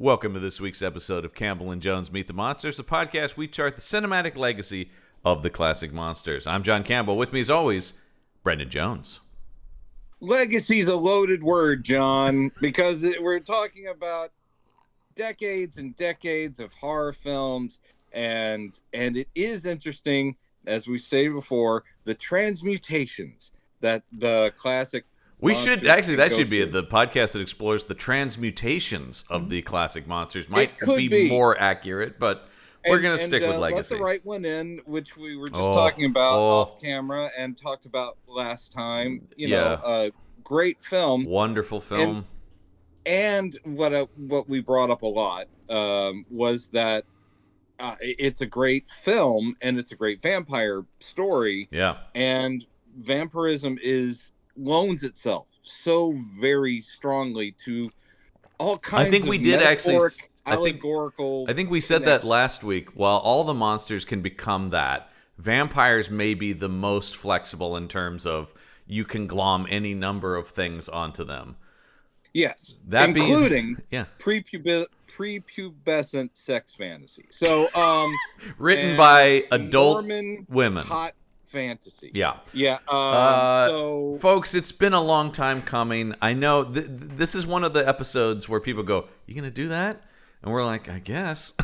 Welcome to this week's episode of Campbell and Jones Meet the Monsters, a podcast we chart the cinematic legacy of the classic monsters. I'm John Campbell. With me, as always, Brendan Jones. Legacy's a loaded word, John, because we're talking about decades and decades of horror films, and it is interesting, as we stated before, the transmutations that the classic We should actually, that should be the podcast that explores the transmutations of the classic monsters. Might be more accurate, but we're going to stick with legacy. Let the right one in, which we were just talking about off camera and talked about last time. You know, a great film, wonderful film, and what we brought up a lot was that it's a great film and it's a great vampire story. Yeah, and vampirism loans itself so very strongly to all kinds of I think we did actually allegorical. I think we said that last week. While all the monsters can become that, vampires may be the most flexible in terms of you can glom any number of things onto them. Yes, including prepubescent sex fantasy. So, written by adult Norman women. Hot fantasy. Yeah. So, folks, it's been a long time coming. I know this is one of the episodes where people go, "You gonna do that?" And we're like, "I guess."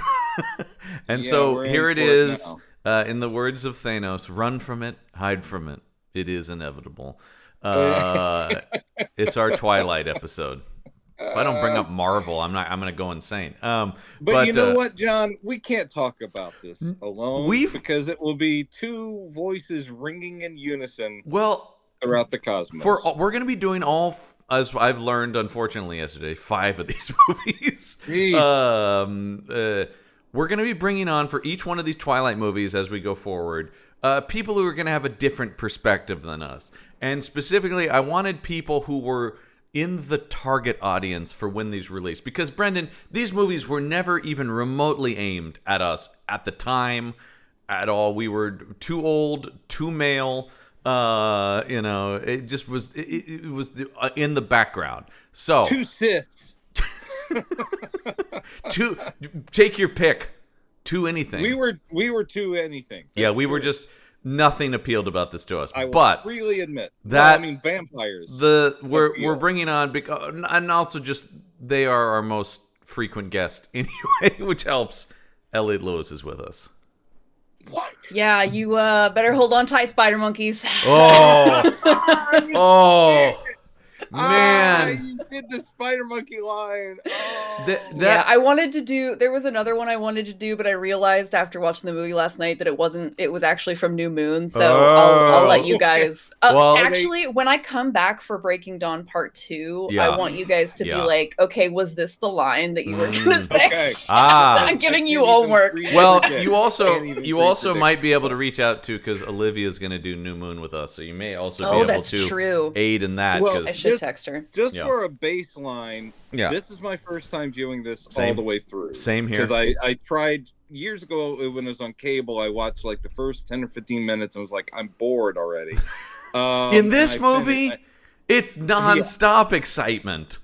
And so here it is. In the words of Thanos, "Run from it, hide from it. It is inevitable." It's our Twilight episode. If I don't bring up Marvel, I'm going to go insane. But you know what, John? We can't talk about this alone because it will be two voices ringing in unison throughout the cosmos. We're going to be doing as I've learned, unfortunately, yesterday, 5 of these movies. We're going to be bringing on, for each one of these Twilight movies as we go forward, people who are going to have a different perspective than us. And specifically, I wanted people who were in the target audience for when these released. Because, Brendan, these movies were never even remotely aimed at us at the time at all. We were too old, too male. It just was, it was in the background. So too cis. Take your pick. To anything. We were to anything. That's we were just... Nothing appealed about this to us, I will freely admit that. Vampires. We're bringing on, and also just they are our most frequent guest anyway, which helps. Elliott Lewis is with us. What? Yeah, you better hold on tight, spider monkeys. Man, you did the spider monkey line. I wanted to do. There was another one I wanted to do, but I realized after watching the movie last night that it wasn't. It was actually from New Moon. So I'll let you guys. Actually, when I come back for Breaking Dawn Part 2, I want you guys to be like, okay, was this the line that you were gonna say? Okay. I'm giving you homework. Well, you also might be able to reach out to, because Olivia's going to do New Moon with us, so you may also be able to aid in that. Well, I should text her. Just for a baseline, this is my first time viewing this all the way through. Same here. Because I tried years ago when it was on cable. I watched like the first 10 or 15 minutes and was like, I'm bored already. In this movie, it's nonstop excitement.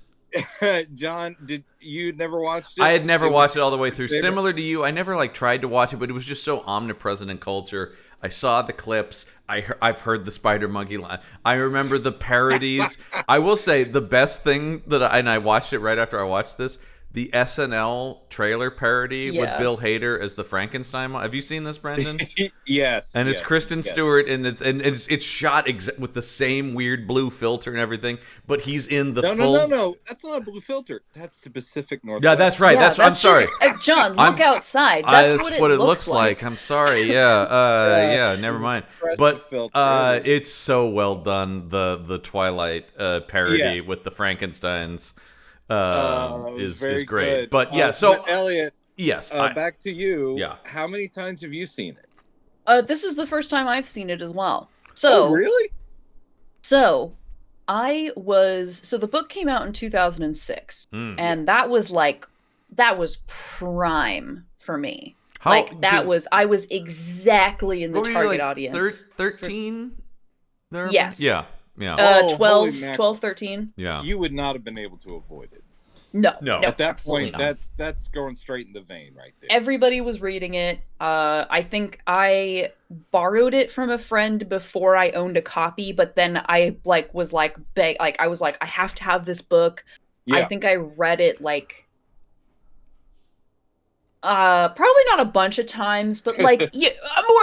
John, you never watched it? I had never watched it all the way through. Similar to you, I never tried to watch it, but it was just so omnipresent in culture. I saw the clips. I've heard the spider monkey line. I remember the parodies. I will say the best thing and I watched it right after I watched this, the SNL trailer parody with Bill Hader as the Frankenstein. Have you seen this, Brendan? Yes. And it's Kristen Stewart, and it's shot with the same weird blue filter and everything, but he's in the full... No. That's not a blue filter. That's the Pacific Northwest. Yeah, that's right. I'm sorry. John, look outside. That's what it looks like. I'm sorry. Yeah. Never mind. But it's so well done. The Twilight parody with the Frankensteins. Is great. Good. But but Elliott, yes, back to you. Yeah. How many times have you seen it? This is the first time I've seen it as well. So really? So the book came out in 2006, and that was prime for me. I was exactly in the target audience. 13? Yes. Yeah. 12, 13. Yeah. You would not have been able to avoid it. No. At that point, not. that's going straight in the vein right there. Everybody was reading it. I think I borrowed it from a friend before I owned a copy, but then I was I have to have this book. Yeah. I think I read it probably not a bunch of times, but more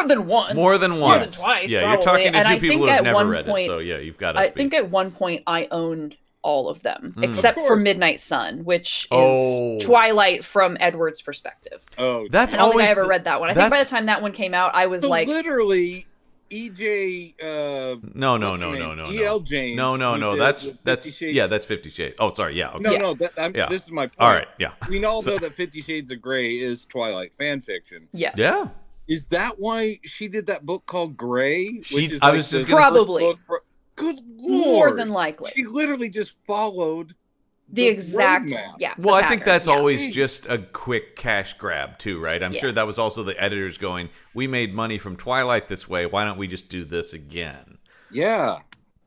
than once. More than twice. Yeah, probably. You're talking to and two people who have never read point, it, so yeah, you've got to I think at one point I owned all of them, except for Midnight Sun, which is Twilight from Edward's perspective. Oh, I don't think I ever read that one. I think by the time that one came out, I was literally E.J. No. E.L. James. No. That's 50 Shades. Oh, sorry. Yeah. Okay. This is my point. All right. Yeah. We all know that 50 Shades of Grey is Twilight fan fiction. Yes. Yeah. Is that why she did that book called Grey? I was just probably. Good Lord. More than likely. She literally just followed the exact roadmap. Yeah. Well, I think that's always just a quick cash grab too, right? I'm sure that was also the editors going, we made money from Twilight this way, why don't we just do this again? Yeah.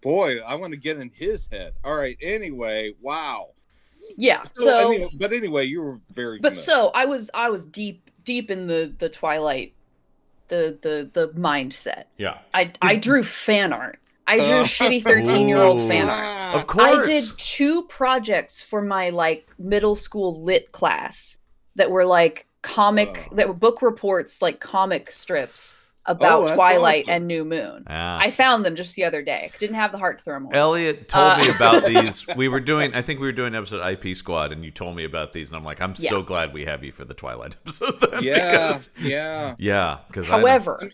Boy, I want to get in his head. All right, anyway, wow. Yeah. But anyway, you were very But familiar. So I was deep in the Twilight the mindset. Yeah. I drew fan art. I drew shitty 13-year-old fan art. Of course. I did 2 projects for my middle school lit class that were that were book reports, comic strips about Twilight and New Moon. I found them just the other day. Didn't have the heart to throw them away. Elliott told me about these. I think we were doing an episode of IP Squad, and you told me about these, and I'm like, I'm so glad we have you for the Twilight episode. Then, because however,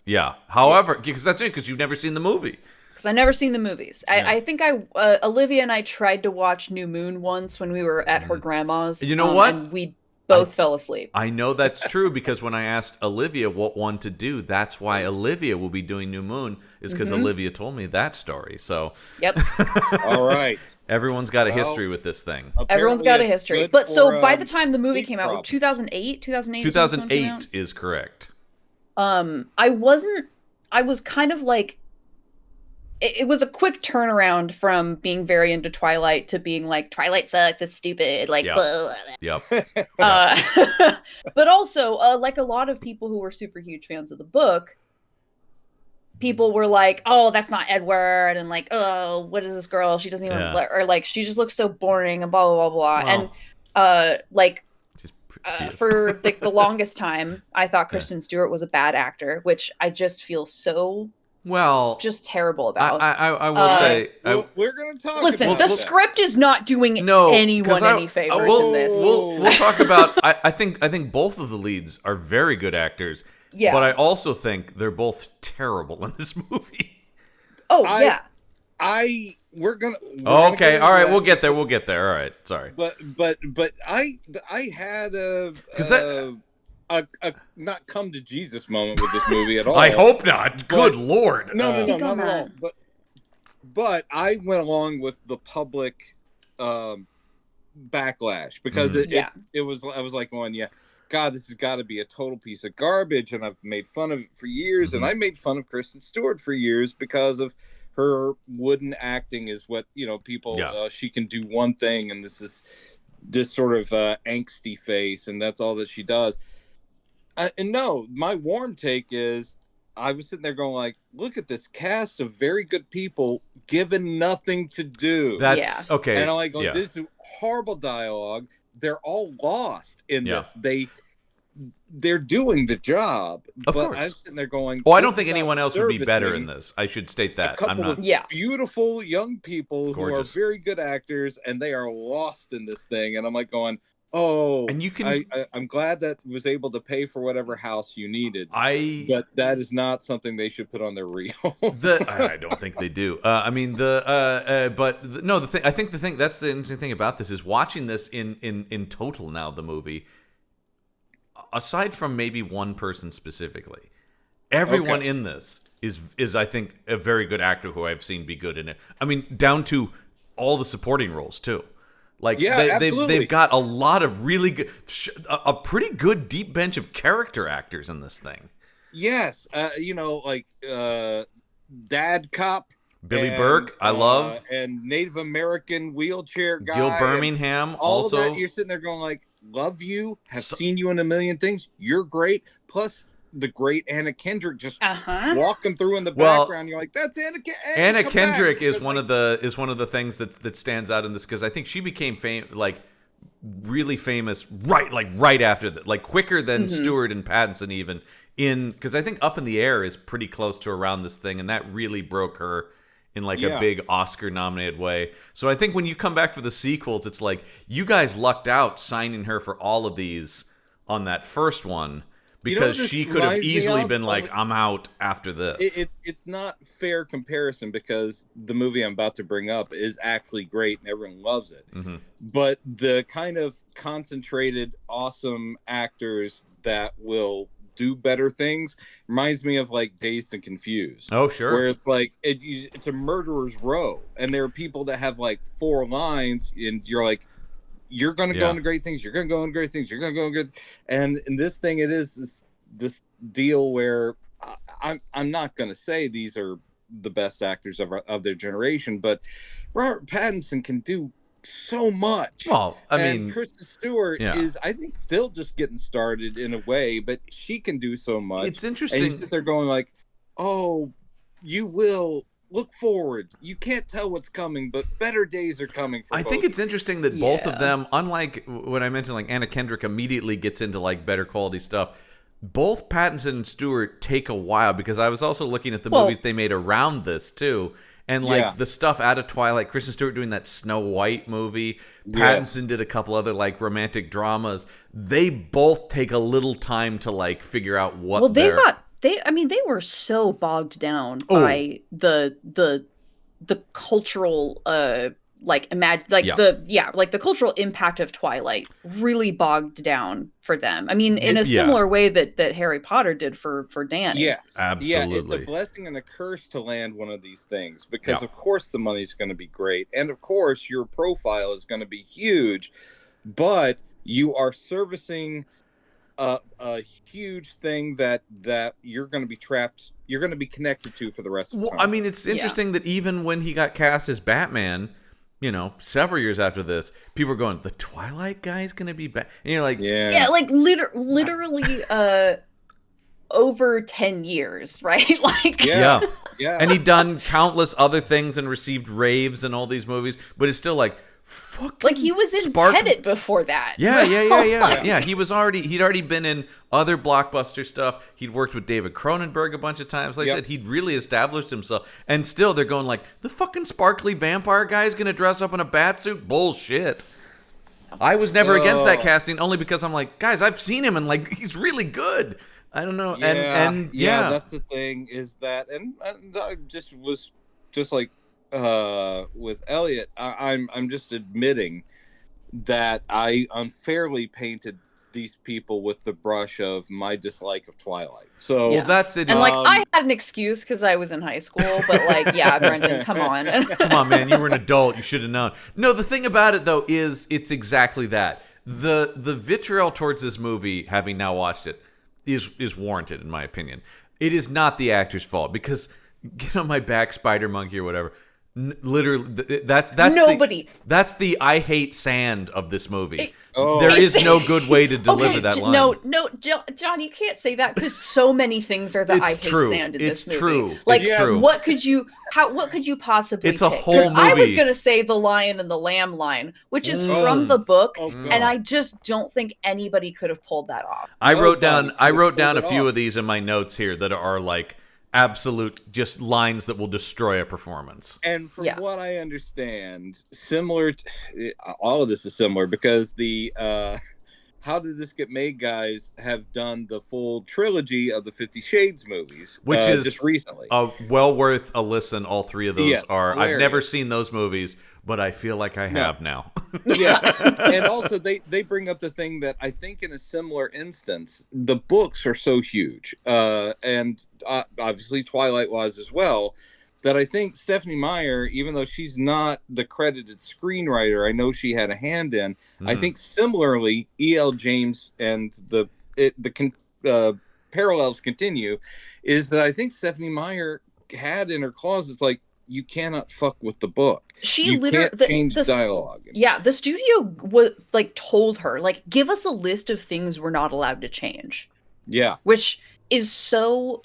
because that's it, because you've never seen the movie. Because I've never seen the movies. I think Olivia and I tried to watch New Moon once when we were at her grandma's. You know what? And we both fell asleep. I know that's true, because when I asked Olivia what one to do, that's why Olivia will be doing New Moon, is because Olivia told me that story. So, yep. All right. Everyone's got a history with this thing. Everyone's got a history. But so by the time the movie came out, 2008? 2008 is correct. I was kind of it was a quick turnaround from being very into Twilight to being Twilight sucks, it's stupid, Yep. But also, a lot of people who were super huge fans of the book, people were like, oh, that's not Edward, and oh, what is this girl? She doesn't even, or she just looks so boring, and blah, blah, blah, blah. Wow. And, for the longest time, I thought Kristen Stewart was a bad actor, which I just feel so... just terrible about. I will say we're going to talk. Listen, the script is not doing anyone any favors in this. We'll talk about. I think both of the leads are very good actors. Yeah, but I also think they're both terrible in this movie. Oh we're gonna. Okay, all right, we'll get there. All right, sorry. But I had a not come to Jesus moment with this movie at all. I hope not. Good Lord. No, not at all. But I went along with the public backlash because it was. I was like, God, this has got to be a total piece of garbage, and I've made fun of it for years, and I made fun of Kristen Stewart for years because of her wooden acting. Is what people. She can do one thing, and this is this sort of angsty face, and that's all that she does. And no, my warm take is I was sitting there going look at this cast of very good people given nothing to do. That's okay. And I'm this is horrible dialogue. They're all lost in this. They're doing the job. Of course. I'm sitting there going, I don't think anyone else would be better in this. I should state that. A couple of beautiful young people who are very good actors, and they are lost in this thing. And I'm going, and you can. I'm glad that was able to pay for whatever house you needed. But that is not something they should put on their reel. I don't think they do. I think the thing that's the interesting thing about this is watching this in total now. The movie, aside from maybe one person specifically, everyone in this is I think a very good actor who I've seen be good in it. I mean, down to all the supporting roles too. They've got a lot of really good, a pretty good deep bench of character actors in this thing. Yes, Dad Cop. Billy Burke, I love. And Native American wheelchair guy. Gil Birmingham, all also. Of that, you're sitting there going like, love you, have seen you in a million things. You're great. Plus the great Anna Kendrick just walking through in the background. You're like, that's Anna Kendrick is one of the things that stands out in this, because I think she became really famous right after that, like quicker than Stewart and Pattinson even, because I think Up in the Air is pretty close to around this thing, and that really broke her in a big Oscar nominated way. So I think when you come back for the sequels, it's like you guys lucked out signing her for all of these on that first one, because she could have easily been like, I'm out after this. It's not fair comparison, because the movie I'm about to bring up is actually great and everyone loves it. But the kind of concentrated, awesome actors that will do better things reminds me of like Dazed and Confused. Oh, sure. Where it's like it's a murderer's row, and there are people that have like 4 lines, and you're like, you're going to go into great things. You're going to go into great things. You're going to go into good. And in this thing, it is this deal where I'm not going to say these are the best actors of their generation, but Robert Pattinson can do so much. Well, I mean, Kristen Stewart is, I think, still just getting started in a way, but she can do so much. It's interesting. And you sit there going like, oh, you will look forward. You can't tell what's coming, but better days are coming for I think it's interesting that both of them, unlike what I mentioned, like Anna Kendrick immediately gets into like better quality stuff. Both Pattinson and Stewart take a while, because I was also looking at the movies they made around this too. And like the stuff out of Twilight, Kristen Stewart doing that Snow White movie, Pattinson did a couple other like romantic dramas. They both take a little time to like figure out what they were so bogged down by the cultural the cultural impact of Twilight really bogged down for them. I mean, in a similar way that Harry Potter did for Danny. Yes, absolutely. Yeah, it's a blessing and a curse to land one of these things, because of course the money's going to be great, and of course your profile is going to be huge, but you are servicing a huge thing that you're going to be trapped. You're going to be connected to for the rest of the time. I mean, it's interesting that even when he got cast as Batman, several years after this, people were going, the Twilight guy's gonna be back, and you're like, like literally over 10 years, right? Like, yeah. And he'd done countless other things and received raves in all these movies, but it's still like, fucking like he was in Tenet before that. Yeah. He'd already been in other blockbuster stuff. He'd worked with David Cronenberg a bunch of times. Like I said, he'd really established himself. And still, they're going like, the fucking sparkly vampire guy's gonna dress up in a bat suit? Bullshit. I was never against that casting, only because I'm like, guys, I've seen him and like he's really good. I don't know. And that's the thing, is that, and I just was just like, with Elliott, I'm just admitting that I unfairly painted these people with the brush of my dislike of Twilight. So that's it. And like I had an excuse because I was in high school, but like, Brendan, come on. Come on, man, you were an adult, you should have known. No, the thing about it though is it's exactly that. The vitriol towards this movie, having now watched it, is warranted in my opinion. It is not the actor's fault, because get on my back, Spider Monkey or whatever. Literally, that's nobody. That's the I hate sand of this movie. There is no good way to deliver that line. No, John, you can't say that, because so many things are the I hate sand in this movie. It's true. Like, it's true. What could you possibly? It's a whole movie. I was gonna say the Lion and the Lamb line, which is from the book, and I just don't think anybody could have pulled that off. I wrote down a few of these in my notes here that are like absolute just lines that will destroy a performance. And from what I understand, similar to, all of this is similar, because the How Did This Get Made guys have done the full trilogy of the 50 Shades movies, which is just recently. Well worth a listen. All three of those are hilarious. I've never seen those movies, but I feel like I have now. And also they bring up the thing that I think in a similar instance, the books are so huge, and obviously Twilight was as well, that I think Stephenie Meyer, even though she's not the credited screenwriter, I know she had a hand in. I think similarly, E.L. James and the parallels continue, is that I think Stephenie Meyer had in her clause, it's like, you cannot fuck with the book. She literally can't change dialogue. Yeah, the studio was like told her, like, give us a list of things we're not allowed to change. Yeah. Which is so,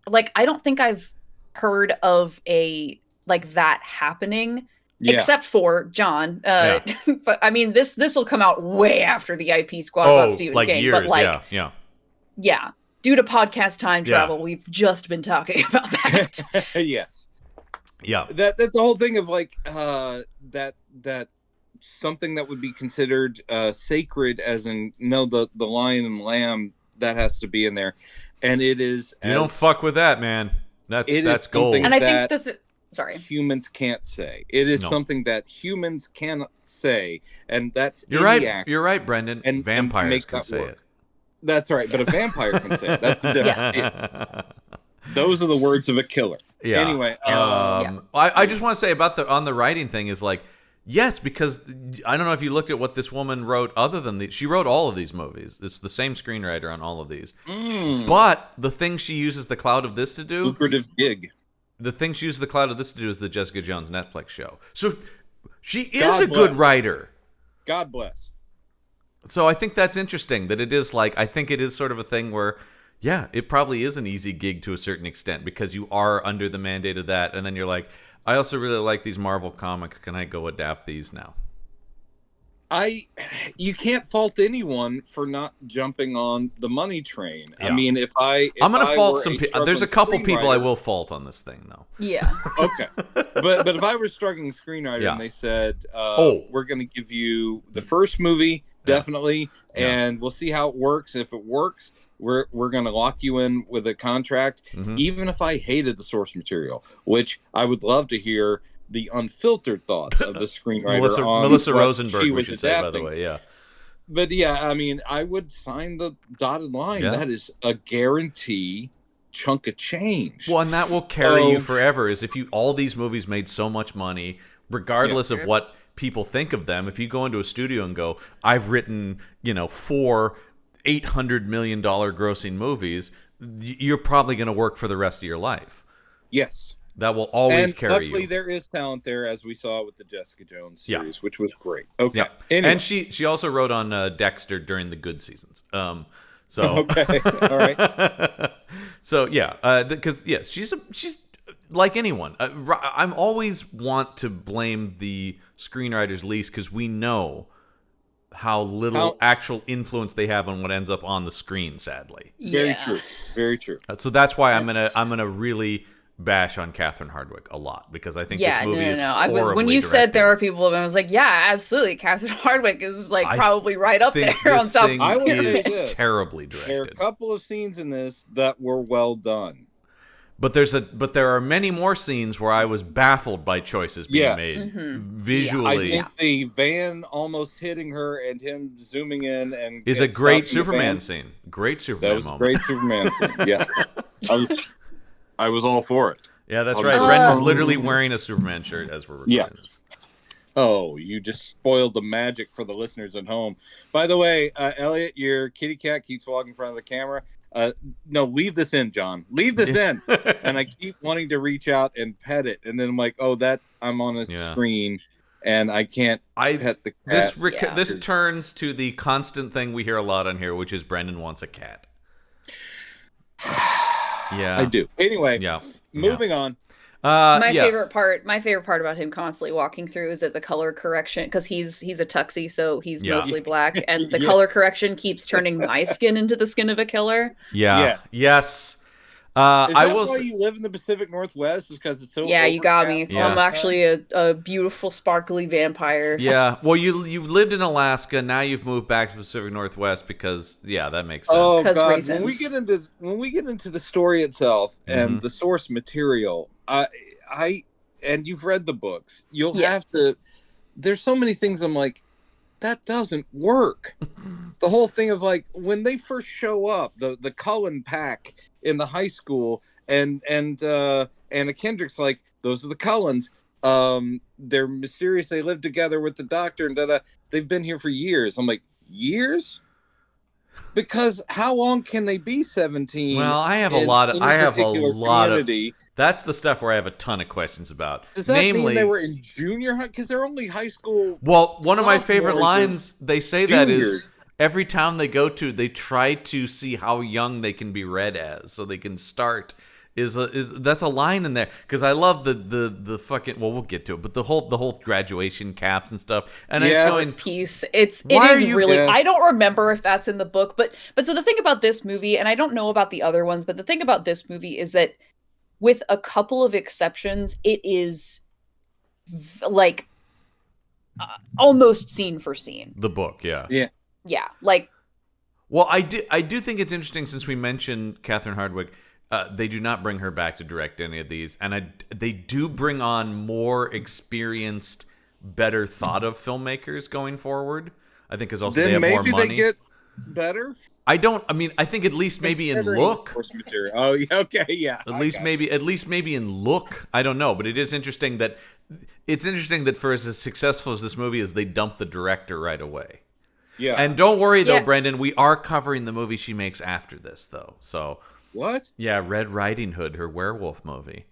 like, I don't think I've heard of a like that happening. Yeah. Except for John. But I mean, this will come out way after the IP squad about Stephen King. Years, but like, yeah. Due to podcast time travel, we've just been talking about that. Yes. Yeah. That's the whole thing of like that something that would be considered sacred, as in the lion and lamb, that has to be in there, and it is. You don't fuck with that, man. That's gold. And I think humans can't say. It is something that humans cannot say, and that's you're right. You're right, Brendan. And vampires can say it. That's right, but a vampire can say it. That's the difference. Yeah. Those are the words of a killer. Yeah. Anyway, I just want to say about the writing thing is like, yes, because I don't know if you looked at what this woman wrote other than she wrote all of these movies. It's the same screenwriter on all of these. But the thing she uses the cloud of this to do, lucrative gig. The thing she uses the cloud of this to do is the Jessica Jones Netflix show. So she is a good writer. God bless. So I think that's interesting that it is like, I think it is sort of a thing where, yeah, it probably is an easy gig to a certain extent because you are under the mandate of that. And then you're like, I also really like these Marvel comics. Can I go adapt these now? You can't fault anyone for not jumping on the money train. Yeah. I mean, if I'm going to fault some people. There's a couple people I will fault on this thing, though. Yeah. Okay. But if I were a struggling screenwriter and they said, we're going to give you the first movie, definitely, and we'll see how it works. If it works, we're going to lock you in with a contract, even if I hated the source material, which I would love to hear the unfiltered thoughts of the screenwriter Melissa Rosenberg, we should say, by the way, yeah. But yeah, I mean, I would sign the dotted line. Yeah. That is a guarantee chunk of change. Well, and that will carry you forever, is if all these movies made so much money, regardless of what people think of them. If you go into a studio and go, I've written, 4 $800 million grossing movies, you're probably going to work for the rest of your life. Yes. That will always carry you. Luckily, there is talent there, as we saw with the Jessica Jones series, which was great. Okay. Yeah. Anyway. And she also wrote on Dexter during the good seasons. Okay. All right. So, yeah. Because, she's like anyone. I'm always want to blame the screenwriters least because we know how little actual influence they have on what ends up on the screen, sadly. Very true. Very true. So that's why I'm gonna really bash on Catherine Hardwicke a lot because I think this movie is horribly when you directed. said there are people, I was like, yeah, absolutely. Catherine Hardwicke is like probably right up there on top. I would say terribly directed. There are a couple of scenes in this that were well done. But there are many more scenes where I was baffled by choices being made visually. I think the van almost hitting her and him zooming in and is a great Superman scene. Great Superman moment. That was a great Superman scene. Yeah, I was all for it. Yeah, that's right. Brendan's literally wearing a Superman shirt as we're recording this. Oh, you just spoiled the magic for the listeners at home. By the way, Elliot, your kitty cat keeps walking in front of the camera. No, leave this in, John. Leave this in. And I keep wanting to reach out and pet it, and then I'm like, I'm on a screen, and I can't pet the cat. This turns to the constant thing we hear a lot on here, which is Brendan wants a cat. Yeah, I do. Anyway, moving on. My favorite part about him constantly walking through is that the color correction, because he's a tuxie, so he's mostly black, and the color correction keeps turning my skin into the skin of a killer. Yeah. Yes. Is that why you live in the Pacific Northwest? Is because it's so you got me. I'm actually a beautiful, sparkly vampire. Yeah. Well, you lived in Alaska. Now you've moved back to the Pacific Northwest because that makes sense. Oh God! Reasons. When we get into the story itself and the source material, and you've read the books, you'll have to. There's so many things I'm like, that doesn't work. The whole thing of like when they first show up, the Cullen pack in the high school, and Anna Kendrick's like, those are the Cullens. They're mysterious. They live together with the doctor, and they've been here for years. I'm like, years? Because how long can they be 17? Well, I have a lot of. That's the stuff where I have a ton of questions about. Does that mean they were in junior high? Because they're only high school. Well, one of my favorite lines they say that is every town they go to, they try to see how young they can be read as, so they can start. That's a line in there because I love the fucking, well, we'll get to it, but the whole graduation caps and stuff, and I just going piece. It is really. I don't remember if that's in the book, but so the thing about this movie, and I don't know about the other ones, but the thing about this movie is that, with a couple of exceptions, it is like almost scene for scene. The book, yeah. Like. Well, I do think it's interesting since we mentioned Catherine Hardwicke. They do not bring her back to direct any of these, and they do bring on more experienced, better thought of filmmakers going forward. I think because also they have more money. Maybe they get better. I think at least maybe in look. Oh, yeah, okay, yeah. At least maybe in look. I don't know, but it is interesting that for as successful as this movie is, they dump the director right away. Yeah. And don't worry though, Brendan, we are covering the movie she makes after this though. So. What? Yeah, Red Riding Hood, her werewolf movie.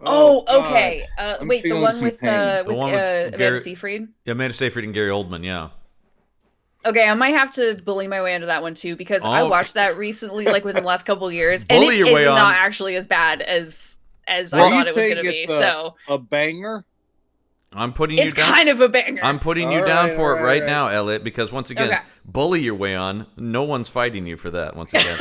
Oh, okay. Wait, the one with Amanda Seyfried? Yeah, Amanda Seyfried and Gary Oldman, yeah. Okay, I might have to bully my way into that one too, because I watched that recently, like within the last couple of years, and it is not actually as bad as I thought it was going to be. So a banger? I'm putting you down. It's kind of a banger. I'm putting you down for it right now, Elliott, because once again, bully your way on. No one's fighting you for that, once again.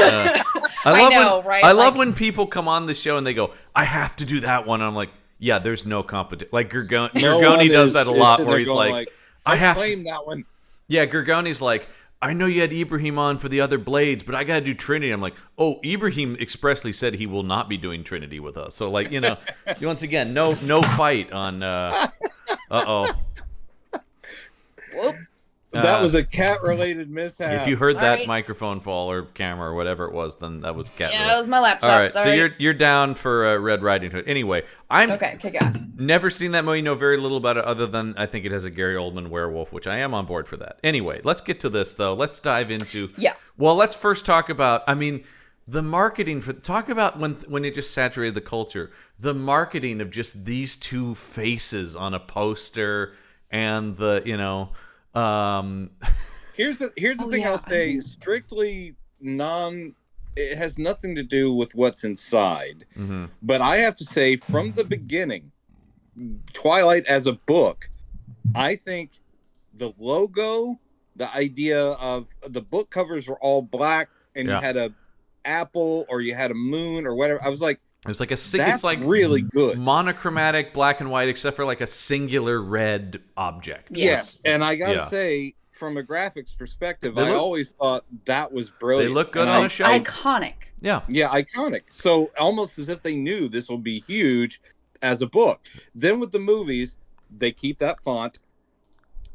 I love when people come on the show and they go, I have to do that one. I'm like, yeah, there's no competition. Like, Gergoni does that a lot, where he's like, I have to claim that one. Yeah, Gergoni's like, I know you had Ibrahim on for the other Blades, but I got to do Trinity. I'm like, oh, Ibrahim expressly said he will not be doing Trinity with us. So, like, once again, no fight on, uh-oh. Whoop. That was a cat-related mishap. If you heard that microphone fall or camera or whatever it was, then that was cat-related. Yeah, that was my laptop. All right, so you're down for Red Riding Hood. Anyway, kick ass. Never seen that movie, know very little about it, other than I think it has a Gary Oldman werewolf, which I am on board for that. Anyway, let's get to this, though. Let's dive into... Yeah. Well, let's first talk about, the marketing for... Talk about when it just saturated the culture. The marketing of just these two faces on a poster and the, Here's the thing I'll say. Strictly it has nothing to do with what's inside. Mm-hmm. But I have to say, from the beginning, Twilight as a book, I think the logo, the idea of the book covers were all black, and you had a apple or you had a moon or whatever. I was like, it's like it's like really good, monochromatic black and white, except for like a singular red object. Yes, and I gotta say, from a graphics perspective, I always thought that was brilliant. They look good on a shelf. Iconic. Yeah, iconic. So almost as if they knew this will be huge as a book. Then with the movies, they keep that font.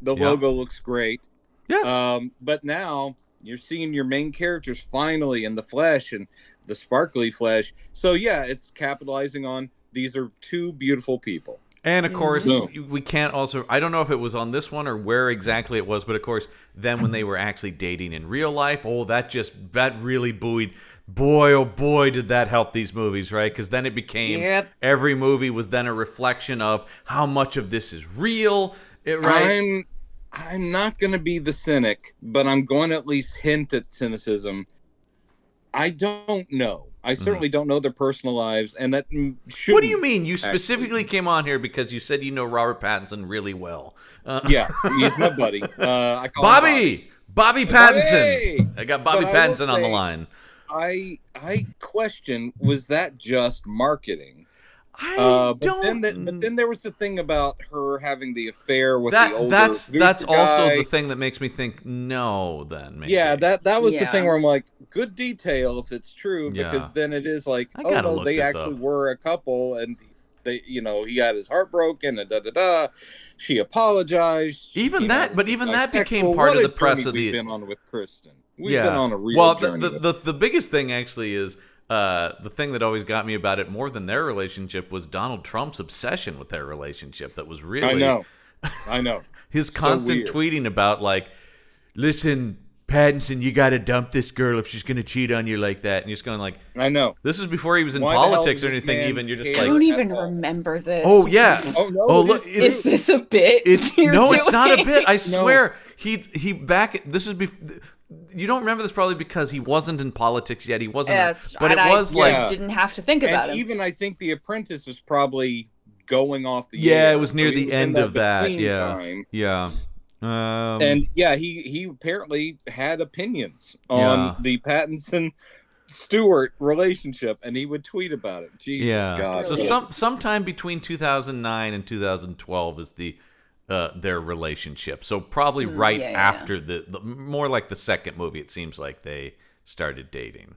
The logo looks great. Yeah. But now you're seeing your main characters finally in the flesh and the sparkly flesh. So yeah, it's capitalizing on these are two beautiful people. And of course, we can't also, I don't know if it was on this one or where exactly it was, but of course, then when they were actually dating in real life, that really buoyed. Boy, oh boy, did that help these movies, right? Because then it became, every movie was then a reflection of how much of this is real, right? I'm not going to be the cynic, but I'm going to at least hint at cynicism. I don't know. I certainly don't know their personal lives, and that should. What do you mean? You specifically came on here because you said you know Robert Pattinson really well. Yeah, he's my buddy. I call Bobby Pattinson. Hey! I got Bobby Pattinson on the line. I question, was that just marketing? But then there was the thing about her having the affair with that. The older that's also guy. The thing that makes me think no. Then maybe. Yeah, that was the thing where I'm like, good detail if it's true, because then it is like, they actually were a couple, and they, he had his heart broken, and She apologized. That became part of the press of the. We've been on with Kristen. We've been on a real journey. The biggest thing actually is. The thing that always got me about it more than their relationship was Donald Trump's obsession with their relationship. That was really... I know. His constant tweeting about, like, listen, Pattinson, you got to dump this girl if she's going to cheat on you like that. And you're just going like, I know. This is before he was in Why the hell politics does or this anything. man Even you're just care? like, I don't even remember this. oh yeah. Oh no. Oh look, is this a bit? It's you're no, it's doing? not a bit. I No. swear. He back. This is. You don't remember this probably because he wasn't in politics yet. He wasn't. But it was like just didn't have to think about it. Even I think The Apprentice was probably going off the yeah, air. it was near So he the was in end of that. between Yeah, time. yeah. And yeah, he apparently had opinions on the Pattinson Stewart relationship, and he would tweet about it. Jesus God. So sometime between 2009 and 2012 is their relationship. So probably after the more like the second movie, it seems like they started dating.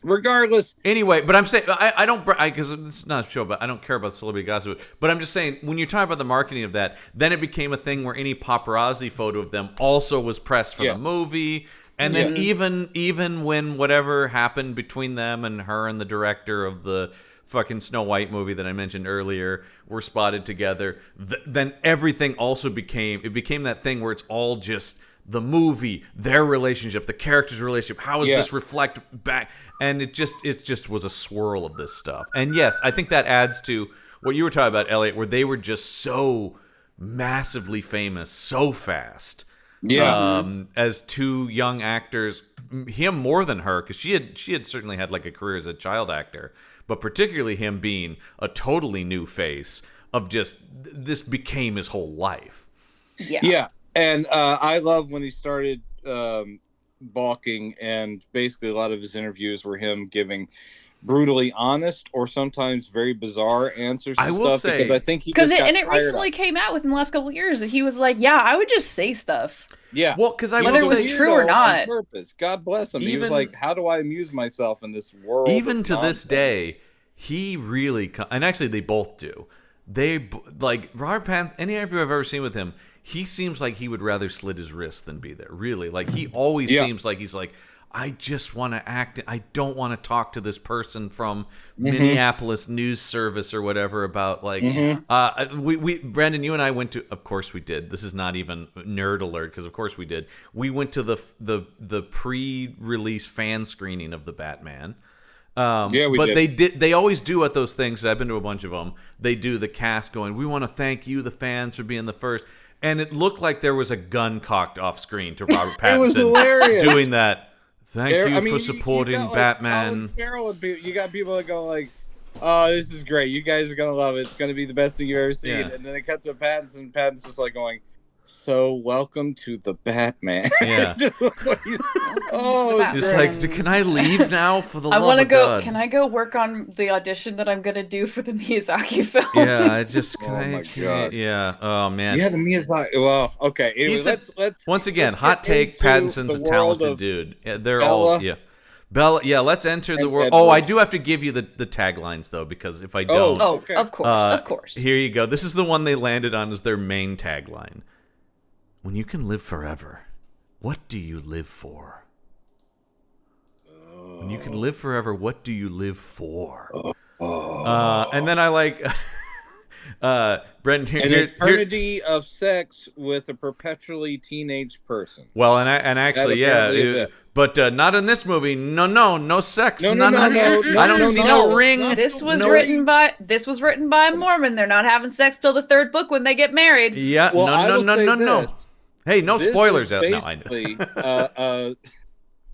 Regardless. Anyway, but I'm saying I don't because this is not a show, but I don't care about celebrity gossip. But I'm just saying when you're talking about the marketing of that, then it became a thing where any paparazzi photo of them also was pressed for the movie. And then even when whatever happened between them and her and the director of the fucking Snow White movie that I mentioned earlier were spotted together, then everything also became that thing where it's all just the movie, their relationship, the character's relationship. How does this reflect back? And it just was a swirl of this stuff. And yes, I think that adds to what you were talking about, Elliott, where they were just so massively famous so fast. Yeah. As two young actors, him more than her, because she had certainly had like a career as a child actor, but particularly him being a totally new face of just this became his whole life. Yeah. Yeah. And I love when he started balking, and basically a lot of his interviews were him giving brutally honest or sometimes very bizarre answers to I will stuff, say, because I think it recently came out within the last couple of years that he was like, yeah, I would just say stuff. Yeah. Well, because whether it was true or not. On purpose. God bless him. He was like, how do I amuse myself in this world? Even to this day, he really, and actually they both do. They like Robert Pattinson. Any interview I've ever seen with him, he seems like he would rather slit his wrist than be there. Really, like he always seems like he's like, I just want to act. I don't want to talk to this person from Minneapolis News Service or whatever about like. We Brandon, you and I went to. Of course we did. This is not even nerd alert because of course we did. We went to the pre-release fan screening of the Batman. We did. They always do at those things. I've been to a bunch of them. They do the cast going, we want to thank you, the fans, for being the first. And it looked like there was a gun cocked off screen to Robert Pattinson. It was hilarious. Doing that. Thank you for supporting Batman. You got people that go like, oh, this is great. You guys are going to love it. It's going to be the best thing you've ever seen. Yeah. And then it cuts to Pattinson. Pattinson's just like going, so welcome to the Batman. Yeah. Just like, can I leave now for the love of God? Can I go work on the audition that I'm gonna do for the Miyazaki film? Yeah, I just God. Yeah. Oh man. Yeah, the Miyazaki. Well, okay. Anyway, let's once again, hot take. Pattinson's a talented dude. Yeah, they're all Bella. Yeah, let's enter the world. Oh, I do have to give you the taglines though, because if I don't, okay. Of course. Here you go. This is the one they landed on as their main tagline. When you can live forever, what do you live for? When you can live forever, what do you live for? And then I like Brendan. An eternity of sex with a perpetually teenage person. Well, and actually, but not in this movie. No sex. No. I don't see no ring. This was written by a Mormon. They're not having sex till the third book when they get married. Yeah. Well, No. Hey, no spoilers out now. I know.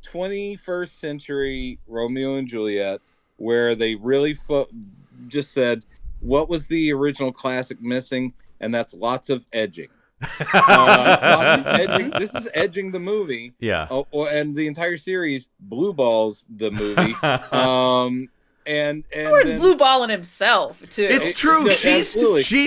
21st century Romeo and Juliet, where they really just said, what was the original classic missing? And that's lots of edging. Edging. This is edging the movie. Yeah. And the entire series, Blue Balls the movie. And it's blue balling himself too. It's true. She's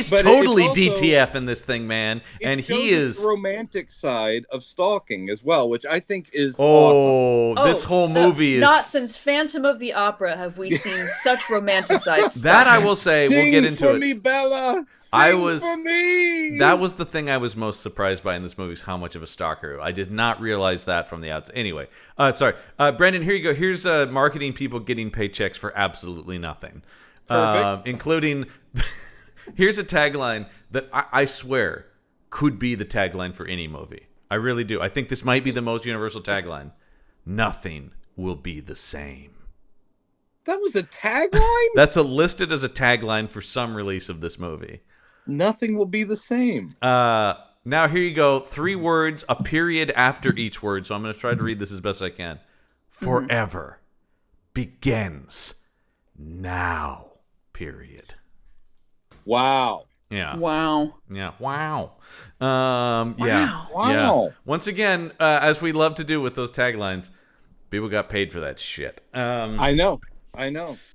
totally also, DTF in this thing, man. And he is the romantic side of stalking as well, which I think is awesome. This whole movie is not since Phantom of the Opera have we seen such romanticized stuff. That I will say. We'll get into for it. Me, Bella. For me. That was the thing I was most surprised by in this movie is how much of a stalker. I did not realize that from the outside. Anyway, sorry, Brendan. Here you go. Here's marketing people getting paychecks for absolutely nothing. Including here's a tagline that I swear could be the tagline for any movie. I really do. I think this might be the most universal tagline. Nothing will be the same. That was a tagline? That's listed as a tagline for some release of this movie. Nothing will be the same. Now here you go. 3 words, a period after each word. So I'm going to try to read this as best I can. Forever begins now. Period. Wow. Yeah. Wow. Yeah. Wow. Wow. Yeah. Once again, as we love to do with those taglines, people got paid for that shit. I know.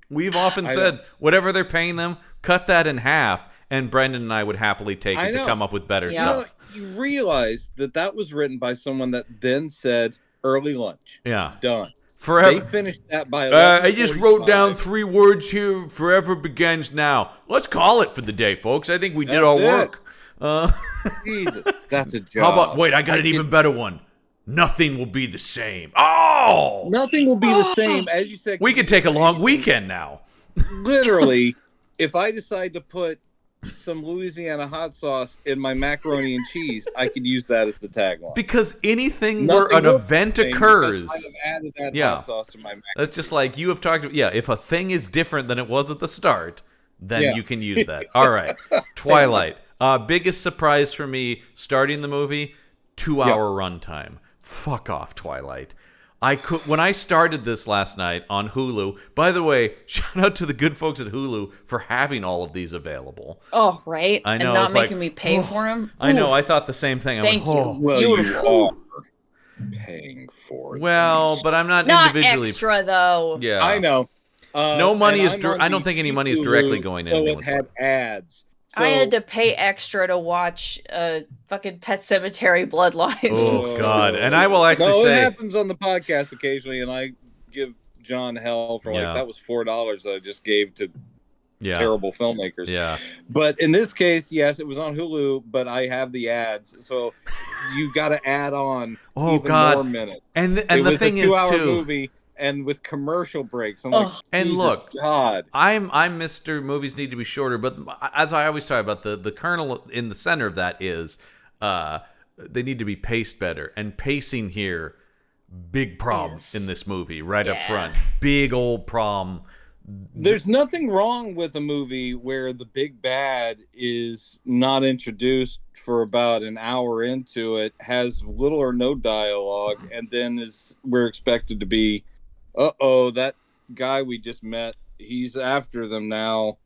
We've often said, whatever they're paying them, cut that in half, and Brendan and I would happily take it to come up with better stuff. You realize that was written by someone that then said early lunch. Yeah. Done. Forever. They finished that by I just wrote down 3 words here. Forever begins now. Let's call it for the day, folks. I think we did our work. Jesus, that's a job. How about, wait, I got an even better one. Nothing will be the same. Oh! Nothing will be the same. As you said, we could take a long weekend now. Literally, if I decide to put some Louisiana hot sauce in my macaroni and cheese, I could use that as the tagline. Because anything where an event occurs, I have added that hot sauce to my macaroni. That's just like you have talked about. Yeah, if a thing is different than it was at the start, then you can use that. All right, Twilight. Biggest surprise for me starting the movie, 2-hour runtime. Fuck off, Twilight. When I started this last night on Hulu. By the way, shout out to the good folks at Hulu for having all of these available. Oh, right. I know, and not making me pay for them. I know. I thought the same thing. Thank you. Well, you are paying for it. Well, but I'm not individually extra though. Yeah, I know. No money is. I don't think any money is directly going in. So it had ads. So, I had to pay extra to watch fucking Pet Sematary Bloodlines. Oh God! And I will actually say it happens on the podcast occasionally, and I give John hell for that was $4 that I just gave to terrible filmmakers. Yeah. But in this case, yes, it was on Hulu, but I have the ads, so you got to add on more minutes. And the thing is, too, movie. And with commercial breaks, I'm like, and look, God, I'm Mr. Movies need to be shorter, but as I always talk about, the kernel in the center of that is they need to be paced better, and pacing here, big problem in this movie right up front, big old problem. There's nothing wrong with a movie where the big bad is not introduced for about an hour into it, has little or no dialogue, and then we're expected to be, that guy we just met, he's after them now.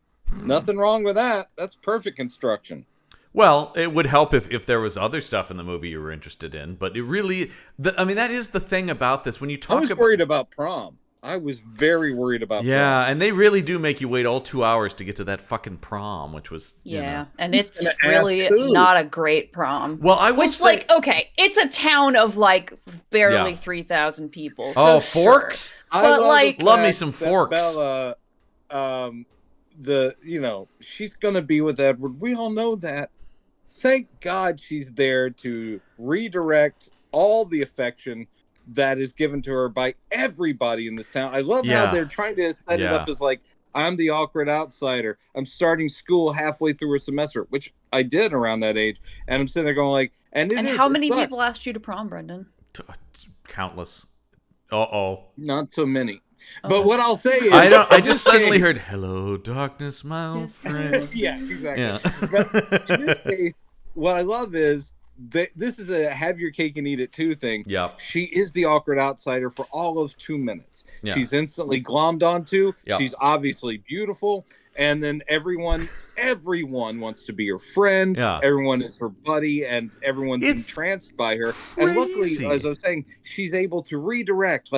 Nothing wrong with that. That's perfect construction. Well, it would help if there was other stuff in the movie you were interested in, but it really, that is the thing about this. When you talk, I was worried about prom. I was very worried about prom. And they really do make you wait all 2 hours to get to that fucking prom, which was and it's really not a great prom. Well, I will say, it's a town of barely 3,000 people. So Forks? But love me some Forks. Bella, she's gonna be with Edward. We all know that. Thank God she's there to redirect all the affection that is given to her by everybody in this town. I love how they're trying to set it up as I'm the awkward outsider. I'm starting school halfway through a semester, which I did around that age. And I'm sitting there going and how many people asked you to prom, Brendan? Countless. Not so many. But what I'll say is, I just suddenly heard, "Hello, darkness, my old friend." Yeah, exactly. Yeah. But in this case, what I love is, this is a have your cake and eat it too thing. Yeah. She is the awkward outsider for all of 2 minutes. Yeah. She's instantly glommed onto. Yeah. She's obviously beautiful. And then everyone wants to be her friend. Yeah. Everyone is her buddy, and everyone's entranced by her. Crazy. And luckily, as I was saying, she's able to redirect,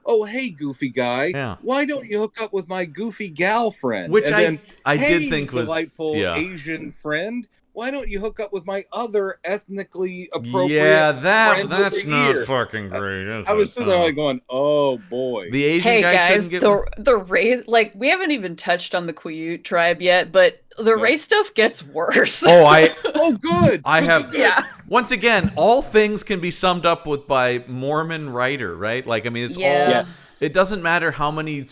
oh, hey, goofy guy, why don't you hook up with my goofy gal friend? Which and I hey, did think was delightful Asian friend. Why don't you hook up with my other ethnically appropriate friend that's not here? fucking great. I was sitting there going, oh boy. The Asian guy guys, couldn't get... the race, we haven't even touched on the Quiute tribe yet, but the race stuff gets worse. Oh, good. I have. Good. Yeah. Once again, all things can be summed up by Mormon writer, right? It's all. Yes. It doesn't matter how many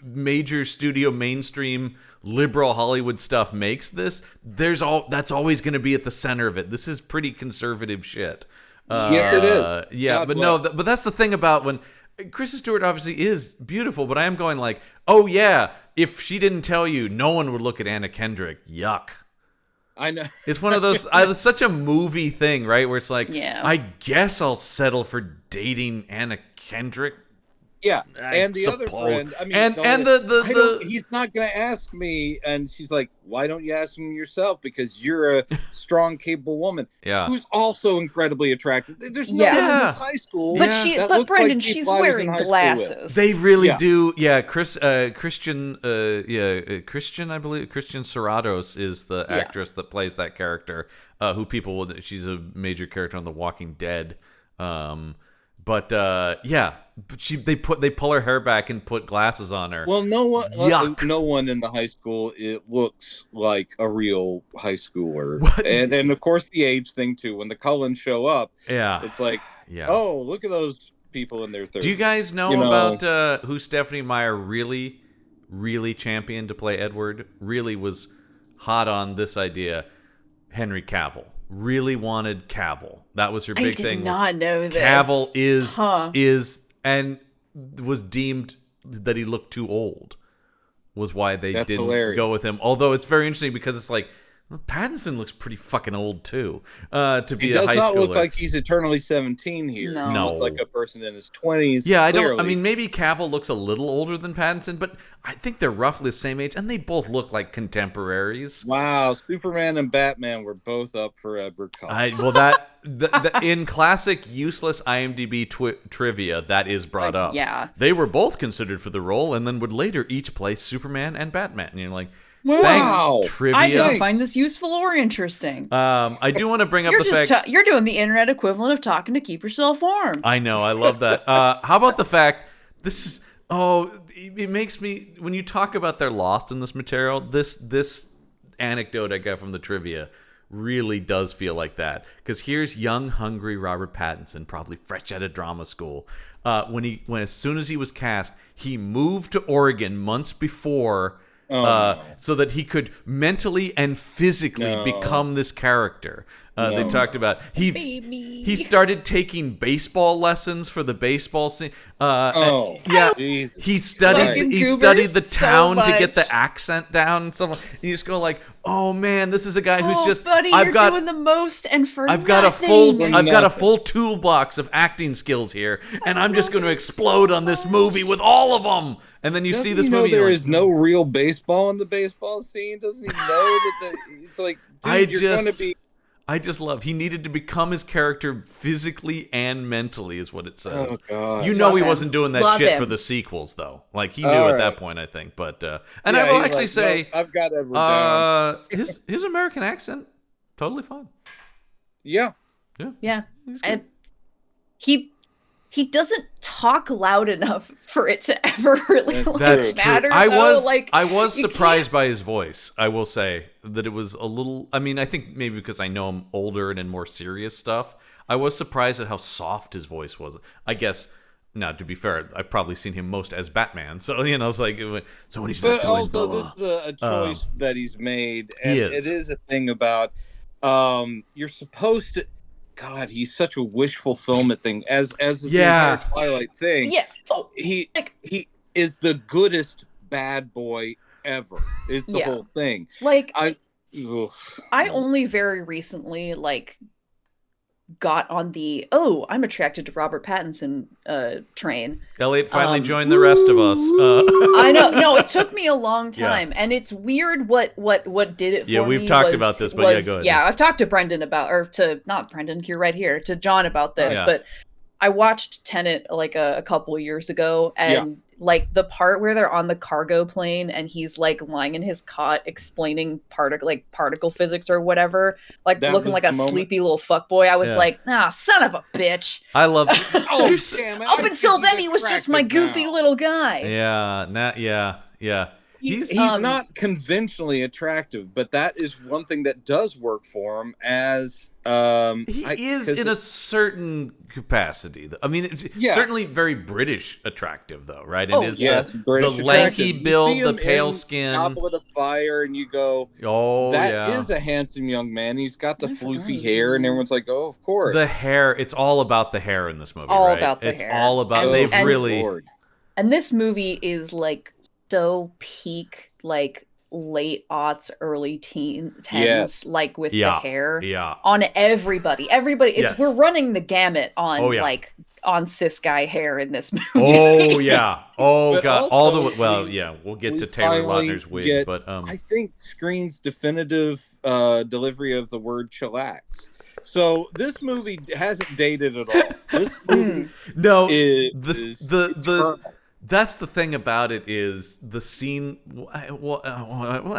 major studio mainstream liberal Hollywood stuff makes this. That's always going to be at the center of it. This is pretty conservative shit. Yes, it is. Yeah, God but bless. no, but that's the thing about when Kristen Stewart obviously is beautiful, but I am going like, oh yeah, if she didn't tell you, no one would look at Anna Kendrick. Yuck. I know. It's one of those, it's such a movie thing, right? Where it's like, Yeah. I guess I'll settle for dating Anna Kendrick. Yeah, I and the suppose. other friend. I mean, and he's not going to ask me. And she's like, "Why don't you ask him yourself? Because you're a strong, capable woman, who's also incredibly attractive." There's no one in this high school. But Brendan, she's wearing glasses. They really do. Yeah, Christian, Christian, I believe Christian Serratos is the actress that plays that character. She's a major character on The Walking Dead. They pull her hair back and put glasses on her. Well, no one in the high school it looks like a real high schooler, and of course the age thing too. When the Cullens show up, it's like, oh, look at those people in their 30s. Do you guys know about who Stephanie Meyer really championed to play Edward? Really was hot on this idea. Henry Cavill. Really wanted Cavill. That was her big thing. I did not know this. Cavill is and was deemed that he looked too old. Was why they didn't go with him. Although it's very interesting because it's like, Pattinson looks pretty fucking old too. To be a high schooler. He does not look like he's eternally 17 here. No. He looks like a person in his 20s. Yeah, clearly. I mean, maybe Cavill looks a little older than Pattinson, but I think they're roughly the same age, and they both look like contemporaries. Wow, Superman and Batman were both up for Edward Cullen. In classic useless IMDb trivia, that is brought up. Yeah. They were both considered for the role, and then would later each play Superman and Batman. And you're like, wow. Thanks, trivia. I don't find this useful or interesting. I do want to bring up the fact... You're doing the internet equivalent of talking to keep yourself warm. I know, I love that. How about the fact, it makes me, when you talk about they're lost in this material, this anecdote I got from the trivia really does feel like that. Because here's young, hungry Robert Pattinson, probably fresh out of drama school. When as soon as he was cast, he moved to Oregon months before... so that he could mentally and physically become this character. They talked about he started taking baseball lessons for the baseball scene. He studied the town to get the accent down and stuff. And you just go like, oh man, this is a guy who's just buddy, you're doing the most and for I've got a full toolbox of acting skills here, and I'm just going to explode on this movie with all of them. And then you see this movie. There is no real baseball in the baseball scene. Doesn't he know that? It's like, dude, you're going to be. I just love. He needed to become his character physically and mentally, is what it says. Oh God! You know he wasn't doing that shit for the sequels, though. Like he knew at that point, I think. But and I will actually say, I've got Edward down. his American accent, totally fine. Yeah. He doesn't talk loud enough for it to ever really matter. I was surprised by his voice. I will say that it was a little. I mean, I think maybe because I know him older and in more serious stuff, I was surprised at how soft his voice was. I guess. Now, to be fair, I've probably seen him most as Batman, so it's like so when he's but also this is a choice that he's made, and it is a thing about you're supposed to. God, he's such a wish fulfillment thing, as is the entire Twilight thing. Yeah, he is the goodest bad boy ever. Is the whole thing. Like I only very recently got on the I'm attracted to Robert Pattinson train. Elliott finally joined the rest of us. I know. No, it took me a long time, and it's weird what did it for me. Yeah, we've talked about this, but go ahead. Yeah, I've talked to Brendan not Brendan, you're right here, to John about this, but I watched Tenet a couple of years ago, and the part where they're on the cargo plane and he's lying in his cot explaining particle physics or whatever, looking like a sleepy little fuckboy. I was like, son of a bitch. I love damn it. Up until then he was just my goofy little guy. Yeah. he's not conventionally attractive, but that is one thing that does work for him as he is in a certain capacity. I mean, it's certainly very British attractive, though, right? It is the lanky build, the pale skin, Goblet of Fire, and you go, that is a handsome young man. He's got the floofy hair, and everyone's like, oh, of course. The hair. It's all about the hair in this movie, all right? About the it's hair. all about. And, they've and, really. And this movie is like so peak, like late aughts, early tens, like with the hair on everybody. It's we're running the gamut on like on cis guy hair in this movie. Oh yeah. Oh but god. All the we'll get to Taylor Lautner's wig, but I think Screen's definitive delivery of the word chillax. So this movie hasn't dated at all. This movie is that's the thing about it is the scene. Well,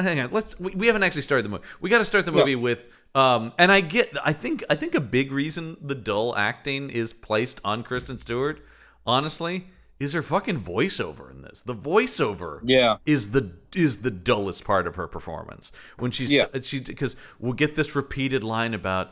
hang on. We haven't actually started the movie. We got to start the movie with. And I think a big reason the dull acting is placed on Kristen Stewart, honestly, is her fucking voiceover in this. The voiceover, is the dullest part of her performance when she's because we'll get this repeated line about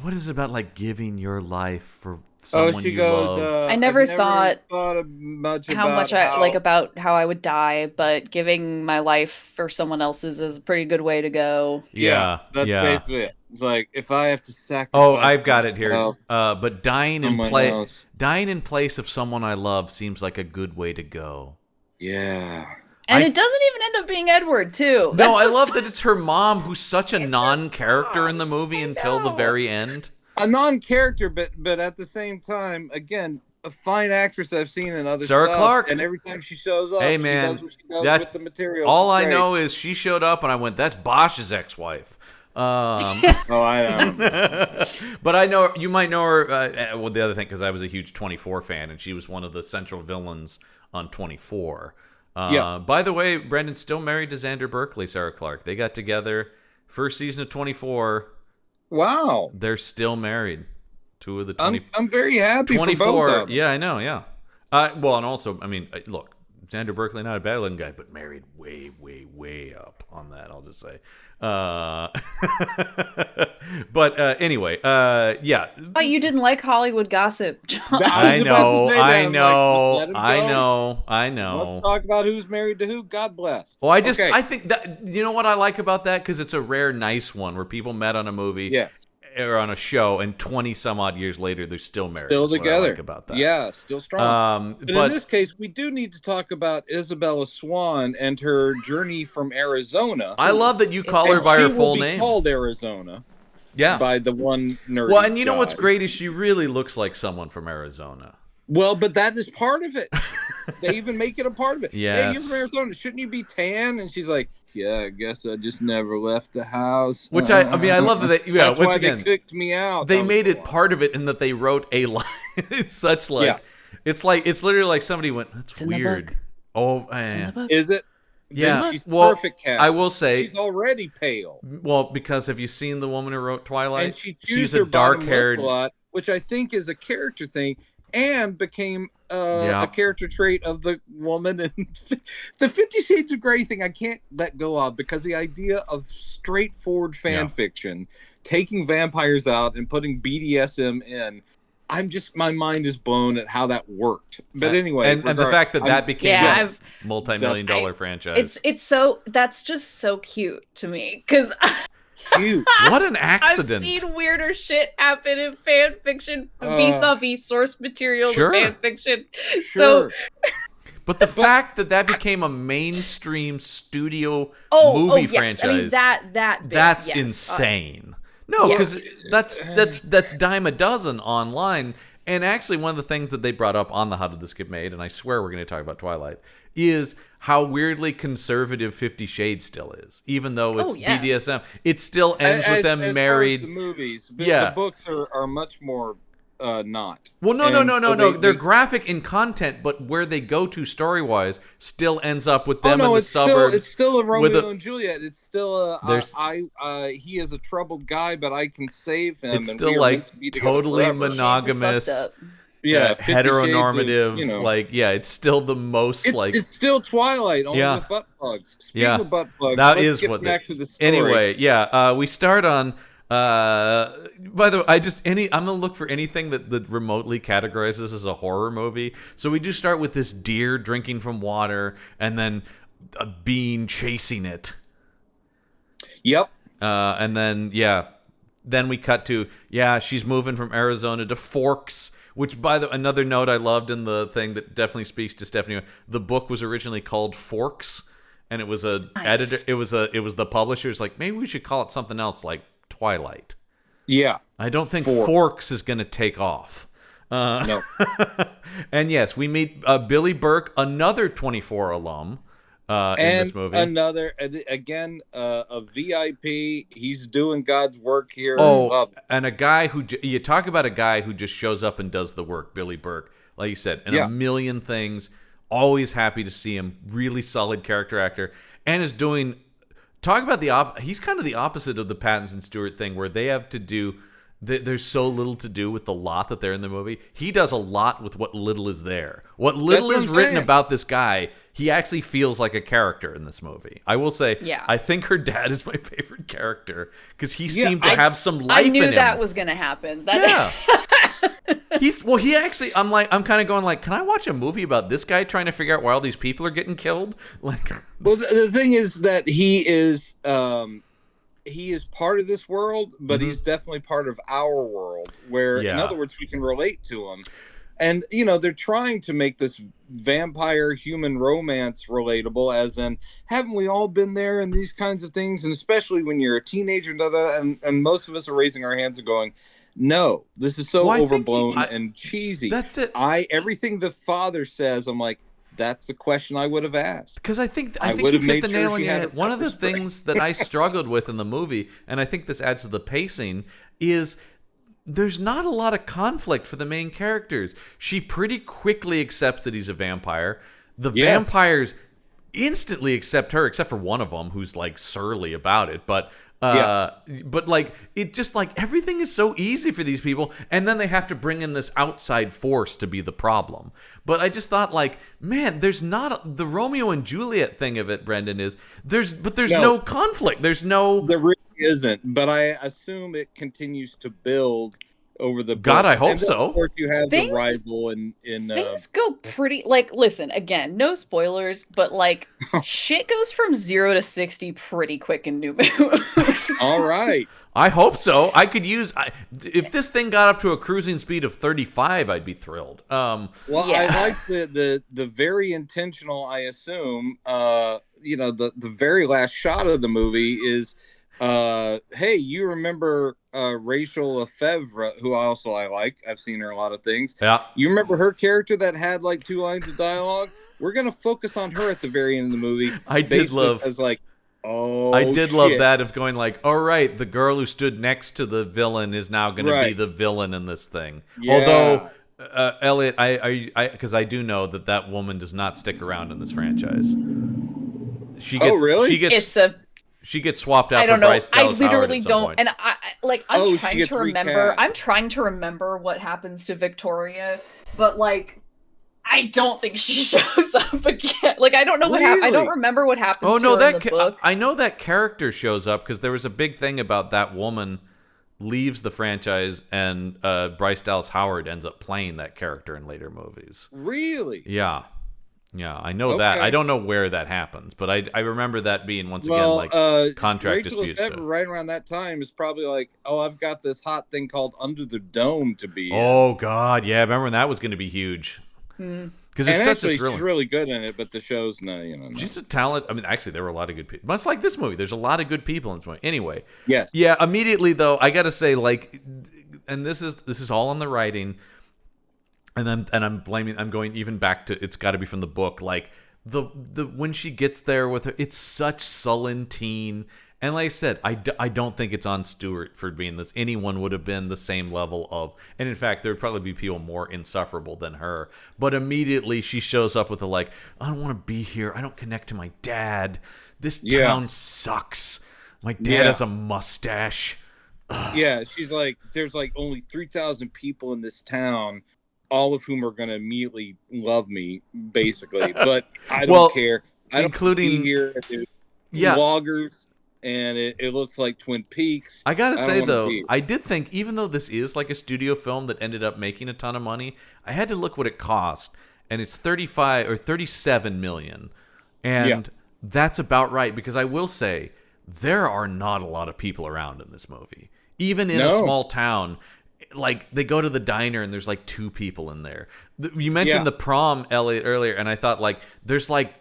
what is it about like giving your life for. Someone she goes. I never thought much about how I would die, but giving my life for someone else's is a pretty good way to go. Yeah, that's basically it. It's like if I have to sacrifice. Oh, I've got it here. But dying in place of someone I love seems like a good way to go. Yeah. And it doesn't even end up being Edward, too. No, I love that it's her mom who's such a non-character in the movie until the very end. A non-character, but at the same time, again, a fine actress I've seen in other Sarah stuff, Clark. And every time she shows up, hey man, she does what she does with the material. All I know is she showed up, and I went, "That's Bosch's ex-wife." I know. But I know you might know her. The other thing, because I was a huge 24 fan, and she was one of the central villains on 24. By the way, Brendan's still married to Xander Berkeley, Sarah Clark. They got together first season of 24. Wow. They're still married. Two of the 20. I'm very happy 24, for both of them. Yeah, I know, yeah. Well, and also, I mean, look, Xander Berkeley, not a bad looking guy, but married way, way, way up on that, I'll just say. But anyway, yeah. Oh, you didn't like Hollywood gossip, John. I know. Let's talk about who's married to who. God bless. Well, I think that, you know what I like about that? Because it's a rare, nice one where people met on a movie or on a show, and 20 some odd years later, they're still married. Still together. What I like about that. Yeah, still strong. But in this case, we do need to talk about Isabella Swan and her journey from Arizona. I love that you call her by her full name. Called Arizona. Yeah. By the one nerd. Well, and you know what's great is she really looks like someone from Arizona. Well, but that is part of it. They even make it a part of it. Yes. Hey, you're from Arizona. Shouldn't you be tan? And she's like, yeah, I guess I just never left the house. Which I love that they, That's once why again, they kicked me out. They made it part of it in that they wrote a line. It's such like, it's literally like somebody went, that's weird. Oh, man. Is it? Yeah. Then she's perfect cast. I will say. She's already pale. Well, because have you seen the woman who wrote Twilight? And she's a dark-haired. Which I think is a character thing. And became a character trait of the woman in the 50 Shades of Grey thing I can't let go of, because the idea of straightforward fan fiction, taking vampires out and putting BDSM in, my mind is blown at how that worked. But anyway. And the fact that became a multi-million-dollar franchise. That's just so cute to me, because... Cute. What an accident. I've seen weirder shit happen in fan fiction vis-a-vis source material in fan fiction. Sure. But the fact that became a mainstream studio movie franchise, I mean, that's insane. No, because that's dime a dozen online. And actually, one of the things that they brought up on the How Did This Get Made, and I swear we're going to talk about Twilight, is how weirdly conservative 50 Shades still is. Even though it's BDSM, it still ends with them married. As the movies, the books are much more not. Well, no. They're graphic in content, but where they go to story-wise still ends up with them in the suburbs. It's still a Romeo and Juliet. It's still he is a troubled guy, but I can save him. It's still like totally monogamous. heteronormative, of, like, it's still the most, it's still Twilight, only with butt plugs. Speaking of butt plugs, let's get back to the story. Anyway, we start on. By the way, I'm gonna look for anything that remotely categorizes as a horror movie. So we do start with this deer drinking from water, and then a bean chasing it. Yep. And then then we cut to she's moving from Arizona to Forks. Which, another note I loved in the thing that definitely speaks to Stephanie. The book was originally called Forks, and it was editor. It was the publisher's like, maybe we should call it something else like Twilight. Yeah. I don't think Forks is going to take off. No. And yes, we meet Billy Burke, another 24 alum in this movie. Another, again, a VIP. He's doing God's work here. And a guy who, you talk about a guy who just shows up and does the work, Billy Burke. Like you said, in a million things. Always happy to see him. Really solid character actor. And is doing... Talk about he's kind of the opposite of the Pattinson Stewart thing, where they have to do. There's so little to do with the lot that they're in the movie. He does a lot with what little is there. What little is written about this guy, he actually feels like a character in this movie. I will say, I think her dad is my favorite character because he seemed to have some life in him. I knew that was going to happen. He actually, I'm kind of going like, can I watch a movie about this guy trying to figure out why all these people are getting killed? Like, well, the thing is that he is part of this world, but he's definitely part of our world where, in other words, we can relate to him. And, they're trying to make this vampire human romance relatable, as in, haven't we all been there and these kinds of things? And especially when you're a teenager, and most of us are raising our hands and going, no, this is so overblown and cheesy. That's it. Everything the father says, I'm like, that's the question I would have asked. Because I think you hit the nail on your head. One of the things that I struggled with in the movie, and I think this adds to the pacing, is there's not a lot of conflict for the main characters. She pretty quickly accepts that he's a vampire. The vampires instantly accept her, except for one of them who's like surly about it. But like, it just like everything is so easy for these people, and then they have to bring in this outside force to be the problem. But I just thought, like, man, there's not the Romeo and Juliet thing of it. Brendan there's no conflict. There really isn't. But I assume it continues to build over the God, I hope so. Of course, you have the rival in things go pretty, like, listen, again, no spoilers, but like shit goes from 0 to 60 pretty quick in New Moon. All right. I hope so. I could use if this thing got up to a cruising speed of 35, I'd be thrilled. I like the very intentional, I assume, the very last shot of the movie is hey, you remember Rachel Lefevre, who I like. I've seen her in a lot of things. Yeah. You remember her character that had like 2 lines of dialogue? We're gonna focus on her at the very end of the movie. I did love that of going like, all right, the girl who stood next to the villain is now going to be the villain in this thing. Yeah. Although, Elliot, because I do know that woman does not stick around in this franchise. Really? She gets swapped out. I don't know. Bryce I literally don't. Point. And I'm trying to remember. Recast. I'm trying to remember what happens to Victoria, but like, I don't think she shows up again. Like, I don't know what happened. I don't remember what happens to her in the book. I know that character shows up because there was a big thing about that woman leaves the franchise, and Bryce Dallas Howard ends up playing that character in later movies. Really? Yeah. Yeah, I know that. I don't know where that happens, but I remember that being, once again, like contract disputes. Rachel right around that time is probably like, oh, I've got this hot thing called Under the Dome to be in. Oh, God, yeah. Remember when that was going to be huge. Because it's such a thrilling. She's really good in it, but the show's no. She's a talent. I mean, actually, there were a lot of good people. Much like this movie, there's a lot of good people in this movie. Anyway, yes, yeah. Immediately though, I got to say, like, and this is all on the writing, and I'm blaming. I'm going even back to, it's got to be from the book. Like the when she gets there with her, it's such sullen teen. And like I said, I don't think it's on Stewart for being this. Anyone would have been the same level of... And in fact, there would probably be people more insufferable than her. But immediately she shows up with a like, I don't want to be here. I don't connect to my dad. This town sucks. My dad has a mustache. Ugh. Yeah, she's like, there's like only 3,000 people in this town. all of whom are going to immediately love me, basically. But I don't care. I don't including be here. Loggers, and it looks like Twin Peaks. I gotta say though, I did think, even though this is like a studio film that ended up making a ton of money, I had to look what it cost, and it's 35 or 37 million, and that's about right, because I will say there are not a lot of people around in this movie, even in a small town. Like, they go to the diner and there's like 2 people in there. You mentioned the prom, Elliott, earlier, and I thought, like, there's like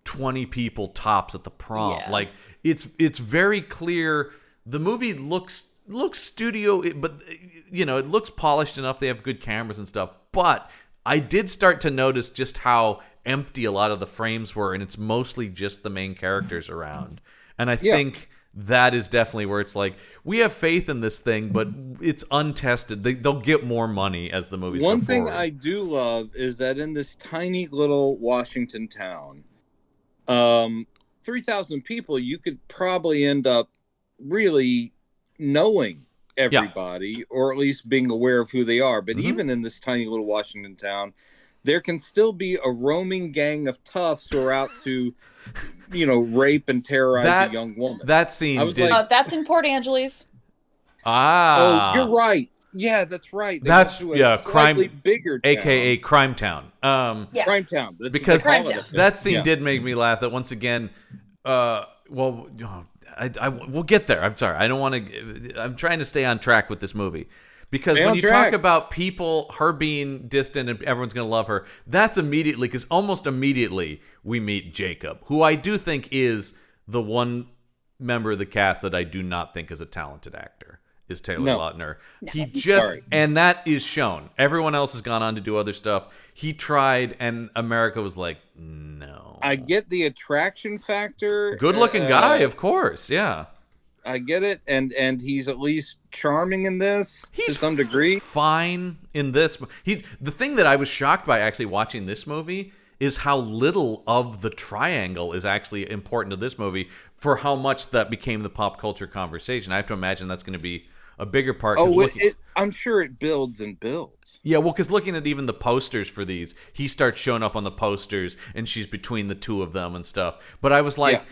20 people tops at the prom. Like, it's very clear. The movie looks studio, but you know, it looks polished enough. They have good cameras and stuff. But I did start to notice just how empty a lot of the frames were, and it's mostly just the main characters around. And I think that is definitely where it's like, we have faith in this thing, but it's untested. They'll get more money as the movies go forward. One thing I do love is that in this tiny little Washington town, 3,000 people, you could probably end up really knowing everybody, or at least being aware of who they are. But even in this tiny little Washington town, there can still be a roaming gang of toughs who are out to, you know, rape and terrorize a young woman. That scene, that's in Port Angeles. Oh, you're right. Yeah, that's right. That's crime, bigger town. AKA Crime Town. Crime Town. Because that scene did make me laugh. That once again, we'll get there. I'm sorry. I don't want to. I'm trying to stay on track with this movie. Because when you talk about people, her being distant and everyone's going to love her, that's immediately, because almost immediately we meet Jacob, who I do think is the one member of the cast that I do not think is a talented actor, is Taylor Lautner. He just, and that is shown. Everyone else has gone on to do other stuff. He tried, and America was like, no. I get the attraction factor. Good looking guy, of course, yeah. I get it, and he's at least charming in this to some degree. Fine in this. The thing that I was shocked by actually watching this movie is how little of the triangle is actually important to this movie for how much that became the pop culture conversation. I have to imagine that's going to be a bigger part. I'm sure it builds and builds. Yeah, well, because looking at even the posters for these, he starts showing up on the posters, and she's between the 2 of them and stuff. But I was like...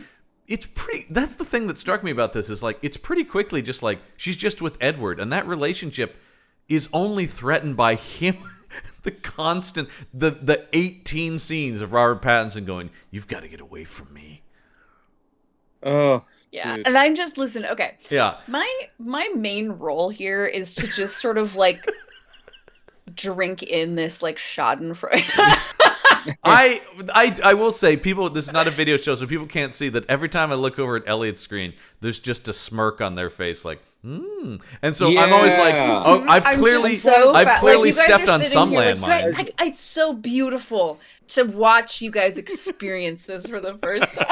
It's pretty. That's the thing that struck me about this, is like, it's pretty quickly just like she's just with Edward, and that relationship is only threatened by him. The constant, the 18 scenes of Robert Pattinson going, "You've got to get away from me." Oh, yeah. dude. And I'm just listen. Okay. Yeah. My main role here is to just sort of like drink in this like Schadenfreude. I will say, people, this is not a video show, so people can't see that every time I look over at Elliott's screen, there's just a smirk on their face, like, And so I'm always like, oh, I've clearly stepped on some landmine. Like, it's so beautiful to watch you guys experience this for the first time.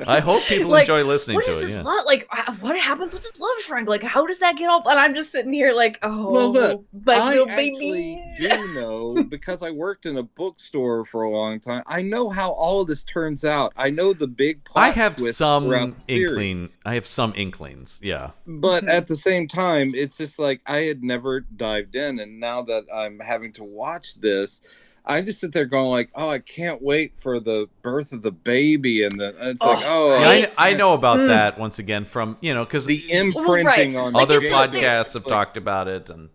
I hope people enjoy listening to it. This like, what happens with this love triangle? Like, how does that get all? And I'm just sitting here like, oh, well, look, but I no actually do know, because I worked in a bookstore for a long time. I know how all of this turns out. I know the big plot I have twists some throughout the series. inkling. I have some inklings. Yeah, but at the same time, it's just like I had never dived in, and now that I'm having to watch this, I just sit there going like, oh, I can't wait for the birth of the baby, and it's like, oh, yeah, I know about that once again from, because the imprinting on other podcasts have talked about it, and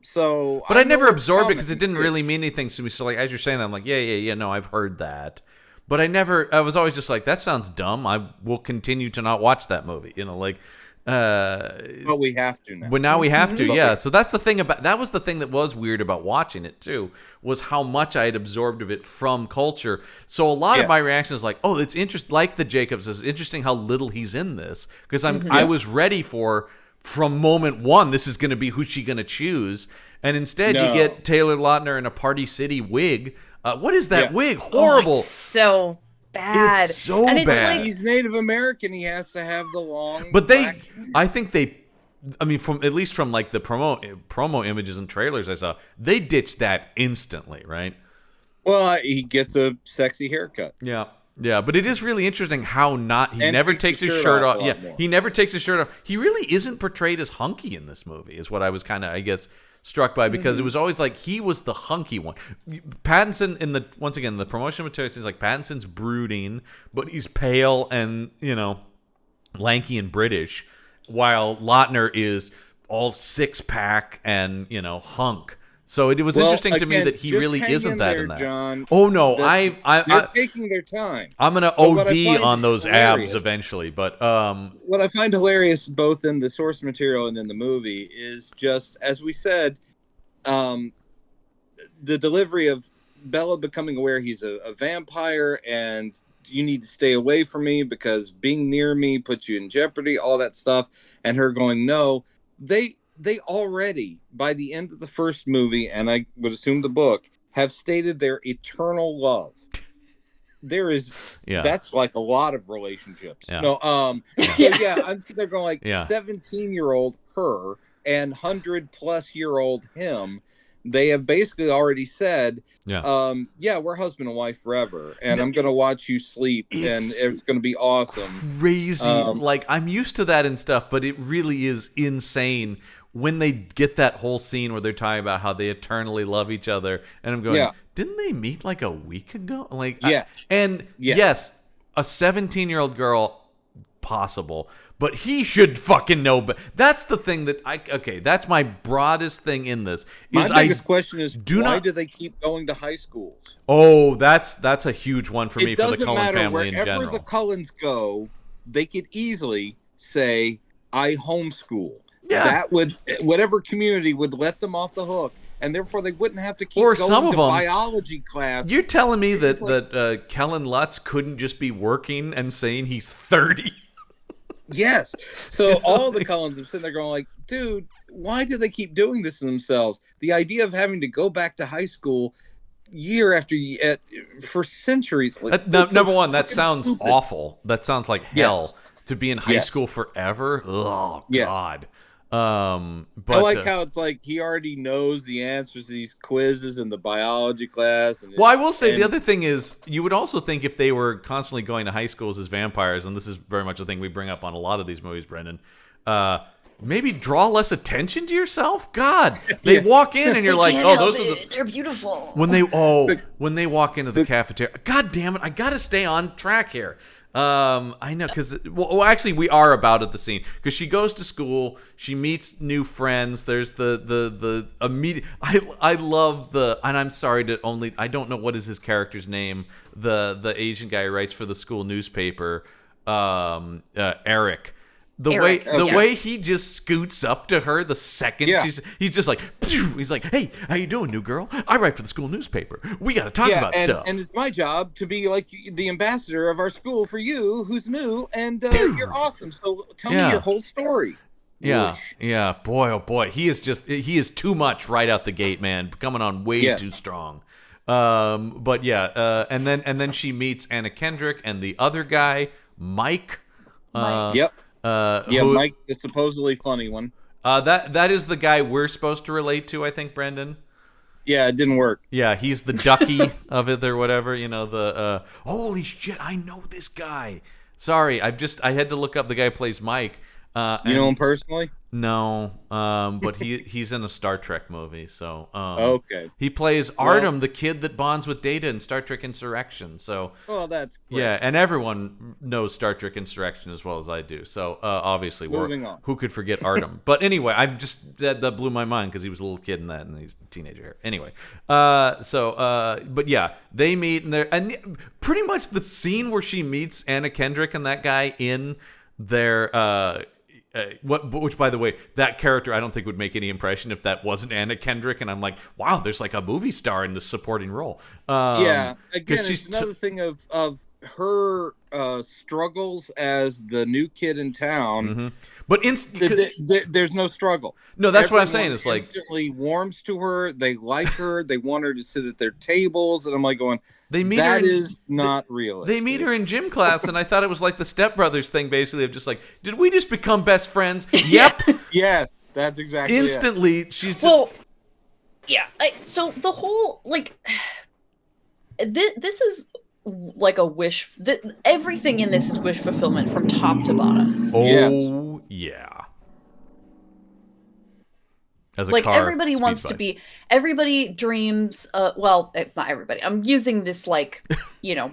So, but I never absorbed it because it didn't really mean anything to me. So, like, as you're saying that, I'm like, no, I've heard that, but I was always just like, that sounds dumb. I will continue to not watch that movie. But we have to now. But now we have to, yeah. So that's the thing that was the thing that was weird about watching it too, was how much I had absorbed of it from culture. So a lot of my reaction is like, oh, it's interesting. Like the Jacobs, it's interesting how little he's in this, because I was ready from moment one, this is going to be who's she going to choose, and instead you get Taylor Lautner in a Party City wig. What is that wig? Horrible. Oh, it's so bad. It's so bad. Like, he's Native American. He has to have the long. But I think from like the promo images and trailers I saw, they ditched that instantly, right? Well, he gets a sexy haircut. Yeah. Yeah, but it is really interesting how he never takes his shirt off. Yeah, he never takes his shirt off. He really isn't portrayed as hunky in this movie, is what I was kind of, I guess, struck by, because it was always like he was the hunky one. Pattinson once again the promotional materials is like Pattinson's brooding, but he's pale and lanky and British, while Lautner is all six-pack and hunk. So it was interesting to me that he really isn't that in that. John. Oh no, they're taking their time. I'm gonna OD on those abs eventually, but what I find hilarious both in the source material and in the movie is just, as we said, the delivery of Bella becoming aware he's a vampire and you need to stay away from me because being near me puts you in jeopardy, all that stuff, and her going no. They already, by the end of the first movie, and I would assume the book, have stated their eternal love. There is, that's like a lot of relationships. Yeah. No, I'm they're going like 17-year-old her and 100+-year-old him. They have basically already said, we're husband and wife forever, and I'm going to watch you sleep, and it's going to be awesome. Crazy. Like, I'm used to that and stuff, but it really is insane when they get that whole scene where they're talking about how they eternally love each other, and I'm going, didn't they meet like a week ago? Like, yes, a 17-year-old girl, possible. But he should fucking know. But that's the thing that that's my broadest thing in this. My biggest question is, why do they keep going to high schools? Oh, that's a huge one for me, for the Cullen family in general. Wherever the Cullens go, they could easily say, I homeschool. Yeah. That would, whatever community would let them off the hook, and therefore they wouldn't have to keep going to biology class. You're telling me that Kellen Lutz couldn't just be working and saying he's 30? Yes. So all the Cullens are sitting there going like, dude, why do they keep doing this to themselves? The idea of having to go back to high school year after year for centuries. Like, number one, that sounds awful. That sounds like hell to be in high school forever. Oh, God. But I like how it's like he already knows the answers to these quizzes in the biology class. Well, I will say the other thing is, you would also think if they were constantly going to high schools as vampires, and this is very much a thing we bring up on a lot of these movies, Brendan, maybe draw less attention to yourself. God, they walk in and you're like, oh, those are they're beautiful. When they walk into the cafeteria, God damn it, I gotta stay on track here. I know, because actually we are about at the scene, because she goes to school, she meets new friends. There's the immediate. I love and I'm sorry to I don't know what is his character's name. The Asian guy who writes for the school newspaper, Eric. The way he just scoots up to her the second he's just like, he's like, hey, how you doing, new girl? I write for the school newspaper. We got to talk about stuff. And it's my job to be like the ambassador of our school for you, who's new, and you're awesome. So tell me your whole story. Yeah, yeah, boy, oh boy, he is too much right out the gate, man. Coming on way too strong. But and then she meets Anna Kendrick and the other guy, Mike. Mike, the supposedly funny one. That is the guy we're supposed to relate to, I think, Brendan. Yeah, it didn't work. Yeah, he's the ducky of it or whatever. Holy shit, I know this guy. Sorry, I had to look up the guy who plays Mike. You know him personally? No, but he's in a Star Trek movie. So okay, he plays Artem, the kid that bonds with Data in Star Trek Insurrection. So that's great. Yeah, and everyone knows Star Trek Insurrection as well as I do. So obviously, who could forget Artem? But anyway, that blew my mind because he was a little kid in that, and he's a teenager here. Anyway, but yeah, they meet and pretty much the scene where she meets Anna Kendrick and that guy in their. Which, by the way, that character I don't think would make any impression if that wasn't Anna Kendrick, and I'm like, wow, there's like a movie star in the supporting role. Again, it's another thing of her struggles as the new kid in town. Mm-hmm. But there's no struggle. No, that's what I'm saying. It's like instantly warms to her. They like her. They want her to sit at their tables, and I'm like going, is not realistic. They meet her in gym class, and I thought it was like the Step Brothers thing, basically, of just like, did we just become best friends? Yep. Yes, that's exactly. Instantly, she's just. Well, yeah. So the whole this is like a wish. Everything in this is wish fulfillment from top to bottom. Oh, yeah. As a like car everybody speed wants bike. to be, everybody dreams, well, not everybody, I'm using this like,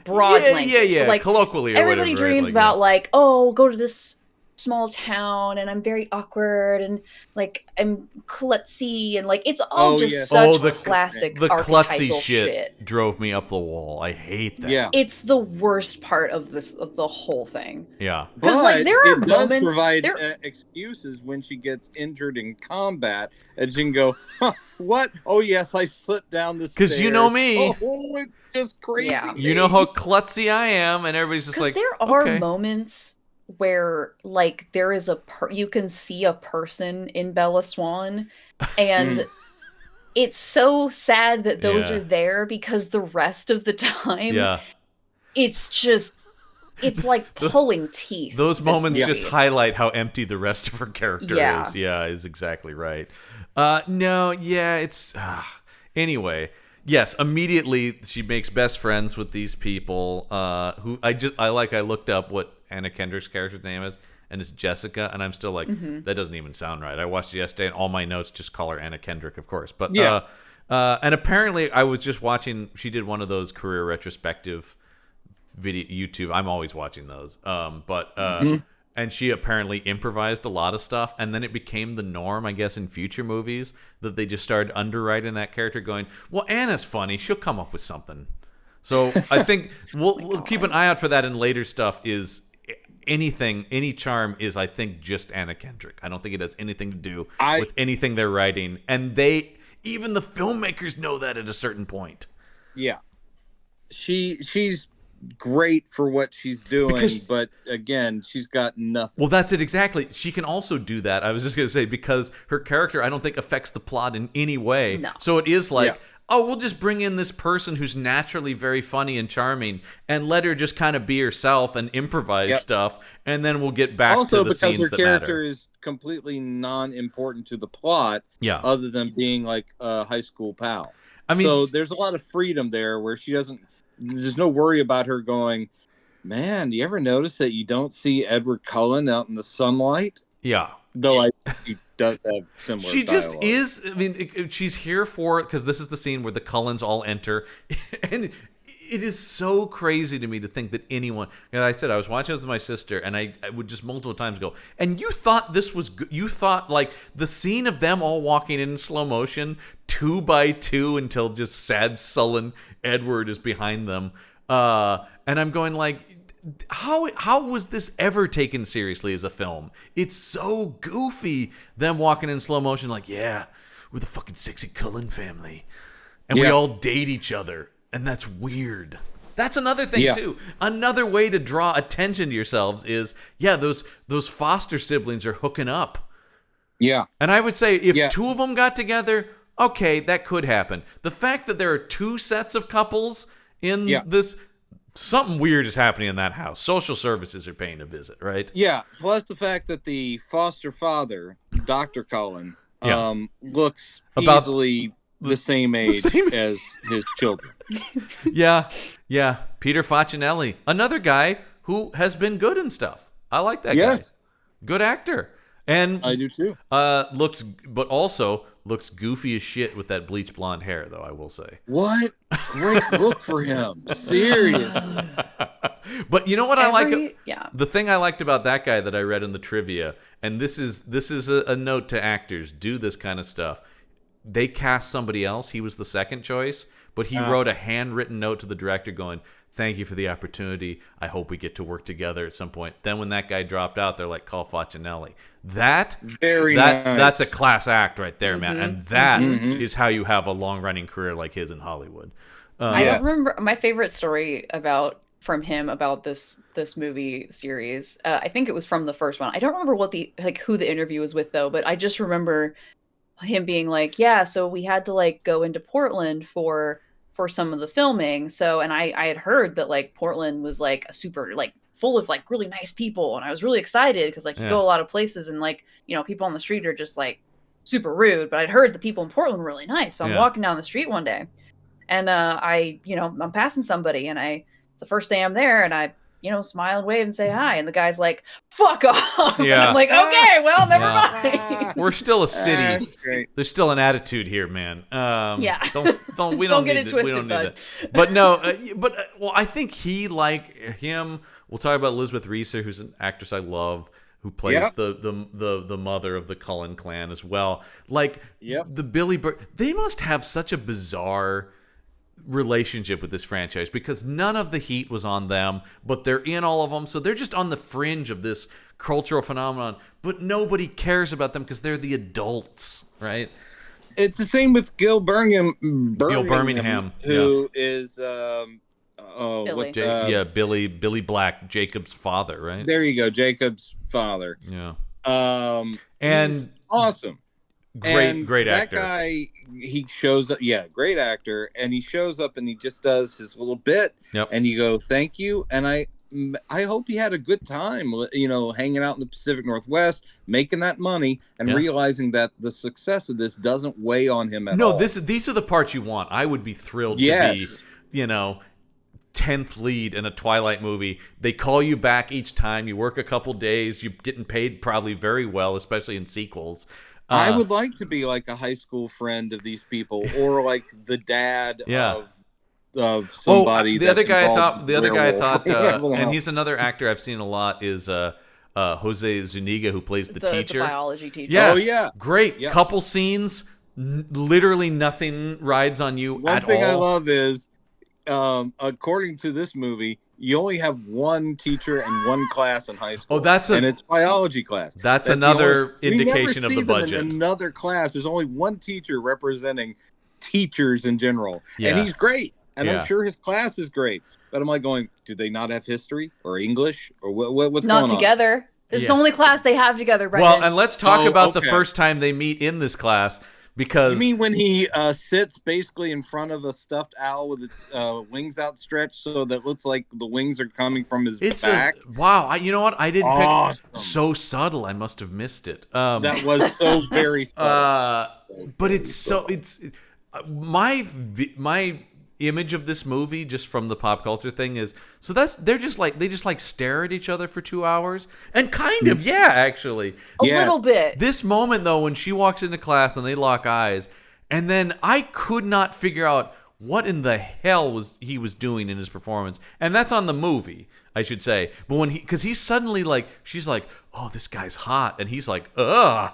broad language. Yeah. Like, colloquially or everybody whatever, right? dreams Like, about like, oh, go to this small town and I'm very awkward and like I'm klutzy and like it's all just such classic the klutzy archetypal shit drove me up the wall. I hate that. Yeah. It's the worst part of the whole thing. Yeah. Because like there are moments provide excuses when she gets injured in combat, and she can go, huh, "What? Oh yes, I slipped down the stairs." Because you know me. Oh, it's just crazy. Yeah. You know how klutzy I am, and everybody's just like, there are moments where like there is you can see a person in Bella Swan, and it's so sad that those are there because the rest of the time, it's like pulling teeth. Those moments just highlight how empty the rest of her character is. Yeah, is exactly right. It's anyway. Yes, immediately she makes best friends with these people. Who I looked up what Anna Kendrick's character's name is, and it's Jessica, and I'm still like, that doesn't even sound right. I watched it yesterday, and all my notes just call her Anna Kendrick, of course. But and apparently, I was just watching. She did one of those career retrospective video YouTube. I'm always watching those. And she apparently improvised a lot of stuff, and then it became the norm, I guess, in future movies that they just started underwriting that character, going, "Well, Anna's funny; she'll come up with something." So I think we'll keep an eye out for that in later stuff. Is any charm is, I think, just Anna Kendrick. I don't think it has anything to do with anything they're writing, and even the filmmakers know that at a certain point. Yeah, she's great for what she's doing, but again, she's got nothing. Well, that's it exactly. She can also do that. I was just going to say, because her character, I don't think, affects the plot in any way. No. So it is like, oh, we'll just bring in this person who's naturally very funny and charming and let her just kind of be herself and improvise stuff, and then we'll get back to the scenes that matter. Also, because her character is completely non-important to the plot, other than being like a high school pal. I mean, so there's a lot of freedom there where there's no worry about her going, man, do you ever notice that you don't see Edward Cullen out in the sunlight? Yeah. Though she does have similar She dialogue. Just is. I mean, she's here for, because this is the scene where the Cullens all enter. And it is so crazy to me to think that anyone, and I said I was watching it with my sister, and I would just multiple times go, and you thought this was good? You thought like the scene of them all walking in slow motion 2 by 2 until just sad, sullen Edward is behind them, and I'm going like, how was this ever taken seriously as a film? It's so goofy, them walking in slow motion like, yeah, we're the fucking sexy Cullen family, and we all date each other, and that's weird. That's another thing too. Another way to draw attention to yourselves is, those foster siblings are hooking up. Yeah. And I would say if 2 of them got together, okay, that could happen. The fact that there are 2 sets of couples in this, something weird is happening in that house. Social services are paying a visit, right? Yeah. Plus the fact that the foster father, Dr. Cullen, looks easily the same age as his children. Yeah. Peter Facinelli, another guy who has been good and stuff. I like that guy. Good actor. And I do too. Looks goofy as shit with that bleach blonde hair, though, I will say. What? Great look for him. Seriously. But you know what I like? The thing I liked about that guy that I read in the trivia, and this is a note to actors, do this kind of stuff. They cast somebody else. He was the second choice, but he wrote a handwritten note to the director going, thank you for the opportunity. I hope we get to work together at some point. Then when that guy dropped out, they're like, call Facinelli. That's a class act right there, man. And that is how you have a long-running career like his in Hollywood. I don't remember my favorite story from him about this movie series. I think it was from the first one. I don't remember who the interview was with though, but I just remember him being like, so we had to like go into Portland for some of the filming. So, and I had heard that like Portland was like a super like full of like really nice people, and I was really excited because like you go a lot of places and like, people on the street are just like super rude, but I'd heard the people in Portland were really nice. So I'm walking down the street one day, and I'm passing somebody, and it's the first day I'm there, and I smile and wave and say hi. And the guy's like, fuck off. Yeah. I'm like, okay, well, never mind. We're still a city. There's still an attitude here, man. Don't we don't get need it twisted, we don't bud. need that. But no, well, I think he, like him. We'll talk about Elizabeth Reeser, who's an actress I love, who plays the mother of the Cullen clan as well. Like the Billy Burke, they must have such a bizarre relationship with this franchise because none of the heat was on them, but they're in all of them, so they're just on the fringe of this cultural phenomenon, but nobody cares about them because they're the adults, right? It's the same with Gil Birmingham, who is Billy Black, Jacob's father, right? There you go, Jacob's father. Yeah. And he's awesome. Great actor. That guy, he shows up. Yeah, great actor. And he shows up and he just does his little bit. Yep. And you go, thank you. And I hope he had a good time, hanging out in the Pacific Northwest, making that money, and realizing that the success of this doesn't weigh on him at all. No, these are the parts you want. I would be thrilled to be, 10th lead in a Twilight movie. They call you back each time. You work a couple days. You're getting paid probably very well, especially in sequels. I would like to be like a high school friend of these people, or like the dad of somebody. The other guy I thought, and he's another actor I've seen a lot, is Jose Zuniga, who plays the teacher, the biology teacher. Yeah, oh yeah, great couple scenes. Literally nothing rides on you at all. One thing I love is, according to this movie, you only have one teacher and one class in high school. And it's biology class. That's another indication of the budget. In another class, there's only one teacher representing teachers in general, and he's great. And I'm sure his class is great. But I'm like going, do they not have history or English or what's not going together? It's the only class they have together, Brendan. Well, and let's talk about the first time they meet in this class. Because you mean when he sits basically in front of a stuffed owl with its wings outstretched so that it looks like the wings are coming from his back? Wow, you know what? I didn't pick so subtle. I must have missed it. That was so very subtle. But it's my image of this movie, just from the pop culture thing, is they just stare at each other for 2 hours, and kind of actually a little bit. This moment though, when she walks into class and they lock eyes, and then I could not figure out what in the hell he was doing in his performance, and that's on the movie, I should say. But because he's suddenly like, she's like, oh, this guy's hot, and he's like, ugh.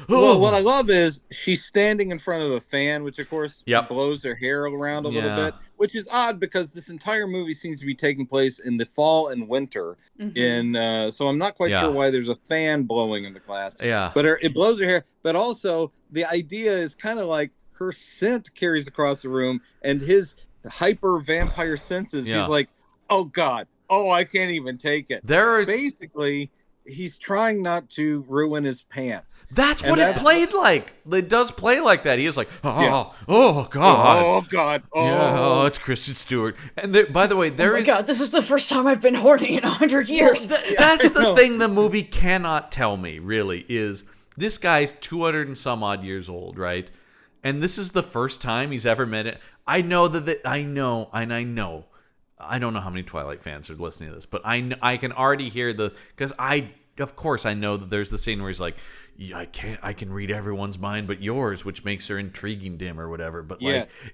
Well, what I love is she's standing in front of a fan, which of course blows her hair around a little bit, which is odd because this entire movie seems to be taking place in the fall and winter. So I'm not quite sure why there's a fan blowing in the class. Yeah, but it blows her hair. But also the idea is kind of like her scent carries across the room, and his hyper vampire senses. He's like, oh God, I can't even take it. Basically. He's trying not to ruin his pants. That's what it played like. It does play like that. He is like, oh God, it's Kristen Stewart. And by the way, God, this is the first time I've been horny in 100 years. Well, that's the thing the movie cannot tell me. Really, is this guy's 200 and some odd years old, right? And this is the first time he's ever met it. I know. I don't know how many Twilight fans are listening to this, but I can already hear because of course I know that there's the scene where he's like, I can read everyone's mind but yours, which makes her intriguing to him or whatever. But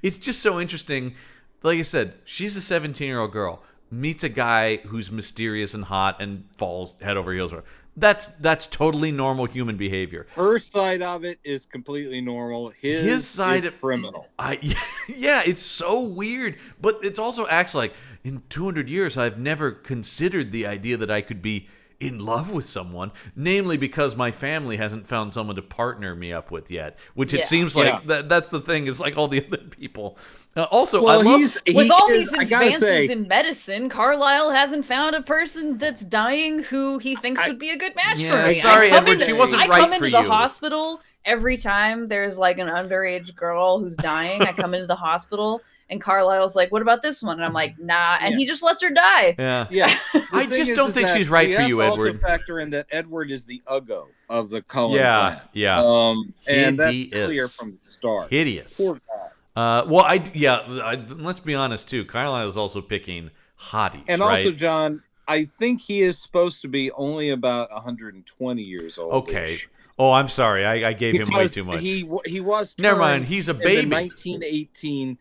it's just so interesting. Like I said, she's a 17-year-old girl, meets a guy who's mysterious and hot and falls head over heels for her. That's totally normal human behavior. Her side of it is completely normal. His side is criminal. It's so weird. But it's also actually like, in 200 years, I've never considered the idea that I could be in love with someone, namely because my family hasn't found someone to partner me up with yet, which it seems like that's the thing. It's like all the other people. Also, with all these advances in medicine, Carlisle hasn't found a person that's dying who he thinks would be a good match for me. Sorry, Edward, she wasn't right for you. I come into the hospital every time there's like an underage girl who's dying. I come into the hospital and Carlisle's like, what about this one? And I'm like, nah. And he just lets her die. Yeah. I just don't think she's right for you, Edward. Also factor in that Edward is the Uggo of the Cullen clan. And that's clear from the start. Hideous. Poor guy. Let's be honest too. Carlisle is also picking hotties. And right? also, John, I think he is supposed to be only about 120 years old. Okay. Oh, I'm sorry. I gave him way too much. He was. Never mind. He's a baby. In the 1918.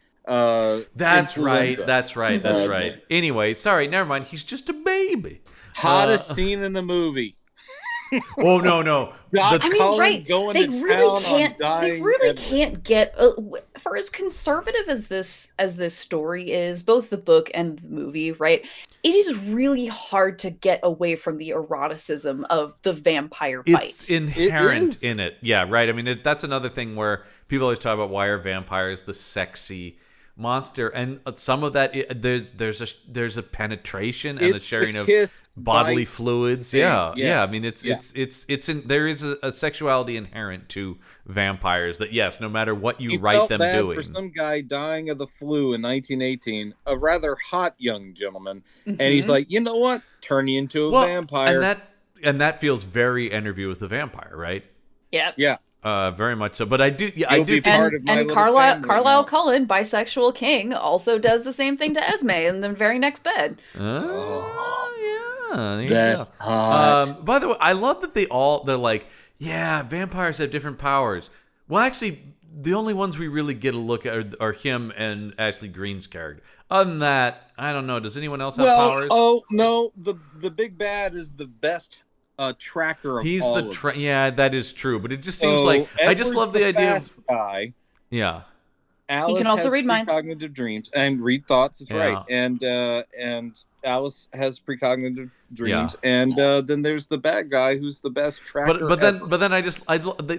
That's influenza. right. That's right. That's right. Anyway, sorry. Never mind. He's just a baby. Hottest scene in the movie. Oh no! I mean, right? They really can't. They really can't get for as conservative as this story is, both the book and the movie. Right? It is really hard to get away from the eroticism of the vampire fight. It's inherent in it. Yeah, right. I mean, that's another thing where people always talk about why are vampires the sexy monster, and some of that there's a penetration and a sharing of bodily fluids. Yeah. I mean, there is a sexuality inherent to vampires that, yes, no matter what you write them doing. For some guy dying of the flu in 1918, a rather hot young gentleman, and he's like, you know what? Turn you into a vampire, and that feels very Interview with the Vampire, right? Yeah. Very much so, but I do. And Carlisle Cullen, bisexual king, also does the same thing to Esme in the very next bed. That's hot. By the way, I love that they're like, yeah, vampires have different powers. Well, actually, the only ones we really get a look at are him and Ashley Greene's character. Other than that, I don't know. Does anyone else have powers? Oh no, the big bad is the best. Tracker of yeah, that is true, but it just seems like Edward's I just love the idea of guy. Yeah, Alice he can also read minds, precognitive dreams, and read thoughts. That's right, and Alice has precognitive dreams, and then there's the bad guy who's the best tracker. But then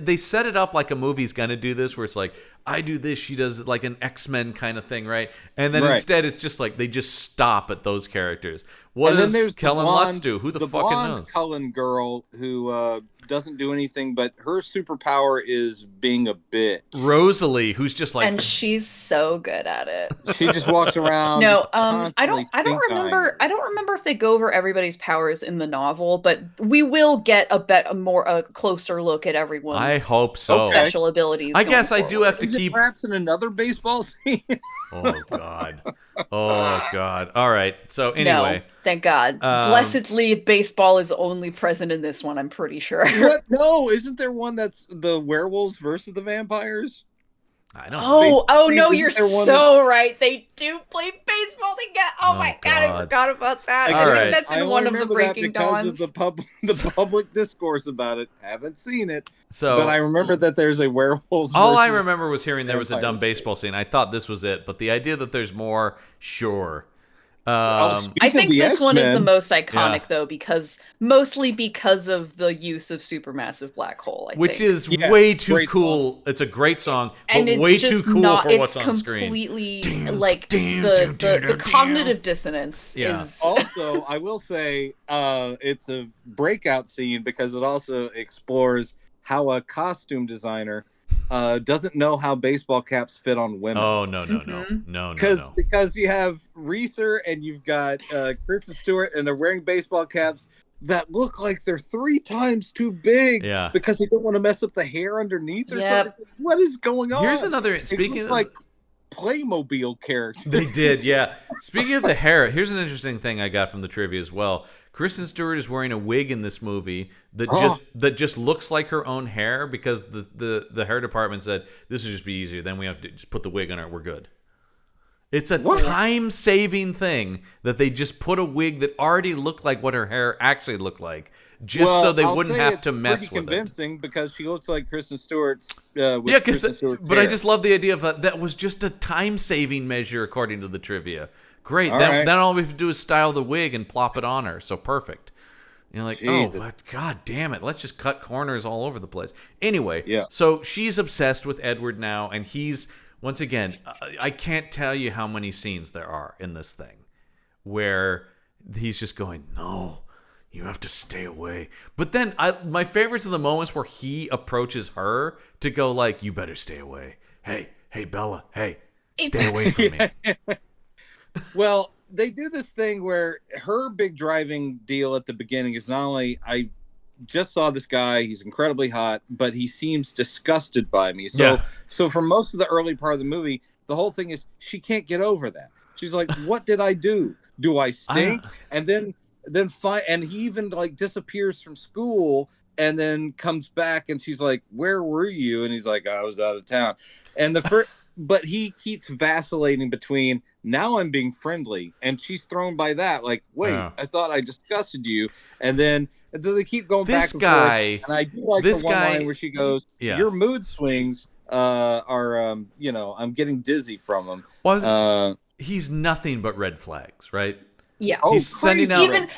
they set it up like a movie's gonna do this, where it's like I do this, she does like an X-Men kind of thing, right? And then instead it's just like they just stop at those characters. What does Kellen Lutz do? Who the fucking knows? Cullen girl who doesn't do anything, but her superpower is being a bitch. Rosalie, who's just like, and she's so good at it. She just walks around. No, I don't remember if they go over everybody's powers in the novel, but we will get a closer look at everyone's. I hope so. Special abilities. I guess forward. I do have to Is keep. It perhaps in another baseball scene. Oh God. All right. So anyway, no, thank God. Blessedly, baseball is only present in this one. I'm pretty sure. What? No, isn't there one that's the werewolves versus the vampires? I don't know. Oh no, you're so right. They do play baseball together. Oh my God, I forgot about that. I think that's in one of the Breaking Dawns. Of the public discourse about it. Haven't seen it. But I remember that there's a werewolves. All I remember was hearing there was a dumb baseball scene. I thought this was it, but the idea that there's more, sure. I think this one is the most iconic, though, mostly because of the use of Supermassive Black Hole. Which is way too cool. Song. It's a great song, but way too cool for what's on screen. It's completely like the cognitive dissonance is. Also, I will say it's a breakout scene because it also explores how a costume designer doesn't know how baseball caps fit on women. Oh no. Because you have Reeser and you've got Kristen Stewart, and they're wearing baseball caps that look like they're 3 times too big. Yeah. Because they don't want to mess up the hair underneath or something. What is going on? Here's another. Speaking of like Playmobil characters. They did, yeah. Speaking of the hair, here's an interesting thing I got from the trivia as well. Kristen Stewart is wearing a wig in this movie that just looks like her own hair because the hair department said this would just be easier. Then we have to just put the wig on her. We're good. It's a time-saving thing that they just put a wig that already looked like what her hair actually looked like, just so they wouldn't have to mess with it. Convincing because she looks like Kristen Stewart's. But I just love the idea of that was just a time-saving measure according to the trivia. Great. Then all we have to do is style the wig and plop it on her. So perfect. You're like, Jesus. God damn it. Let's just cut corners all over the place. Anyway, so she's obsessed with Edward now, and he's, once again, I can't tell you how many scenes there are in this thing where he's just going, no, you have to stay away. But then my favorites are the moments where he approaches her to go like, you better stay away. Hey, Bella, stay away from me. Well, they do this thing where her big driving deal at the beginning is not only I just saw this guy, he's incredibly hot, but he seems disgusted by me. So for most of the early part of the movie, the whole thing is she can't get over that. She's like, what did I do? Do I stink? And then and he even like disappears from school and then comes back and she's like, where were you? And he's like, I was out of town. And but he keeps vacillating between, now I'm being friendly, and she's thrown by that. Like, wait, I thought I disgusted you. And then so they keep going back and forth. And I do like the one line where she goes, your mood swings are, I'm getting dizzy from them. He's nothing but red flags, right? Yeah. He's sending out even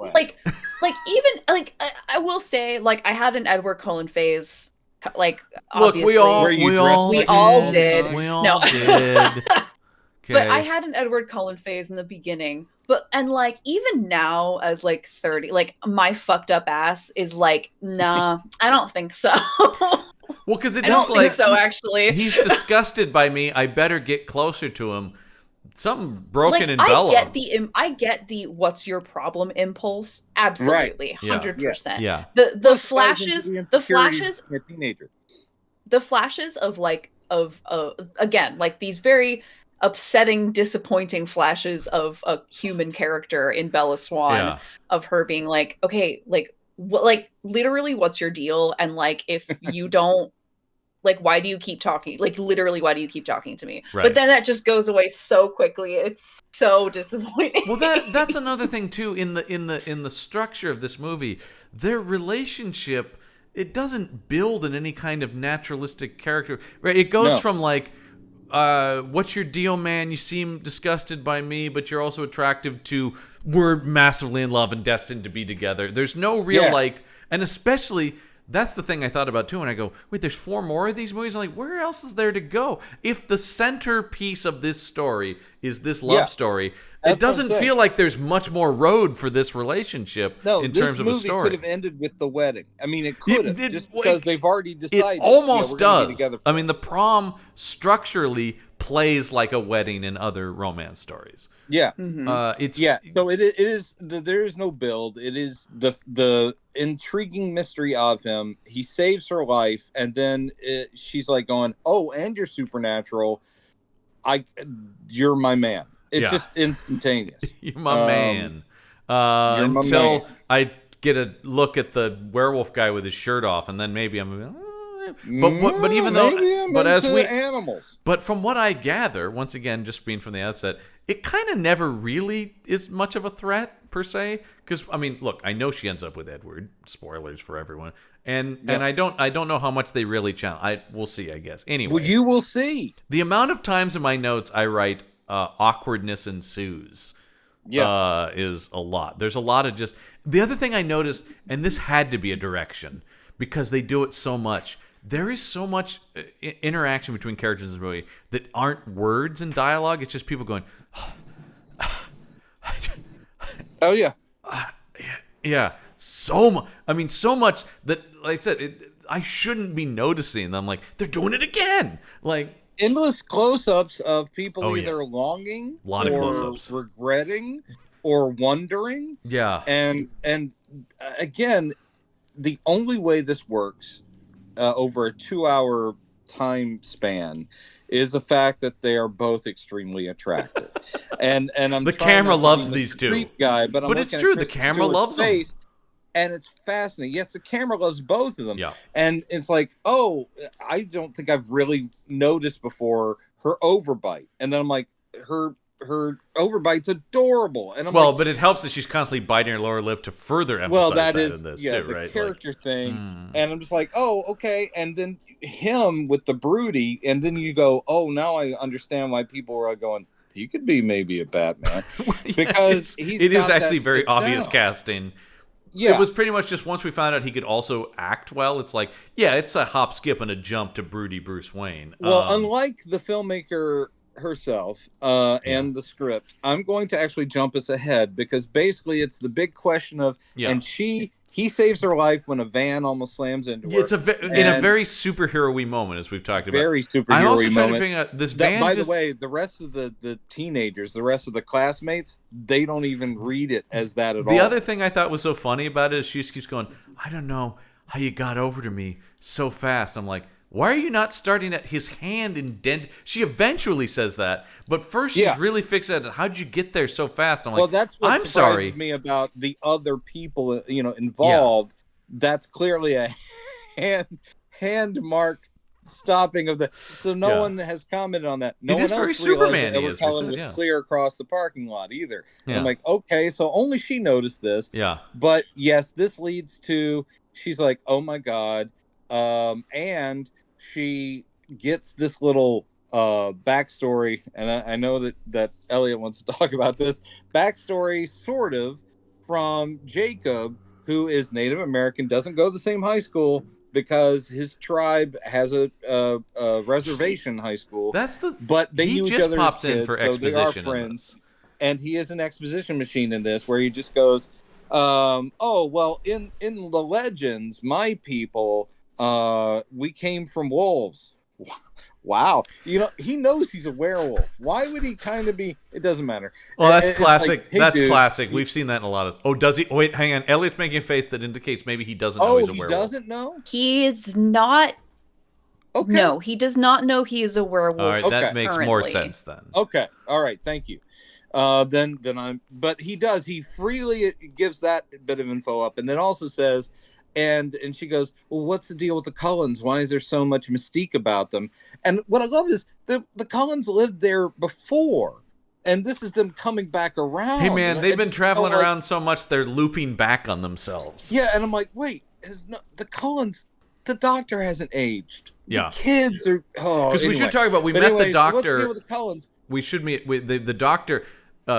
I will say, like, I had an Edward Cullen phase. Like, look, obviously. we all did. Okay. But I had an Edward Cullen phase in the beginning. And like, even now as like 30, like, my fucked up ass is like, nah, I don't think so. Well, because it is like, think so, actually. He's disgusted by me. I better get closer to him. Something broken in Bella. I get the what's your problem impulse. Absolutely. Right. 100%. Yeah. The flashes a teenager. The flashes of like again, like these very upsetting, disappointing flashes of a human character in Bella Swan, of her being like, okay, like literally, what's your deal? And like, if you don't, like, why do you keep talking? Like, literally, why do you keep talking to me? Right. But then that just goes away so quickly. It's so disappointing. Well, that's another thing too in the structure of this movie. Their relationship, it doesn't build in any kind of naturalistic character. Right? It goes from like, what's your deal, man? You seem disgusted by me, but you're also attractive to, we're massively in love and destined to be together. There's no real like, and especially, that's the thing I thought about too. And I go, wait, there's 4 more of these movies? I'm like, where else is there to go? If the centerpiece of this story is this love story, it doesn't feel like there's much more road for this relationship in terms of a story. This movie could have ended with the wedding. I mean, it could have, just because they've already decided. It almost does. I mean, the prom structurally plays like a wedding in other romance stories. Yeah. Mm-hmm. So it is. There is no build. It is the intriguing mystery of him. He saves her life, and then she's like going, "Oh, and you're supernatural. You're my man." It's just instantaneous. You're my man. Until I get a look at the werewolf guy with his shirt off, and then maybe I'm. But even though, animals. But from what I gather, once again, just being from the outset, it kind of never really is much of a threat per se. Because I mean, look, I know she ends up with Edward. Spoilers for everyone, and I don't know how much they really challenge. We'll see, I guess. Anyway, well, you will see. The amount of times in my notes I write awkwardness ensues. Is a lot. There's a lot of just. The other thing I noticed, and this had to be a direction because they do it so much. There is so much interaction between characters in this movie that aren't words and dialogue. It's just people going, oh, yeah. Yeah. So much. I mean, so much that, like I said, I shouldn't be noticing them. Like, they're doing it again. Like, endless close-ups of people either longing or close-ups. Regretting or wondering. Yeah. And again, the only way this works over a 2-hour time span is the fact that they are both extremely attractive. and I'm the camera loves these two. Guy, but it's true. The camera loves them. And it's fascinating. Yes, the camera loves both of them. Yeah. And it's like, oh, I don't think I've really noticed before her overbite. And then I'm like, her overbite's adorable. And I'm but it helps that she's constantly biting her lower lip to further emphasize that in this too, the right? Character thing. And I'm just like, oh, okay. And then him with the broody, and then you go, oh, now I understand why people are going, he could be maybe a Batman. Because it is actually very obvious casting. Yeah. It was pretty much just once we found out he could also act well, it's like, it's a hop, skip, and a jump to broody Bruce Wayne. Well, unlike the filmmaker herself and the script, I'm going to actually jump us ahead because basically it's the big question of, and he saves her life when a van almost slams into her. It's in a very superhero-y moment, as we've talked about. Very superhero-y I'm also moment. trying to figure out this van. By the way, the rest of the teenagers, the rest of the classmates, they don't even read it as that at all. The other thing I thought was so funny about it is she just keeps going, I don't know how you got over to me so fast. I'm like, why are you not starting at his hand indent? She eventually says that, but first she's really fixated on how'd you get there so fast? I'm like, well, that's what I'm surprises sorry. me about the other people, involved. That's clearly a hand mark stopping of the. So no one has commented on that. No one else realized that Edward Cullen was clear across the parking lot either. Yeah. I'm like, okay, so only she noticed this. Yeah. But yes, this leads to she's like, oh my God, and she gets this little backstory, and I know that Elliott wants to talk about this backstory, sort of, from Jacob, who is Native American, doesn't go to the same high school because his tribe has a reservation high school. But they knew each other as kids, so they are friends. And he is an exposition machine in this, where he just goes, "Oh well, in the legends, my people, we came from wolves." Wow. He knows he's a werewolf. Why would he kind of be? It doesn't matter. Well, that's classic. Like, hey, that's classic. We've seen that in a lot of. Oh, does he? Wait, hang on. Elliott's making a face that indicates maybe he doesn't know he's a werewolf. Oh, he doesn't know? He's not. Okay. No, he does not know he is a werewolf. All right, that makes more sense then. Okay. All right. Thank you. Then I'm. But he does. He freely gives that bit of info up, and then also says. And she goes, well, what's the deal with the Cullens? Why is there so much mystique about them? And what I love is the Cullens lived there before, and this is them coming back around. Hey, man, they've been traveling around so much, they're looping back on themselves. Yeah, and I'm like, wait, the Cullens, the doctor hasn't aged. Yeah. The kids are... Because we should talk about, we met the doctor... What's the deal with the Cullens? We should meet... The doctor...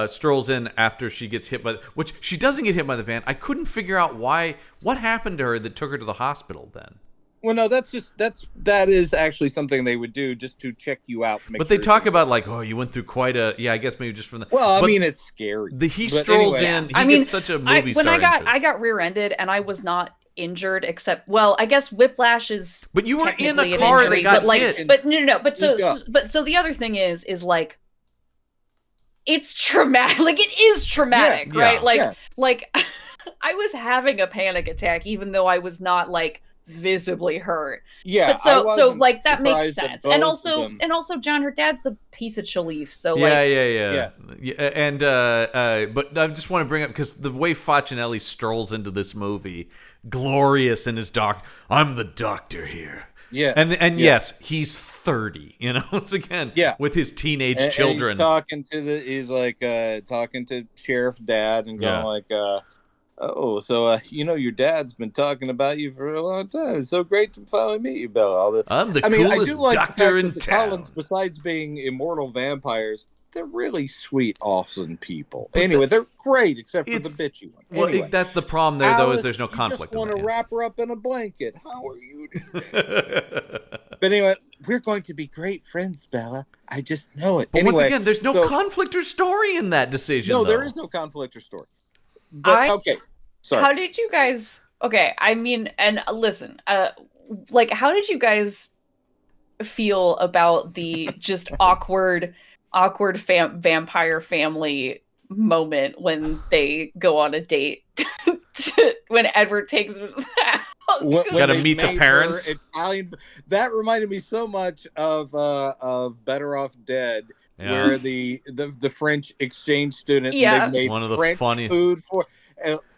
strolls in after she gets hit by, which she doesn't get hit by the van. I couldn't figure out what happened to her that took her to the hospital then. Well, no, that is actually something they would do just to check you out. But they talk about like, oh, you went through quite a, I guess maybe just from the. Well, I mean, it's scary. He strolls in. He gets such a movie star. When I got rear-ended and I was not injured, except, well, I guess whiplash is. But you were in a car that got hit. But no. But so the other thing is like. It's traumatic. Like, it is traumatic, right? Like, I was having a panic attack, even though I was not like visibly hurt. Yeah. But so like that makes sense. And also, John, her dad's the piece of Chalif. So yeah. And but I just want to bring up because the way Facinelli strolls into this movie, glorious in his doc. I'm the doctor here. Yeah, and yes, he's 30. Once again, with his teenage children. And he's talking to Sheriff Dad and going like, your dad's been talking about you for a long time. It's so great to finally meet you, Bella. I'm the coolest doctor in town. Cullens, besides being immortal vampires, they're really sweet, awesome people. Anyway, they're great, except for the bitchy one. Anyway, that's the problem there, though, is there's no conflict. I just want to wrap her up in a blanket. How are you doing? But anyway, we're going to be great friends, Bella. I just know it. But once again, there's no conflict or story in that decision. No, there is no conflict or story. But, okay, sorry. How did you guys... Okay, I mean, and listen, how did you guys feel about the just awkward vampire family moment when they go on a date when Edward takes them to the house? Gotta meet the parents. Italian, that reminded me so much of Better Off Dead, where the French exchange student they made one of the French funny food for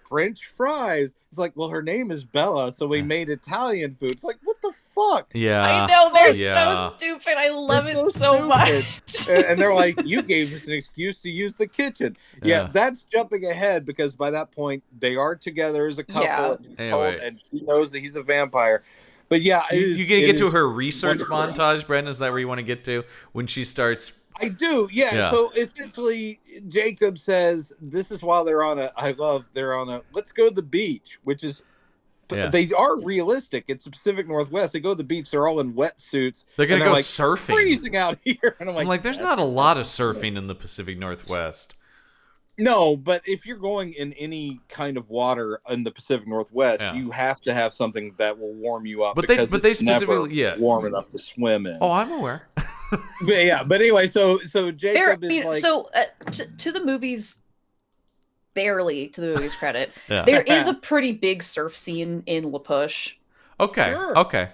French fries. It's like, well, her name is Bella, so we made Italian food. It's like, what the fuck? Yeah, I know, they're so stupid. I love it so much. And they're like, you gave us an excuse to use the kitchen. Yeah, that's jumping ahead because by that point they are together as a couple. And he's told, and she knows that he's a vampire. But yeah, you're gonna get to her research montage, Brandon. Is that where you want to get to when she starts? I do, yeah. So essentially, Jacob says this is while they're on let's go to the beach, which is they are realistic. It's the Pacific Northwest. They go to the beach. They're all in wetsuits. They're gonna go like, surfing. Freezing out here, and I'm like, there's not a lot of surfing in the Pacific Northwest. No, but if you're going in any kind of water in the Pacific Northwest, you have to have something that will warm you up. But they specifically never warm enough to swim in. Oh, I'm aware. But anyway, so Jacob is like... So to the movie's credit, there is a pretty big surf scene in La Push. Okay, sure. okay.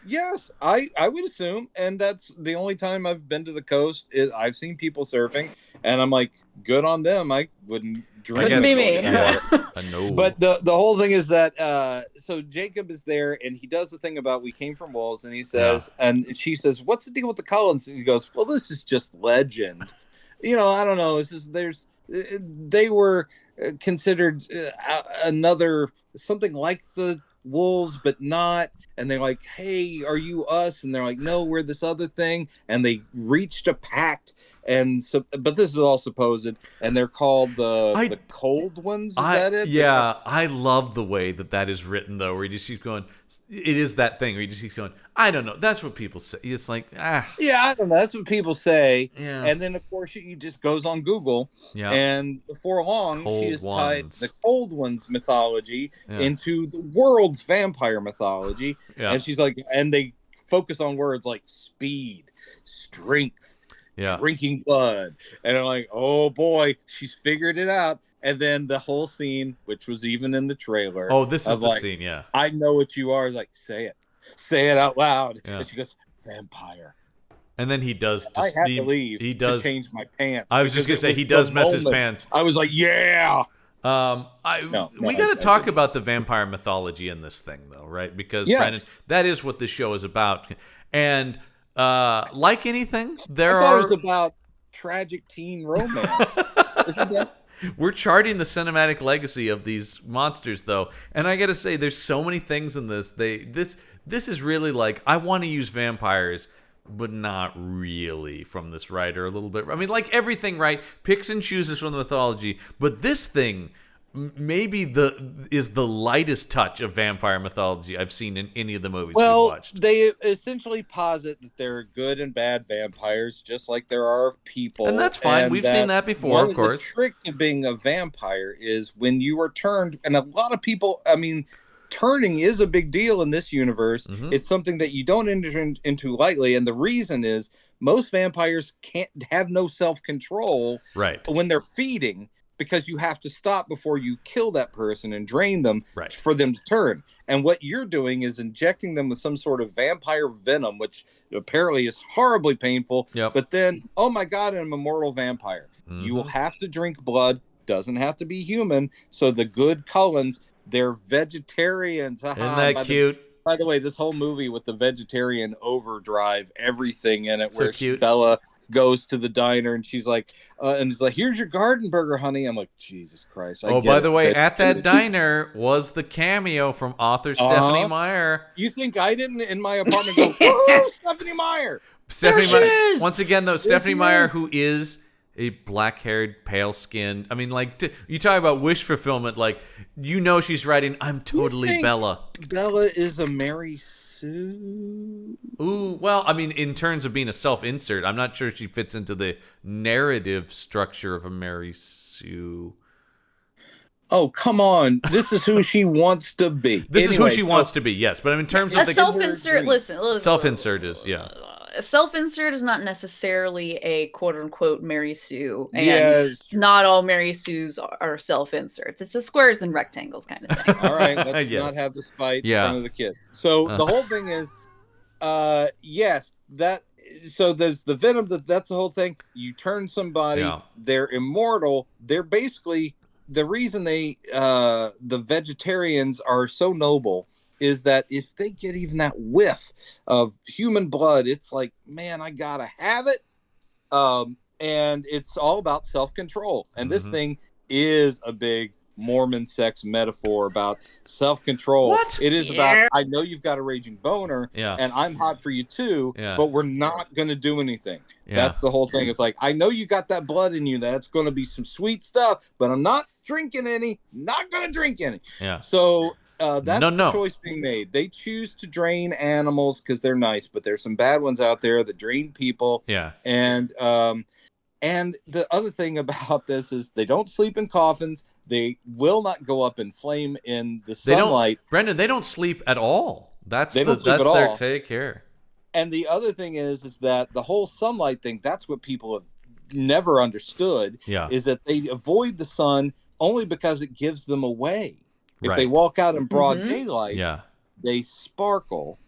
Yes, I would assume, and that's the only time I've been to the coast. I've seen people surfing, and I'm like, good on them. I wouldn't dream Couldn't of be going me. in the water. I know. But the whole thing is that so Jacob is there, and he does the thing about we came from wolves, and he says, and she says, "What's the deal with the Cullens?" And he goes, "Well, this is just legend. I don't know. It's just they were considered another something like the wolves, but not." And they're like, "Hey, are you us?" And they're like, "No, we're this other thing." And they reached a pact, and so, but this is all supposed, and they're called the cold ones. Is that it? Yeah, I love the way that is written, though, where he just keeps going. It is that thing where he just keeps going, I don't know. That's what people say. It's like, Yeah, I don't know. That's what people say. Yeah. And then, of course, he just goes on Google. Yeah. And before long, Cold she has ones. tied the Cold Ones mythology into the world's vampire mythology. Yeah. And she's like, and they focus on words like speed, strength, drinking blood. And I'm like, oh boy, she's figured it out. And then the whole scene, which was even in the trailer. Oh, this is the scene, yeah. I know what you are. Is like, say it. Say it out loud. Yeah. And she goes, vampire. And then he does. I had to leave. He does to change my pants. I was just gonna say he does mess his pants. I was like, yeah. We got to talk about the vampire mythology in this thing, though, right? Because Brandon, that is what this show is about. And like anything, I thought it was about tragic teen romance. Isn't that? We're charting the cinematic legacy of these monsters, though, and I gotta say, there's so many things in this. This is really like, I want to use vampires, but not really from this writer a little bit. I mean, like everything, right? Picks and chooses from the mythology, but this thing maybe is the lightest touch of vampire mythology I've seen in any of the movies we've watched. They essentially posit that there are good and bad vampires, just like there are people. And that's fine. We've seen that before, of course. The trick to being a vampire is when you are turned, and a lot of people, I mean, turning is a big deal in this universe. Mm-hmm. It's something that you don't enter into lightly, and the reason is most vampires can't have no self-control when they're feeding, because you have to stop before you kill that person and drain them for them to turn. And what you're doing is injecting them with some sort of vampire venom, which apparently is horribly painful. Yep. But then, oh my God, I'm a mortal vampire. Mm-hmm. You will have to drink blood. Doesn't have to be human. So the good Cullens, they're vegetarians. Isn't that cute? By the way, this whole movie with the vegetarian overdrive, everything in it, so where cute. Bella goes to the diner and she's like, and he's like, "Here's your garden burger, honey." I'm like, Jesus Christ. By the way, at that diner was the cameo from author Stephanie Meyer. You think I didn't in my apartment go, "Oh, Stephanie Meyer." Stephanie Meyer. Once again, though, Stephanie Meyer, who is a black-haired, pale-skinned. I mean, like, you talk about wish fulfillment. Like, she's writing, "I'm totally Bella." Bella is a Mary Sue. Ooh, well, I mean, in terms of being a self-insert, I'm not sure she fits into the narrative structure of a Mary Sue. Oh, come on. This is who she wants to be. This is who she wants to be, yes. But in terms of the self-insert, listen. Self-insert is, a self-insert is not necessarily a quote-unquote Mary Sue, and not all Mary Sues are self-inserts. It's a squares and rectangles kind of thing. All right, let's not have this fight in front of the kids. So the whole thing is, so there's the venom, that's the whole thing. You turn somebody, they're immortal. They're basically, the reason the vegetarians are so noble is that if they get even that whiff of human blood, it's like, man, I gotta have it. And it's all about self-control. And this thing is a big Mormon sex metaphor about self-control. What? It is about, I know you've got a raging boner, and I'm hot for you too, but we're not gonna do anything. That's the whole thing. It's like, I know you got that blood in you. That's going to be some sweet stuff, but I'm not drinking any. Not going to drink any. So that's the choice being made. They choose to drain animals because they're nice, but there's some bad ones out there that drain people. And the other thing about this is they don't sleep in coffins. They will not go up in flame in the sunlight. Brendan, they don't sleep at all. That's their take here. And the other thing is that the whole sunlight thing, that's what people have never understood, is that they avoid the sun only because it gives them away. If they walk out in broad daylight, they sparkle.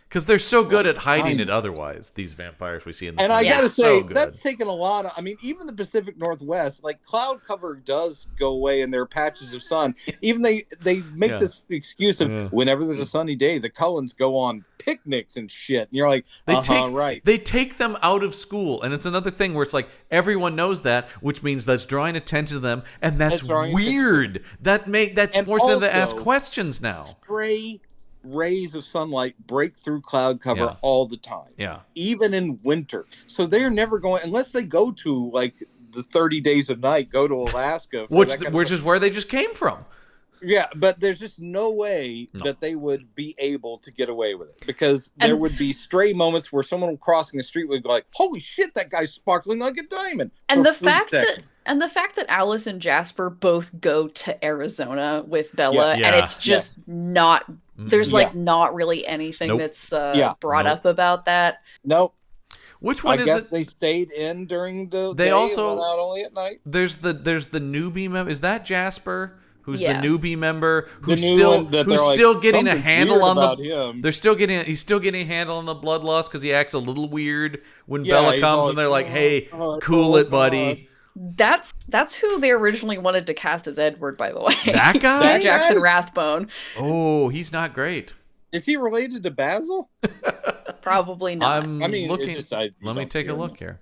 Because they're so good at hiding it otherwise, these vampires we see in this And movie. I gotta say, so that's taken a lot of, I mean, even the Pacific Northwest, like cloud cover does go away and there are patches of sun. Even they make this excuse of whenever there's a sunny day, the Cullens go on picnics and shit. And you're like, right. They take them out of school. And it's another thing where it's like, everyone knows that, which means that's drawing attention to them. And that's weird. That's forcing them to ask questions now. Stray rays of sunlight break through cloud cover all the time. Yeah. Even in winter. So they're never going, unless they go to like the 30 days of night, go to Alaska. Which is where they just came from. Yeah, but there's just no way that they would be able to get away with it, because there would be stray moments where someone crossing the street would go like, holy shit, that guy's sparkling like a diamond. And the fact that Alice and Jasper both go to Arizona with Bella, and it's just not, there's not really anything that's brought up about that. Nope. Which one is it? They stayed in during the day, also not only at night. There's the newbie member. Is that Jasper? Who's the newbie member? Who's still still getting a handle on him. He's still getting a handle on the bloodlust because he acts a little weird when Bella comes and they're like, "Hey, cool it, buddy." That's who they originally wanted to cast as Edward, by the way. That guy? Jackson Rathbone. Oh, he's not great. Is he related to Basil? Probably not. Let me take a look here.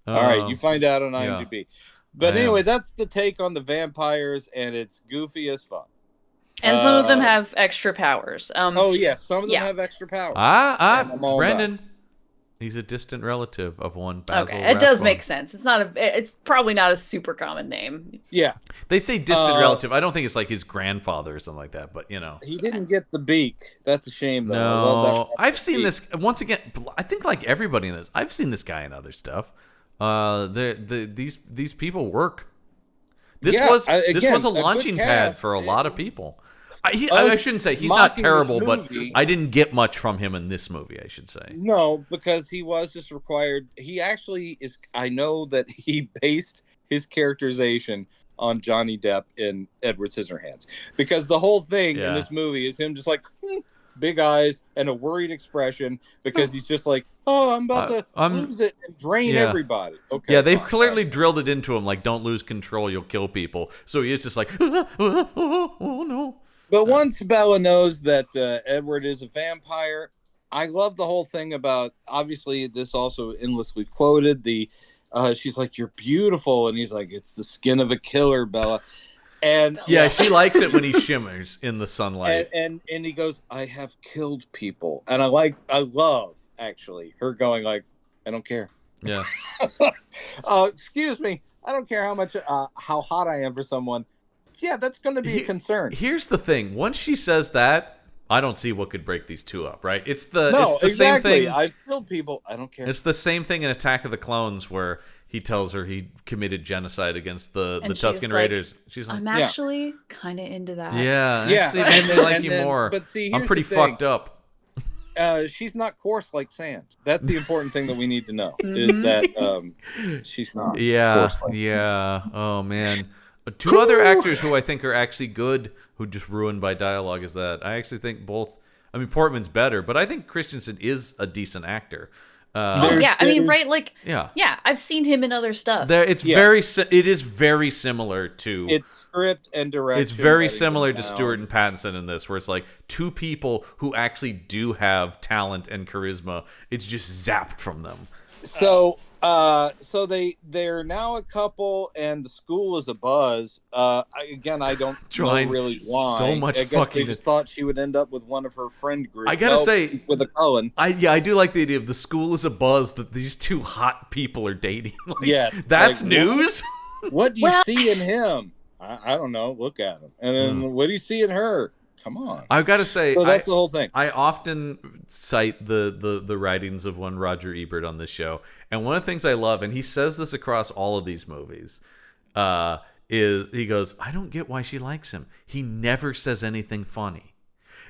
All right, you find out on IMDb. Yeah. But anyway, that's the take on the vampires, and it's goofy as fuck. And some of them have extra powers. Some of them have extra powers. Brendan. He's a distant relative of one Basil. Okay, it does make sense. It's probably not a super common name. Yeah. They say distant relative. I don't think it's like his grandfather or something like that, but He didn't get the beak. That's a shame, though. No. I've seen this, once again, I think like everybody in this, I've seen this guy in other stuff. These people work. This was a launching pad for a lot of people. I shouldn't say he's not terrible, but I didn't get much from him in this movie, I should say. No, because he was just required. He actually is. I know that he based his characterization on Johnny Depp in Edward Scissorhands, because the whole thing in this movie is him just like big eyes and a worried expression, because he's just like, I'm about to lose it and drain everybody. Okay. Yeah, they've clearly drilled it into him, like, don't lose control, you'll kill people. So he is just like, oh no. But once Bella knows that Edward is a vampire, I love the whole thing about, obviously this also endlessly quoted, she's like, you're beautiful, and he's like, it's the skin of a killer, Bella. And she likes it when he shimmers in the sunlight. And he goes, I have killed people. And I love actually her going like, I don't care. Yeah. Excuse me. I don't care how hot I am for someone. Yeah, that's going to be a concern. Here's the thing. Once she says that, I don't see what could break these two up, right? It's the same thing. I've killed people. I don't care. It's the same thing in Attack of the Clones where he tells her he committed genocide against the Tusken Raiders. She's like, I'm actually kind of into that. Yeah. It makes me like you more. But see, I'm pretty fucked up. She's not coarse like sand. That's the important thing that we need to know, is that she's not coarse like sand. Oh, man. Two other actors who I think are actually good, who just ruined by dialogue, is that I actually think Portman's better, but I think Christensen is a decent actor. I've seen him in other stuff. It is very similar to its script and direction. It's very similar to Stewart and Pattinson in this, where it's like two people who actually do have talent and charisma. It's just zapped from them. So they're now a couple, and the school is a buzz. I don't know really why. So much I guess they just thought she would end up with one of her friend groups. I gotta say, with a Cullen. I do like the idea of the school is a buzz that these two hot people are dating. That's like, news. What do you see in him? I don't know. Look at him, and then what do you see in her? Come on. I've got to say, so that's the whole thing. I often cite the writings of one Roger Ebert on this show, and one of the things I love, and he says this across all of these movies, is he goes, I don't get why she likes him. He never says anything funny.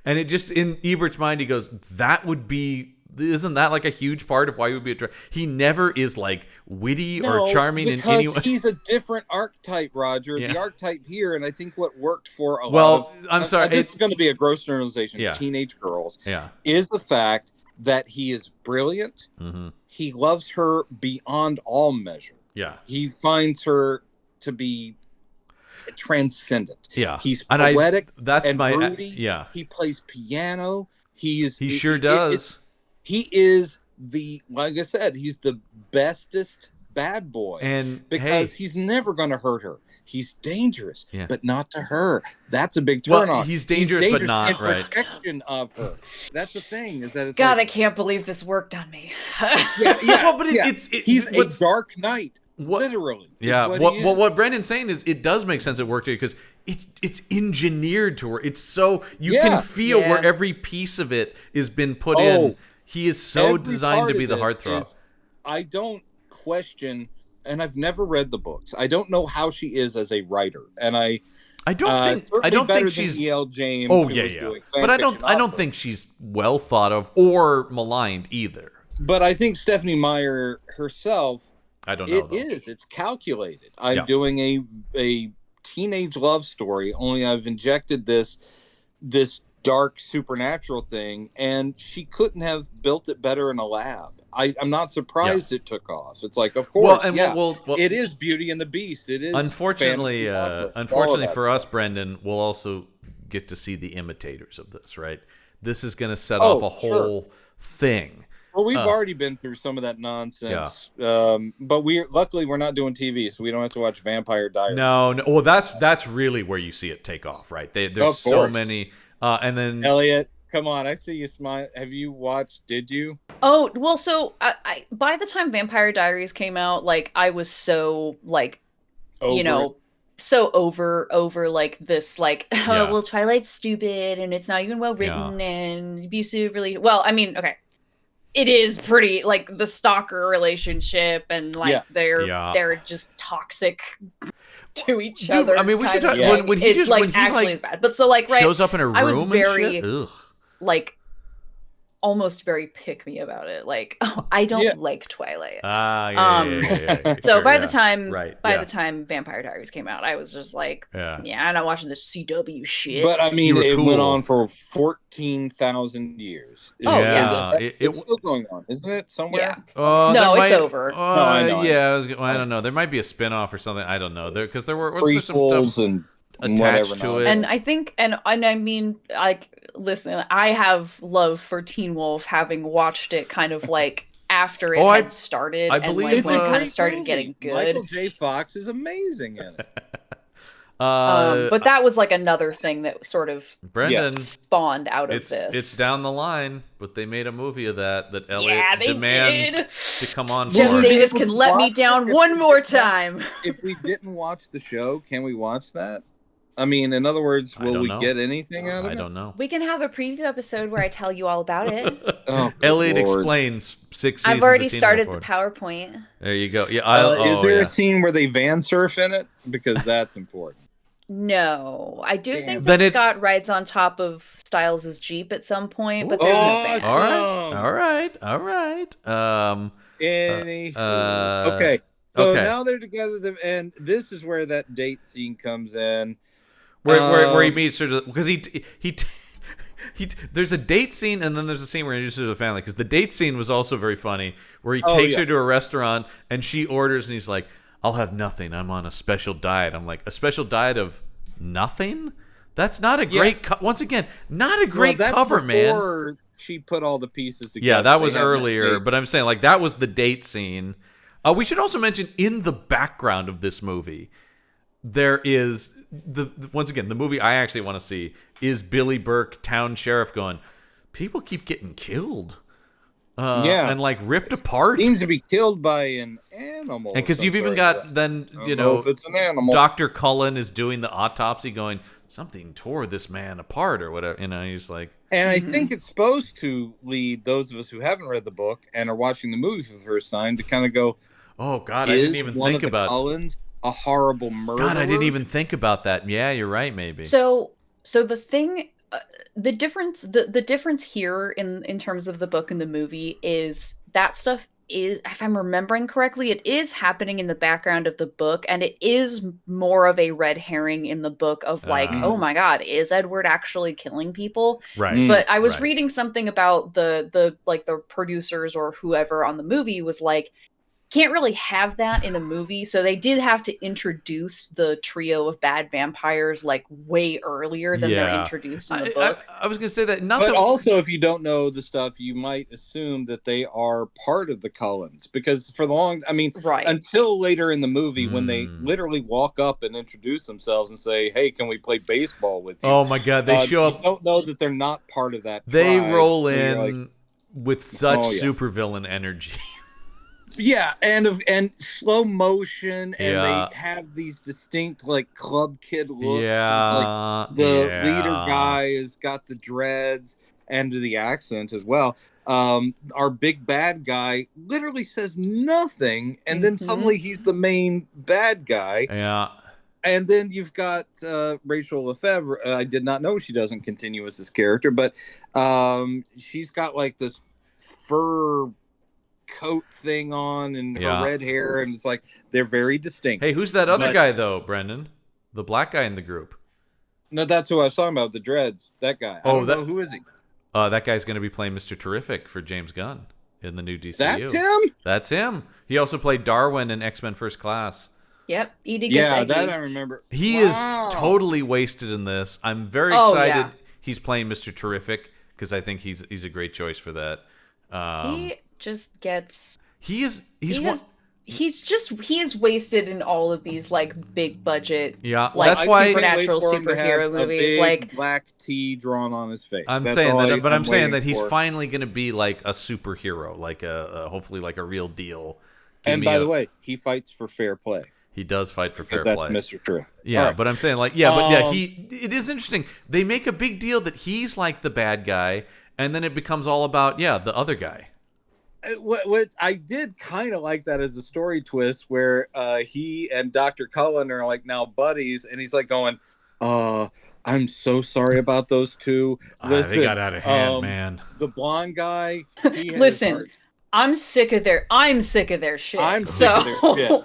And it just, in Ebert's mind, he goes, that would be Isn't that like a huge part of why he would be attracted? He never is like witty or charming in any way. Because he's a different archetype, Roger. The archetype here, and I think what worked for a lot of... I'm sorry. This is going to be a gross generalization of teenage girls. Is the fact that he is brilliant. He loves her beyond all measure. He finds her to be transcendent. He's poetic and broody. He plays piano. He sure does. He is like I said, he's the bestest bad boy. And because he's never going to hurt her. He's dangerous, but not to her. That's a big turn on. He's dangerous, but not in protection of her. That's the thing. Is that it's God, I can't believe this worked on me. Well, but he's a dark knight. Literally. What Brendan's saying is it does make sense it worked here because it's engineered to her. It's so you can feel where every piece of it has been put in. He is so designed to be the heartthrob. I don't question, and I've never read the books. I don't know how she is as a writer, and I don't think she's E.L. James. Oh yeah. But I don't think she's well thought of or maligned either. But I think Stephenie Meyer herself. I don't know. It's calculated. I'm doing a teenage love story, only I've injected this dark supernatural thing, and she couldn't have built it better in a lab. I'm not surprised it took off. It's like, of course, it is Beauty and the Beast. It is. Unfortunately for us, Brendan, we'll also get to see the imitators of this, right? This is going to set off a whole thing. Well, we've already been through some of that nonsense, but luckily we're not doing TV, so we don't have to watch Vampire Diaries. No. Well, that's really where you see it take off, right? There's so many, and then Elliott, come on, I see you smile. Have you watched? Did you? Oh well, so I by the time Vampire Diaries came out, like I was so like, so over like this like well Twilight's stupid and it's not even well written and abusive. Really well, I mean, okay. It is pretty like the stalker relationship and like they're just toxic to each other. I mean, we should talk when he just like actually is bad. But so like shows up in a room. I was very and shit? like almost very pick me about it. Like, oh, I don't like Twilight. So by the time Vampire Diaries came out, I was just like, I'm not watching this CW shit. But I mean, it went on for 14,000 years. It's still going on, isn't it? Somewhere? No, it's over. I don't know. There might be a spinoff or something. I don't know. Because there were some stuff and attached to it. And I think, and I mean, like, listen, I have love for Teen Wolf, having watched it kind of like after it had started. I believe when it kind of started getting good. Michael J. Fox is amazing in it. But that was like another thing that sort of Brendan spawned out of this. It's down the line, but they made a movie of that Elliott demands to come on. Jeff Davis can let me down one more time. If we didn't watch the show, can we watch that? I mean, in other words, will we get anything out of it? I don't know. We can have a preview episode where I tell you all about it. Elliott explains 6 seasons. I've already started the PowerPoint. There you go. Is there a scene where they van surf in it? Because that's important. No, I do think that Scott rides on top of Styles' Jeep at some point, but there's no van. All right. Okay. So now they're together, and this is where that date scene comes in. Where he meets her, because he there's a date scene and then there's a scene where he introduces the family, because the date scene was also very funny, where he takes her to a restaurant and she orders and he's like, I'll have nothing, I'm on a special diet. I'm like, a special diet of nothing? That's not a great once again, not a great cover, man. She put all the pieces together. Yeah, that was earlier, but I'm saying like that was the date scene. We should also mention in the background of this movie, there is once again, the movie I actually want to see is Billy Burke, town sheriff, going, people keep getting killed. And like ripped apart. Seems to be killed by an animal. And because you've even got then, if it's an animal. Dr. Cullen is doing the autopsy going, something tore this man apart or whatever. He's like. And I think it's supposed to lead those of us who haven't read the book and are watching the movie for the first time to kind of go, oh God, I didn't even think about Cullens a horrible murderer? God, I didn't even think about that. Yeah, you're right, maybe. So the thing the difference here in terms of the book and the movie is that stuff is, if I'm remembering correctly, it is happening in the background of the book, and it is more of a red herring in the book of like, oh my god, is Edward actually killing people? Right. But I was reading something about the producers or whoever on the movie was like, can't really have that in a movie, so they did have to introduce the trio of bad vampires like way earlier than they're introduced in the book. I was gonna say that, but also, if you don't know the stuff, you might assume that they are part of the Cullens, because for the until later in the movie when they literally walk up and introduce themselves and say, "Hey, can we play baseball with you?" Oh my god, they show up. You don't know that they're not part of that. They roll in with such supervillain energy. Yeah, and slow motion, and they have these distinct like club kid looks. Yeah, it's like the leader guy has got the dreads and the accent as well. Our big bad guy literally says nothing, and then suddenly he's the main bad guy. Yeah. And then you've got Rachel Lefevre. I did not know she doesn't continue as this character, but she's got like this fur coat thing on and her red hair, and it's like they're very distinct. Hey, who's that other guy though, Brendan? The black guy in the group. No, that's who I was talking about. The dreads. That guy. I don't know. Who is he? That guy's going to be playing Mr. Terrific for James Gunn in the new DCU. That's him. That's him. He also played Darwin in X-Men First Class. Yep. That I remember. He is totally wasted in this. I'm very excited. He's playing Mr. Terrific because I think he's a great choice for that. He just gets. He is wasted in all of these like big budget. Yeah, like that's why supernatural superhero movies. Like black T drawn on his face. I'm saying that, but I'm saying that he's finally going to be like a superhero, like hopefully like a real deal. And by the way, he fights for fair play. He does fight for fair play. That's Mr. True. Yeah, right. But I'm saying like, it is interesting. They make a big deal that he's like the bad guy, and then it becomes all about the other guy. What I did kind of like that as a story twist, where he and Dr. Cullen are like now buddies, and he's like going, I'm so sorry about those two. Listen, they got out of hand, man. The blonde guy. Listen, I'm sick of their shit. I'm sick of their shit.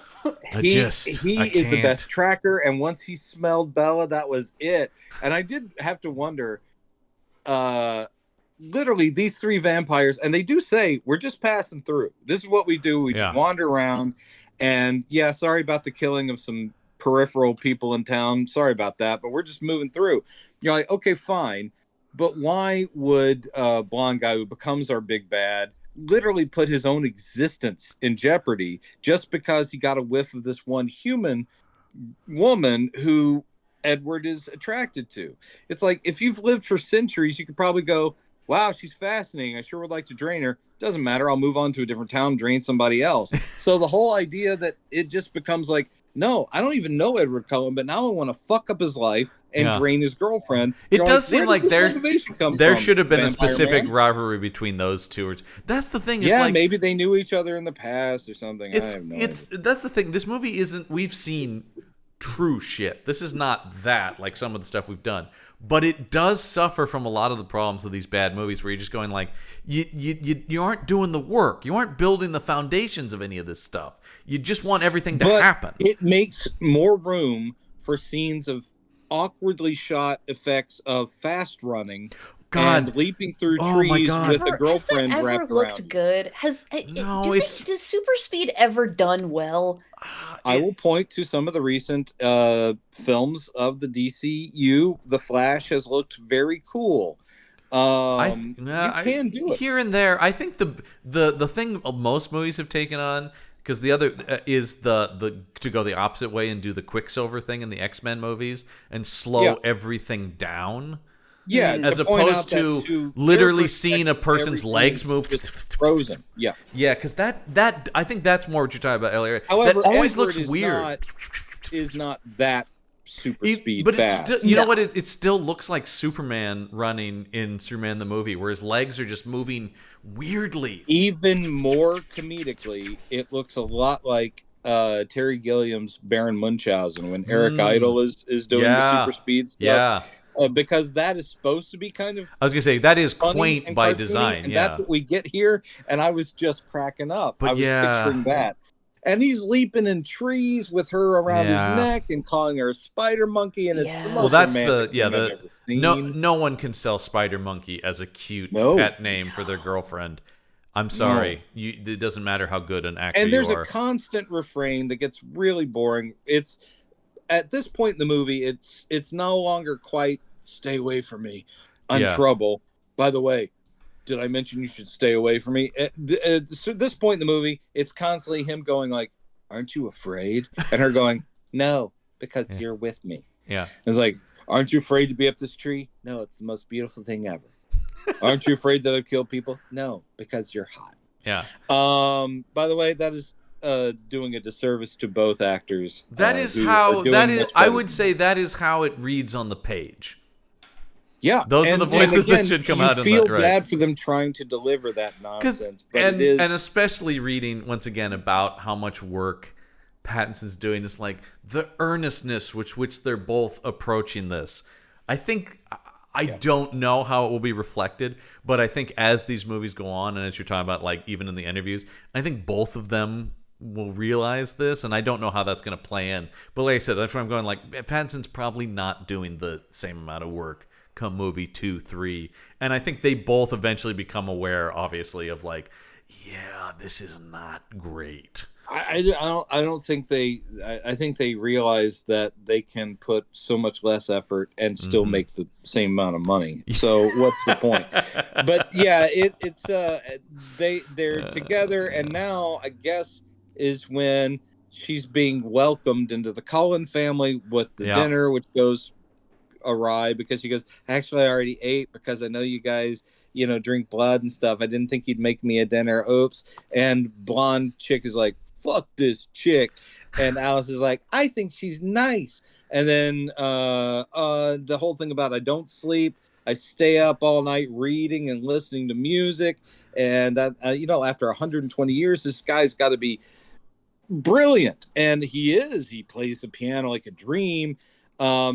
He is the best tracker, and once he smelled Bella, that was it. And I did have to wonder, literally these three vampires, and they do say, we're just passing through. This is what we do. We just wander around, and sorry about the killing of some peripheral people in town. Sorry about that, but we're just moving through. You're like, okay, fine. But why would blonde guy who becomes our big bad literally put his own existence in jeopardy just because he got a whiff of this one human woman who Edward is attracted to? It's like, if you've lived for centuries, you could probably go, wow, she's fascinating. I sure would like to drain her. Doesn't matter. I'll move on to a different town, drain somebody else. So the whole idea that it just becomes like, no, I don't even know Edward Cullen, but now I want to fuck up his life and drain his girlfriend. It does seem like there should have been a specific rivalry between those two. That's the thing. Yeah, maybe they knew each other in the past or something. I have no idea. That's the thing. This movie isn't. We've seen true shit. This is not that like some of the stuff we've done, but it does suffer from a lot of the problems of these bad movies where you're just going like, you aren't doing the work. You aren't building the foundations of any of this stuff. You just want everything to happen. It makes more room for scenes of awkwardly shot effects of fast running and leaping through trees with a girlfriend has that wrapped ever looked around. Good? Does super speed ever done well? I will point to some of the recent films of the DCU. The Flash has looked very cool. You can do it here and there. I think the thing most movies have taken on, because the other is the to go the opposite way and do the Quicksilver thing in the X-Men movies and slow everything down. Yeah, as opposed to literally seeing a person's legs move. Frozen. Yeah, because that I think that's more what you're talking about, Elliott. However, that always Edward looks weird. Is not that super speed but fast. It's still, you know what? It still looks like Superman running in Superman the movie, where his legs are just moving weirdly. Even more comedically, it looks a lot like Terry Gilliam's Baron Munchausen when Eric Idle is doing the super speed stuff. Yeah. because that is supposed to be kind of. I was gonna say that is quaint by design, and that's what we get here. And I was just cracking up. But I was picturing that, and he's leaping in trees with her around his neck and calling her a spider monkey, and it's the most romantic thing I've ever seen. No one can sell spider monkey as a cute pet name for their girlfriend. I'm sorry, it doesn't matter how good an actor you are. And there's a constant refrain that gets really boring. It's at this point in the movie, it's no longer quite "stay away from me, I'm trouble." By the way, did I mention you should stay away from me? At this point in the movie, it's constantly him going like, "Aren't you afraid?" And her going, "No, because you're with me." Yeah, it's like, "Aren't you afraid to be up this tree?" "No, it's the most beautiful thing ever." "Aren't you afraid that I've killed people?" "No, because you're hot." Yeah. By the way, that is doing a disservice to both actors. That is how that is. I would say that is how it reads on the page. Yeah, those are the voices that should come out. You feel bad for them trying to deliver that nonsense, but and especially reading once again about how much work Pattinson's doing. Is like the earnestness which they're both approaching this. I think. I don't know how it will be reflected, but I think as these movies go on, and as you're talking about, like even in the interviews, I think both of them will realize this, and I don't know how that's going to play in. But like I said, that's where I'm going. Like Pattinson's probably not doing the same amount of work come movie 2, 3, and I think they both eventually become aware, obviously, of like, yeah, this is not great. I don't think I think they realize that they can put so much less effort and still make the same amount of money. So what's the point? But yeah, they're together, and now I guess is when she's being welcomed into the Cullen family with the dinner, which goes awry because she goes, "Actually, I already ate because I know you guys, drink blood and stuff. I didn't think you'd make me a dinner. Oops." And blonde chick is like, "Fuck this chick." And Alice is like, "I think she's nice." And then the whole thing about I don't sleep. I stay up all night reading and listening to music. And that, after 120 years, this guy's got to be brilliant. And he is. He plays the piano like a dream.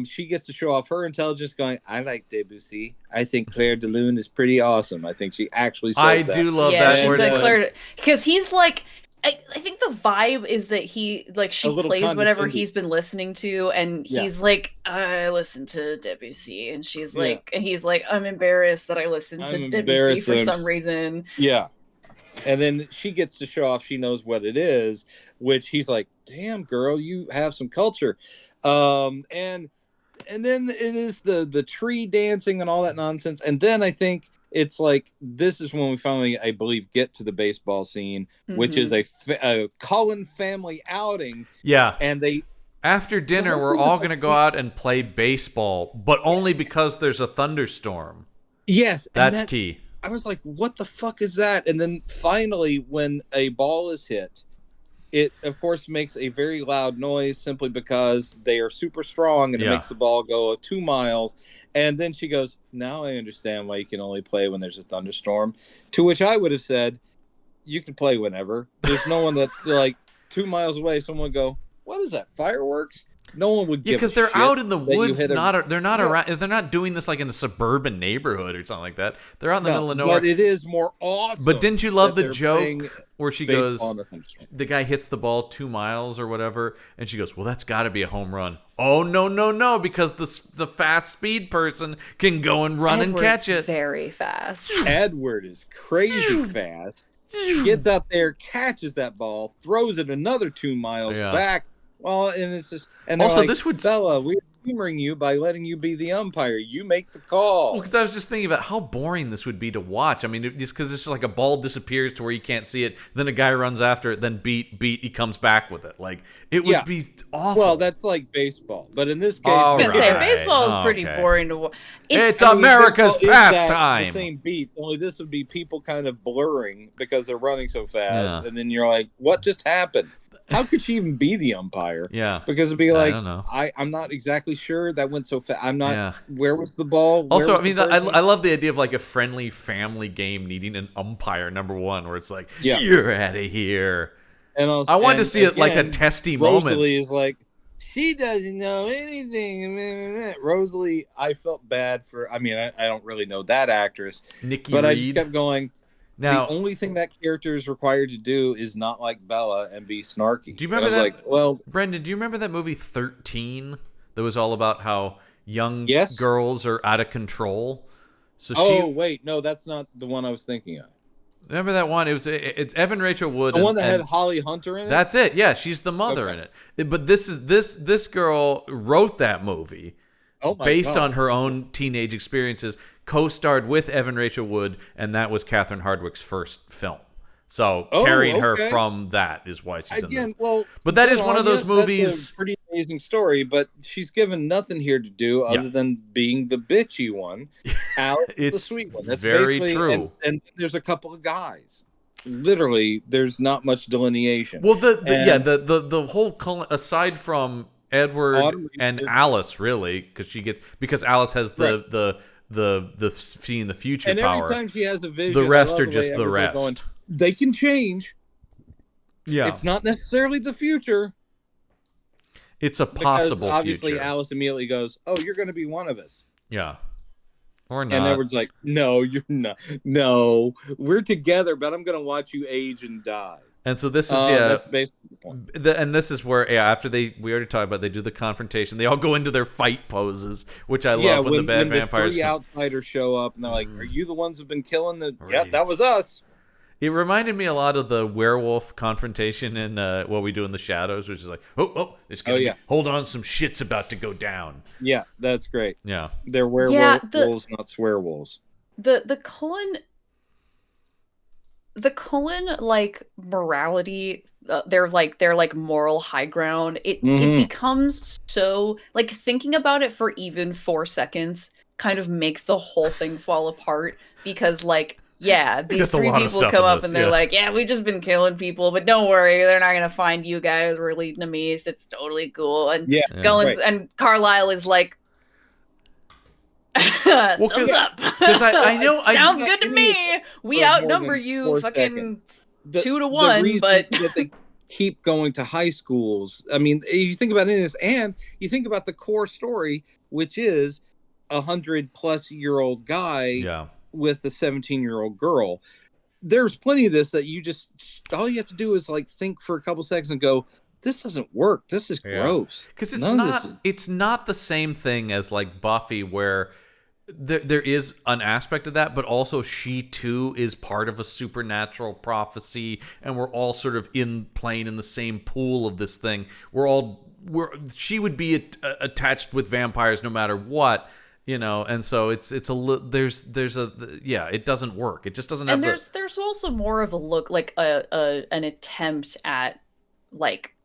She gets to show off her intelligence going, "I like Debussy. I think Claire de Lune is pretty awesome." I think she actually says I do love that. She's like Claire, because he's like, I think the vibe is that she plays whatever he's been listening to, and he's like, "I listen to Debussy," and she's like, and he's like, "I'm embarrassed that I listen to Debussy for some reason." Yeah. And then she gets to show off she knows what it is, which he's like, "Damn, girl, you have some culture." And then it is the tree dancing and all that nonsense. And then I think it's like, this is when we finally, I believe, get to the baseball scene, which is a Cullen family outing. Yeah. And after dinner, we're all going to go out and play baseball, but only because there's a thunderstorm. Yes. That's key. I was like, what the fuck is that? And then finally, when a ball is hit, it, of course, makes a very loud noise simply because they are super strong, and it makes the ball go 2 miles. And then she goes, "Now I understand why you can only play when there's a thunderstorm." To which I would have said, "You can play whenever." There's no one that, like, 2 miles away, someone would go, "What is that, fireworks?" No one would give because they're out in the woods. They're not around. They're not doing this like in a suburban neighborhood or something like that. They're out in the middle of nowhere. But it is more awesome. But didn't you love the joke where she goes, the guy hits the ball 2 miles or whatever, and she goes, "Well, that's got to be a home run." "Oh, no, because the fast speed person can go and run and catch it." Very fast. Edward is crazy fast. Gets out there, catches that ball, throws it another 2 miles back. Well, and it's just, and also, like, this would, "Bella, we're humoring you by letting you be the umpire. You make the call." Well, because I was just thinking about how boring this would be to watch. I mean, just because it's just like a ball disappears to where you can't see it, then a guy runs after it, then beat, he comes back with it. Like, it would be awful. Well, that's like baseball, but in this case, I was gonna say baseball is pretty boring to watch. It's America's pastime. The same beat, only this would be people kind of blurring because they're running so fast, and then you're like, "What just happened? How could she even be the umpire?" Yeah. Because it'd be like, I don't know. I'm not exactly sure. That went so fast. I'm not, where was the ball? Also, I mean, I love the idea of like a friendly family game needing an umpire, number one, where it's like, "You're out of here." And I wanted to see it like a testy moment. Rosalie is like, she doesn't know anything. Rosalie, I felt bad for. I mean, I don't really know that actress, Nikki but Reed. I just kept going. Now, the only thing that character is required to do is not like Bella and be snarky. Do you remember that? Like, well, Brendan, do you remember that movie 13 that was all about how young Yes. girls are out of control? So wait, no, that's not the one I was thinking of. Remember that one? It's Evan Rachel Wood. The one that had Holly Hunter in it? That's it. Yeah, she's the mother in it. But this girl wrote that movie based on her own teenage experiences, co-starred with Evan Rachel Wood, and that was Catherine Hardwicke's first film. So carrying her from that is why she's in this. Well, but that is one of those movies. That's a pretty amazing story, but she's given nothing here to do other than being the bitchy one. Alex, the sweet one. That's very true. And there's a couple of guys. Literally, there's not much delineation. Well, the whole aside from Edward and Alice, really, because Alice has the seeing the future and power. Every time she has a vision, the rest are just the rest. Going, they can change. Yeah, it's not necessarily the future. It's a possible because obviously future. Alice immediately goes, "Oh, you're going to be one of us." Yeah, or not. And Edward's like, "No, you're not. No, we're together, but I'm going to watch you age and die." And so this is that's basically the point. And this is where after we already talked about, they do the confrontation. They all go into their fight poses, which I love when the bad vampires. The 3 outsiders show up and they're like, "Are you the ones who've been killing the?" Yeah, that was us. It reminded me a lot of the werewolf confrontation in What We Do in the Shadows, which is like, it's gonna be, hold on, some shit's about to go down. Yeah, that's great. Yeah, they're werewolves, not swearwolves. The Cullen like morality, they're like moral high ground. It becomes so like thinking about it for even 4 seconds kind of makes the whole thing fall apart because like. Yeah, these 3 people come up and they're like, "Yeah, we've just been killing people, but don't worry, they're not gonna find you guys. We're leading them east. It's totally cool." And and Carlisle is like, "Thumbs up." Because I know sounds good to me. We outnumber you, fucking 2 to 1. But that they keep going to high schools. I mean, you think about this, and you think about the core story, which is 100-plus-year-old guy. Yeah. With a 17-year-old girl. There's plenty of this that you just all you have to do is like think for a couple seconds and go, this doesn't work. This is gross. Because it's not the same thing as like Buffy where there is an aspect of that, but also she too is part of a supernatural prophecy, and we're all sort of playing in the same pool of this thing. She would be attached with vampires no matter what. You know, and so it's a it doesn't work. It just doesn't have. And there's also more of a look like an attempt at like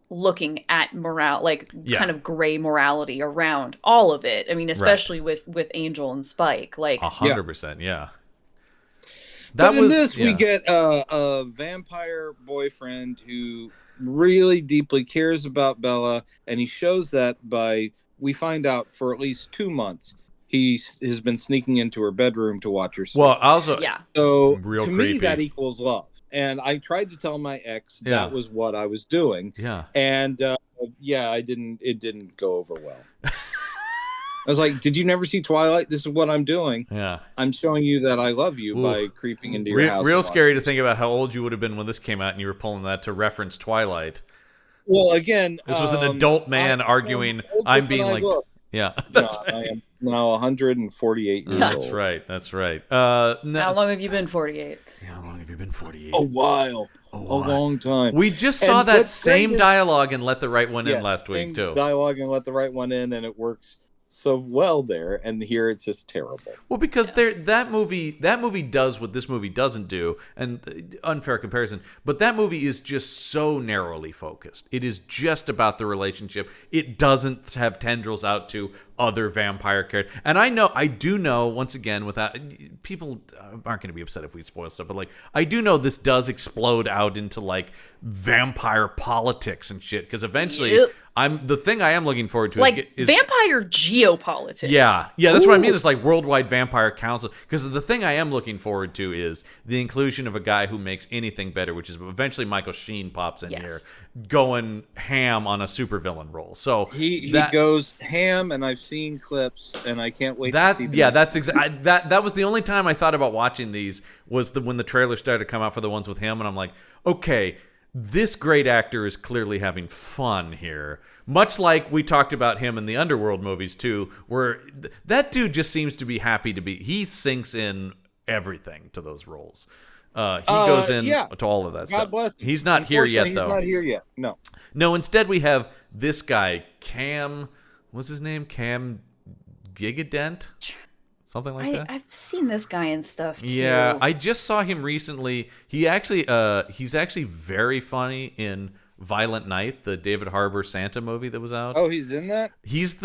looking at morale, like kind of gray morality around all of it. I mean, especially with Angel and Spike, like 100%. Yeah. But in this, we get a vampire boyfriend who really deeply cares about Bella, and he shows that by. We find out for at least 2 months he has been sneaking into her bedroom to watch her sleep. Well, also, so real to creepy. me that equals love, and I tried to tell my ex that was what I was doing. Yeah, and I didn't. It didn't go over well. I was like, "Did you never see Twilight? This is what I'm doing. Yeah, I'm showing you that I love you by creeping into your house." Real scary to think about how old you would have been when this came out, and you were pulling that to reference Twilight. Well, again, this was an adult man arguing. I'm being like, that's right. I am now 148 years old. That's right. How long have you been 48? How long have you been 48? A while. A long time. We just saw that same dialogue in Let the Right One In last week too. Dialogue and Let the Right One In, and it works so well there, and here it's just terrible. Well, because that movie does what this movie doesn't do, and unfair comparison, but that movie is just so narrowly focused. It is just about the relationship. It doesn't have tendrils out to other vampire characters. And I do know, once again, without people aren't going to be upset if we spoil stuff, but like I do know this does explode out into like vampire politics and shit, because eventually the thing I am looking forward to like is vampire geopolitics. Yeah, that's what I mean. It's like Worldwide Vampire Council, because the thing I am looking forward to is the inclusion of a guy who makes anything better, which is eventually Michael Sheen pops in here, going ham on a supervillain role. So he goes ham, and I've seen clips, and I can't wait to see them. Yeah, that's exactly that was the only time I thought about watching these, was when the trailer started to come out for the ones with him, and I'm like, okay, this great actor is clearly having fun here. Much like we talked about him in the Underworld movies too, where that dude just seems to be happy to be. He sinks in everything to those roles. He goes in to all of that stuff. God bless him. He's not here yet, though. He's not here yet. No. Instead we have this guy, Cam. What's his name? Cam Gigadent. Something like that. I've seen this guy and stuff too. Yeah, I just saw him recently. He's actually very funny in Violent Night, the David Harbour Santa movie that was out. Oh, he's in that? He's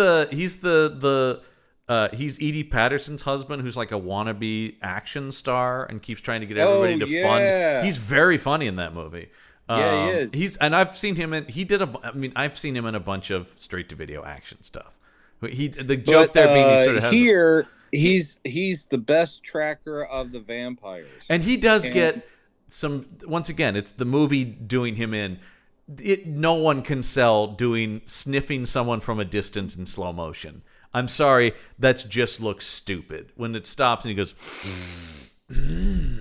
Edie Patterson's husband, who's like a wannabe action star and keeps trying to get everybody to fund. He's very funny in that movie. He is. I've seen him in. I've seen him in a bunch of straight to video action stuff. The joke there being he sort of has here. He's the best tracker of the vampires. And he does get some, once again, it's the movie doing him in. No one can sell sniffing someone from a distance in slow motion. I'm sorry, that just looks stupid. When it stops and he goes,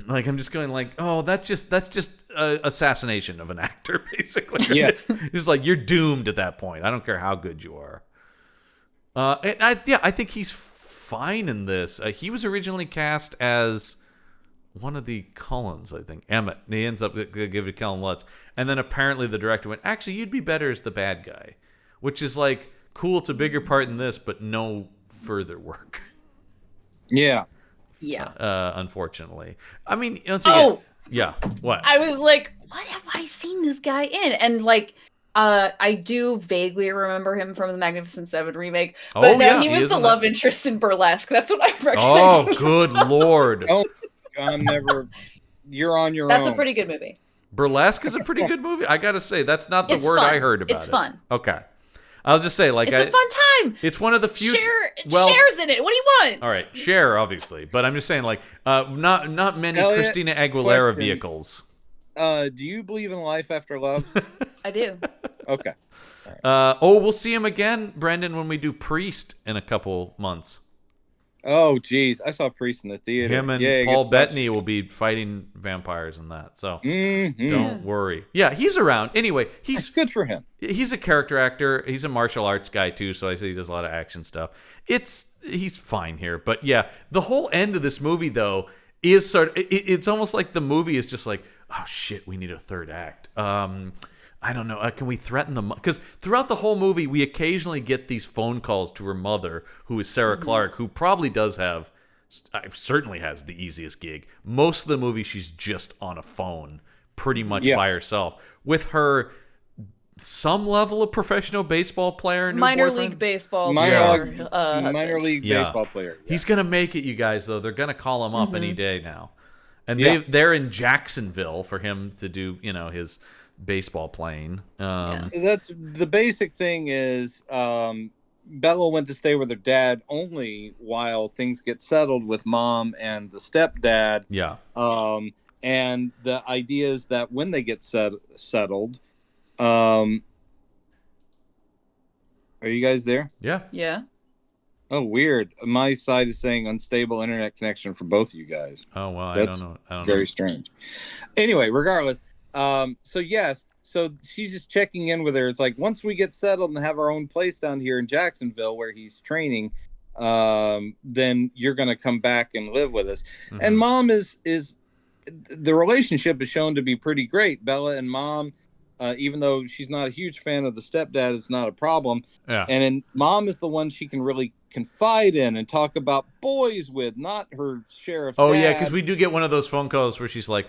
like, I'm just going like, oh, that's just assassination of an actor, basically. Yes. It's like, you're doomed at that point. I don't care how good you are. I think he's fine in this. He was originally cast as one of the Cullens, I think, Emmett. And he ends up giving it to Cullen Lutz. And then apparently the director went, actually, you'd be better as the bad guy. Which is like, cool, it's a bigger part in this, but no further work. Yeah. Unfortunately. I mean, once again, yeah. What? I was like, what have I seen this guy in? And like, I do vaguely remember him from the Magnificent Seven remake. But he was the love interest in Burlesque. That's what I'm recognizing. Oh, good Lord. I'm never... You're on your own. That's a pretty good movie. Burlesque is a pretty good movie. I gotta say, that's not the word I heard about. It's fun. Okay. I'll just say, like, it's a fun time. It's one of the few. Cher's in it. What do you want? All right, Cher, obviously, but I'm just saying, like, not many Elliott, Christina Aguilera vehicles. Do you believe in life after love? I do. Okay. Right. We'll see him again, Brendan, when we do Priest in a couple months. Oh, geez. I saw Priest in the theater. Him and Paul Bettany will be fighting vampires in that. So don't worry. Yeah, he's around. Anyway, That's good for him. He's a character actor. He's a martial arts guy, too, so I say he does a lot of action stuff. He's fine here. But, yeah, the whole end of this movie, though, is it's almost like the movie is just like, oh, shit, we need a third act. I don't know. Can we threaten them? Because throughout the whole movie, we occasionally get these phone calls to her mother, who is Sarah Clark, who probably certainly has the easiest gig. Most of the movie, she's just on a phone, pretty much by herself, with her some level of professional baseball player, minor league baseball player. He's gonna make it, you guys. Though they're gonna call him up any day now, and they're in Jacksonville for him to do, his baseball playing. So that's the basic thing is Bella went to stay with her dad only while things get settled with mom and the stepdad. Yeah. And the idea is that when they get settled, are you guys there? Yeah. Oh, weird. My side is saying unstable internet connection for both of you guys. Oh, well, That's I don't know. Very strange. Anyway, regardless, so she's just checking in with her. It's like, once we get settled and have our own place down here in Jacksonville where he's training, then you're going to come back and live with us. Mm-hmm. And mom is the relationship is shown to be pretty great. Bella and mom, even though she's not a huge fan of the stepdad, is not a problem. Yeah. And mom is the one she can really confide in and talk about boys with, not her sheriff. Oh, dad. Yeah, because we do get one of those phone calls where she's like,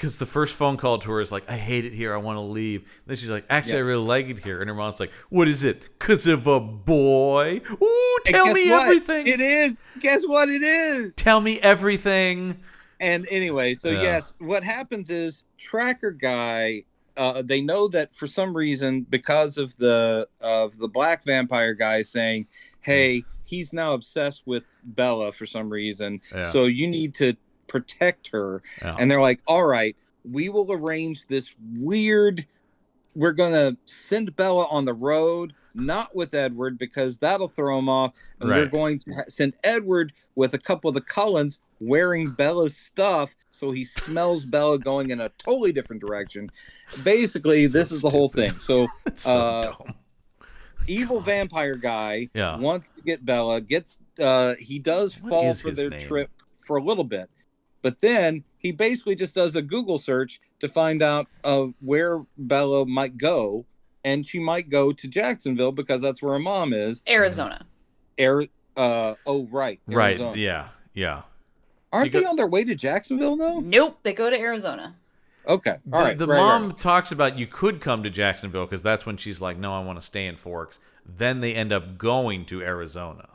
because the first phone call to her is like, I hate it here, I want to leave. Then she's like, actually, I really like it here. And her mom's like, what is it? Because of a boy? Ooh, tell me everything. It is. Guess what it is? Tell me everything. And anyway, so yes, what happens is Tracker Guy, they know that for some reason, because of the black vampire guy saying, hey, he's now obsessed with Bella for some reason, so you need to protect her. And they're like, all right, we will arrange this weird, we're gonna send Bella on the road, not with Edward, because that'll throw him off, and we're going to send Edward with a couple of the Cullens wearing Bella's stuff, so he smells Bella going in a totally different direction. Basically, this is the whole thing. So dumb. Evil vampire guy wants to get Bella, he does fall for their trip for a little bit. But then he basically just does a Google search to find out where Bella might go, and she might go to Jacksonville because that's where her mom is. Arizona. Right. Arizona. Right. Yeah. Aren't they on their way to Jacksonville though? Nope, they go to Arizona. Okay. All right. The mom talks about you could come to Jacksonville because that's when she's like, no, I want to stay in Forks. Then they end up going to Arizona.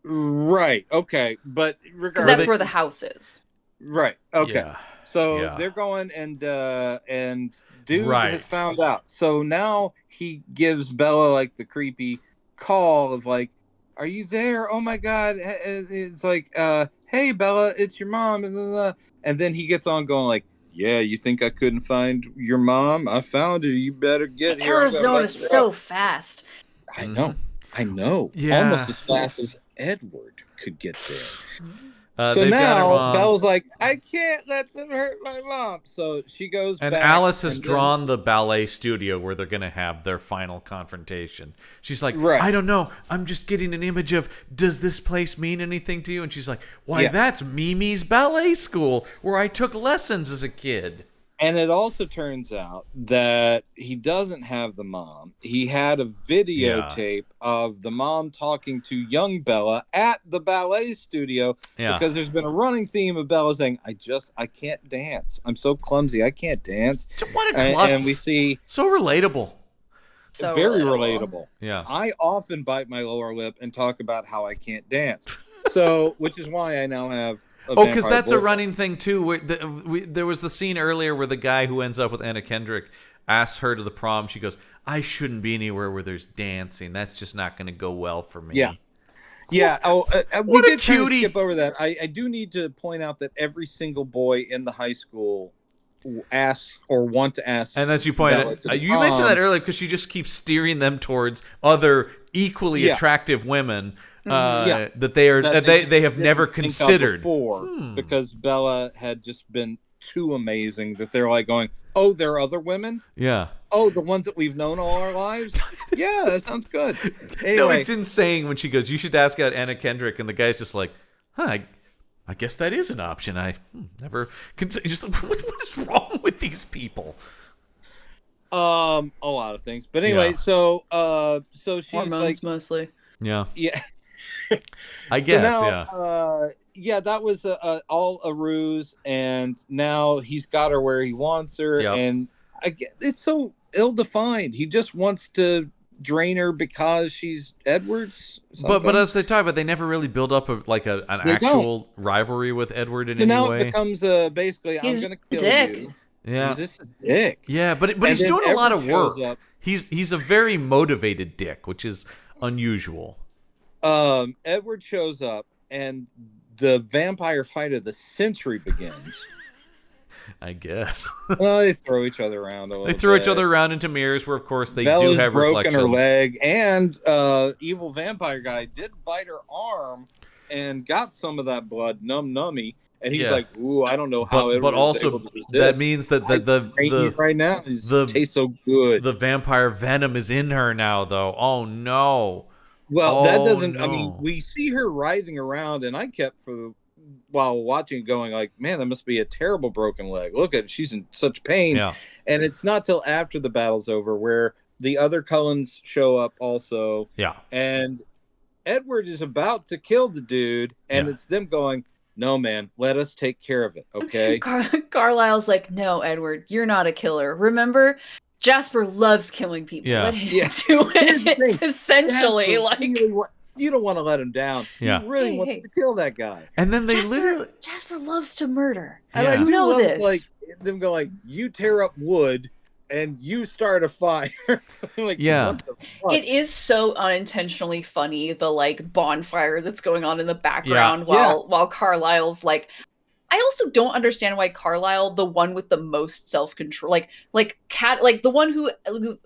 Right. Okay. But regardless, because that's where the house is. Right. Okay. Yeah. So they're going, and dude has found out. So now he gives Bella like the creepy call of like, "Are you there? Oh my God!" It's like, "Hey Bella, it's your mom." And then he gets on going like, "Yeah, you think I couldn't find your mom? I found her. You better get here." Arizona's so fast. I know. Yeah. Almost as fast as Edward could get there. So now Bella's like, I can't let them hurt my mom. So she goes back. And Alice has drawn the ballet studio where they're going to have their final confrontation. She's like, I don't know. I'm just getting an image of, does this place mean anything to you? And she's like, why, that's Mimi's ballet school where I took lessons as a kid. And it also turns out that he doesn't have the mom. He had a videotape of the mom talking to young Bella at the ballet studio because there's been a running theme of Bella saying, I can't dance. I'm so clumsy. I can't dance. What a klutz. And we see... So relatable. Very relatable. Yeah. I often bite my lower lip and talk about how I can't dance. So, which is why I now have... because that's a running thing too. There was the scene earlier where the guy who ends up with Anna Kendrick asks her to the prom. She goes, I shouldn't be anywhere where there's dancing. That's just not going to go well for me. Yeah. We did kind of skip over that. I do need to point out that every single boy in the high school asks or want to ask. And as you pointed out, you mentioned that earlier because she just keeps steering them towards other equally attractive women. That they have never considered before, because Bella had just been too amazing that they're like going, oh, there are other women? Yeah. Oh, the ones that we've known all our lives? Yeah, that sounds good. Anyway. No, it's insane when she goes, you should ask out Anna Kendrick, and the guy's just like, I guess that is an option. I never considered. Just like, what is wrong with these people? A lot of things. But anyway, so she's hormones mostly. Yeah. Yeah. I guess, so now, that was all a ruse, and now he's got her where he wants her, and it's so ill-defined. He just wants to drain her because she's Edward's. But as they talk about, they never really build up an actual rivalry with Edward in any now way. It becomes basically, he's I'm going to kill you. Yeah, he's just a dick. Yeah, but he's doing a lot of work. He's a very motivated dick, which is unusual. Edward shows up, and the vampire fight of the century begins. I guess. Well, they throw each other around a little bit. They throw each other around into mirrors where, of course, they Bella's do have reflections. broken her leg, and evil vampire guy did bite her arm and got some of that blood nummy. And he's like, "Ooh, I don't know how it was able to resist." That means that the right now tastes so good. The vampire venom is in her now, though. Oh no! Well, that doesn't. No. I mean, we see her writhing around, and I kept while watching, going like, "Man, that must be a terrible broken leg. Look at it; she's in such pain." Yeah. And it's not till after the battle's over where the other Cullens show up also. Yeah. And Edward is about to kill the dude, and it's them going, no, man, let us take care of it, okay? Carlisle's like, no, Edward, you're not a killer. Remember, Jasper loves killing people. Let him do it. It's essentially Jasper like really you don't want to let him down. Yeah. You really want to kill that guy. And then they literally Jasper loves to murder. And I do know this. Like them go like, you tear up wood and you start a fire. Like, what the fuck? It is so unintentionally funny, the like bonfire that's going on in the background while Carlisle's like, I also don't understand why Carlisle, the one with the most self-control, like the one who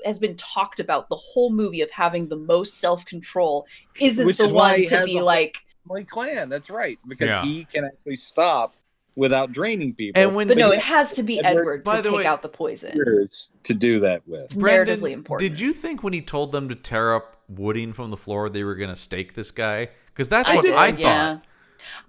has been talked about the whole movie of having the most self-control, isn't the one to be like my clan. That's right, because he can actually stop without draining people. And but no, it has to be Edward to take out the poison. To do that with. It's narratively important. Did you think when he told them to tear up wooding from the floor, they were going to stake this guy? Because that's what I thought. Yeah.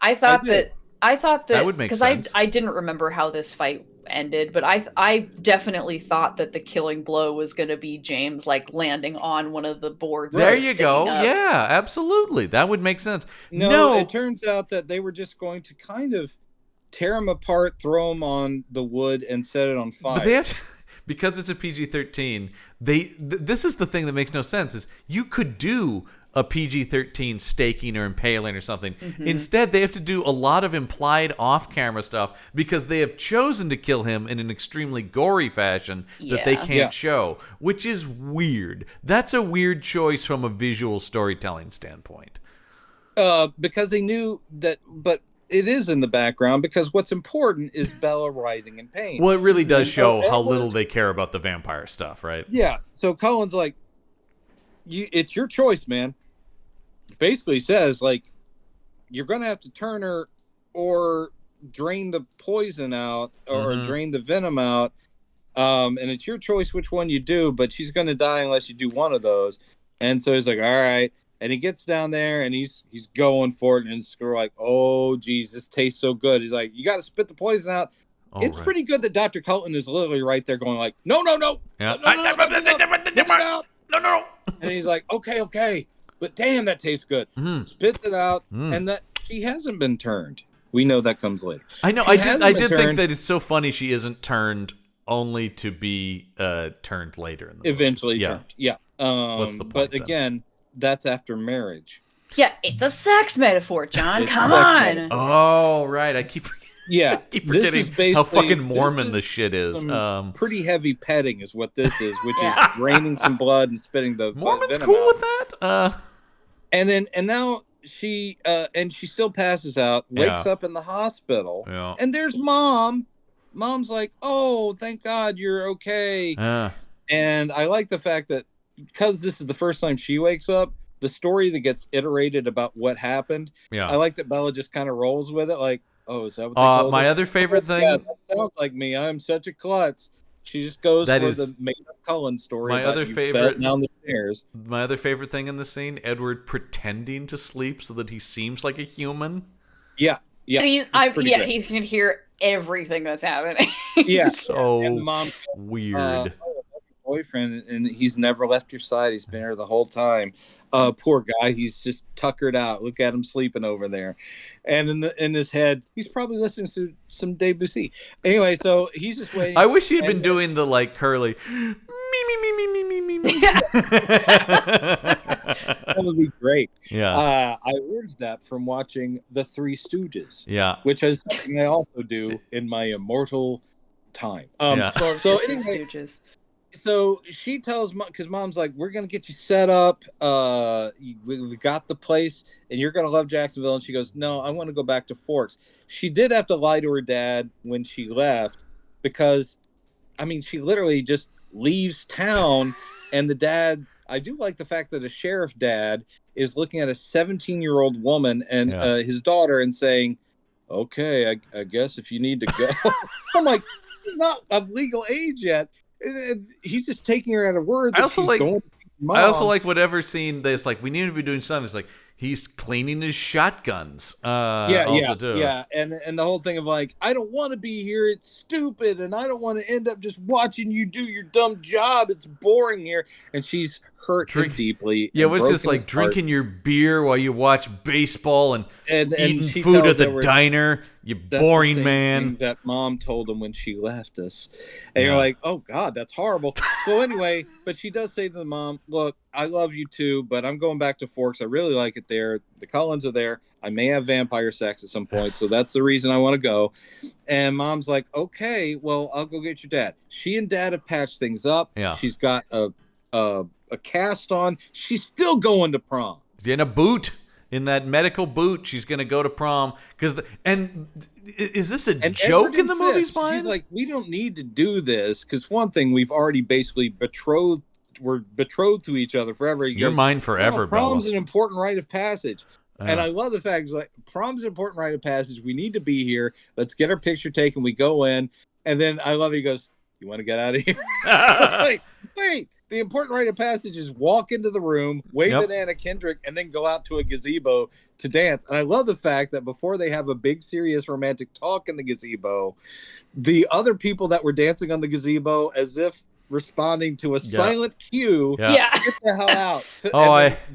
I thought that would make because sense. I didn't remember how this fight ended, but I definitely thought that the killing blow was going to be James like landing on one of the boards. There you go. Up. Yeah, absolutely. That would make sense. No, it turns out that they were just going to kind of tear him apart, throw him on the wood, and set it on fire. But they have to, because it's a PG-13. This is the thing that makes no sense. Is you could do a PG-13 staking or impaling or something. Mm-hmm. Instead, they have to do a lot of implied off-camera stuff because they have chosen to kill him in an extremely gory fashion that they can't show, which is weird. That's a weird choice from a visual storytelling standpoint. Because they knew that, but it is in the background because what's important is Bella writhing in pain. Well, it really does show how little they care about the vampire stuff, right? Yeah. So Colin's like, it's your choice, man. Basically says like you're gonna have to turn her or drain the poison out or drain the venom out, and it's your choice which one you do, but she's gonna die unless you do one of those. And so he's like, all right, and he gets down there and he's going for it, and it's like, oh geez, this tastes so good. He's like, you got to spit the poison out. It's pretty good that Dr. Colton is literally right there going like, no, yeah. No. And he's like, okay. But damn, that tastes good. Spits it out, and that she hasn't been turned. We know that comes later. I know. I did think that it's so funny she isn't turned, only to be turned later in the eventually movies. Turned. Yeah. What's the point? But again, that's after marriage. Yeah, it's a sex metaphor, John. Come on. Oh, right. I keep forgetting how fucking Mormon this shit is. Pretty heavy petting is what this is, which is draining some blood and spitting the Mormon's venom cool out. with that. And now she still passes out, wakes up in the hospital, and there's Mom. Mom's like, "Oh, thank God you're okay." And I like the fact that because this is the first time she wakes up, the story that gets iterated about what happened. Yeah, I like that Bella just kind of rolls with it, like, "Oh, is that what they told my her?" other favorite thing? Yeah, that sounds like me. I'm such a klutz. She just goes for the made-up Cullen story. My other favorite down the stairs. My other favorite thing in the scene: Edward pretending to sleep so that he seems like a human. Yeah. And he's gonna hear everything that's happening. Yeah, so and Mom, weird. Boyfriend, and he's never left your side. He's been here the whole time. Poor guy, he's just tuckered out. Look at him sleeping over there, and in his head, he's probably listening to some Debussy. Anyway, so he's just waiting. I wish he had been doing the like curly. Me. That would be great. Yeah. I learned that from watching The Three Stooges. Yeah. Which is something I also do in my immortal time. So anyway, Stooges. So she tells Mom, because Mom's like, we're going to get you set up. We got the place, and you're going to love Jacksonville. And she goes, no, I want to go back to Forks. She did have to lie to her dad when she left because, I mean, she literally just leaves town. And the dad, I do like the fact that a sheriff dad is looking at a 17-year-old woman and his daughter and saying, okay, I guess if you need to go. I'm like, he's not of legal age yet. He's just taking her at her word. I also like whatever scene that's like we need to be doing something. It's like he's cleaning his shotguns. Too. And the whole thing of like, I don't want to be here. It's stupid, and I don't want to end up just watching you do your dumb job. It's boring here. And hurt him deeply. Yeah, what's this like drinking your beer while you watch baseball and eating food at the diner? You boring man. That mom told him when she left us, and you're like, oh God, that's horrible. So anyway, but she does say to the mom, "Look, I love you too, but I'm going back to Forks. I really like it there. The Cullens are there. I may have vampire sex at some point, so that's the reason I want to go." And mom's like, "Okay, well, I'll go get your dad." She and dad have patched things up. Yeah. She's got a cast on. She's still going to prom in a boot. In that medical boot, she's going to go to prom. And is this a joke in the movie's mind? She's like, we don't need to do this because one thing, we've already basically betrothed. We're betrothed to each other forever. You're mine forever, Bella. Prom's an important rite of passage. And I love the fact, it's like, prom's an important rite of passage. We need to be here. Let's get our picture taken. We go in. And then I love it. He goes, you want to get out of here? Wait. The important rite of passage is walk into the room, wave at Anna Kendrick, and then go out to a gazebo to dance. And I love the fact that before they have a big, serious, romantic talk in the gazebo, the other people that were dancing on the gazebo, as if responding to a silent cue, get the hell out.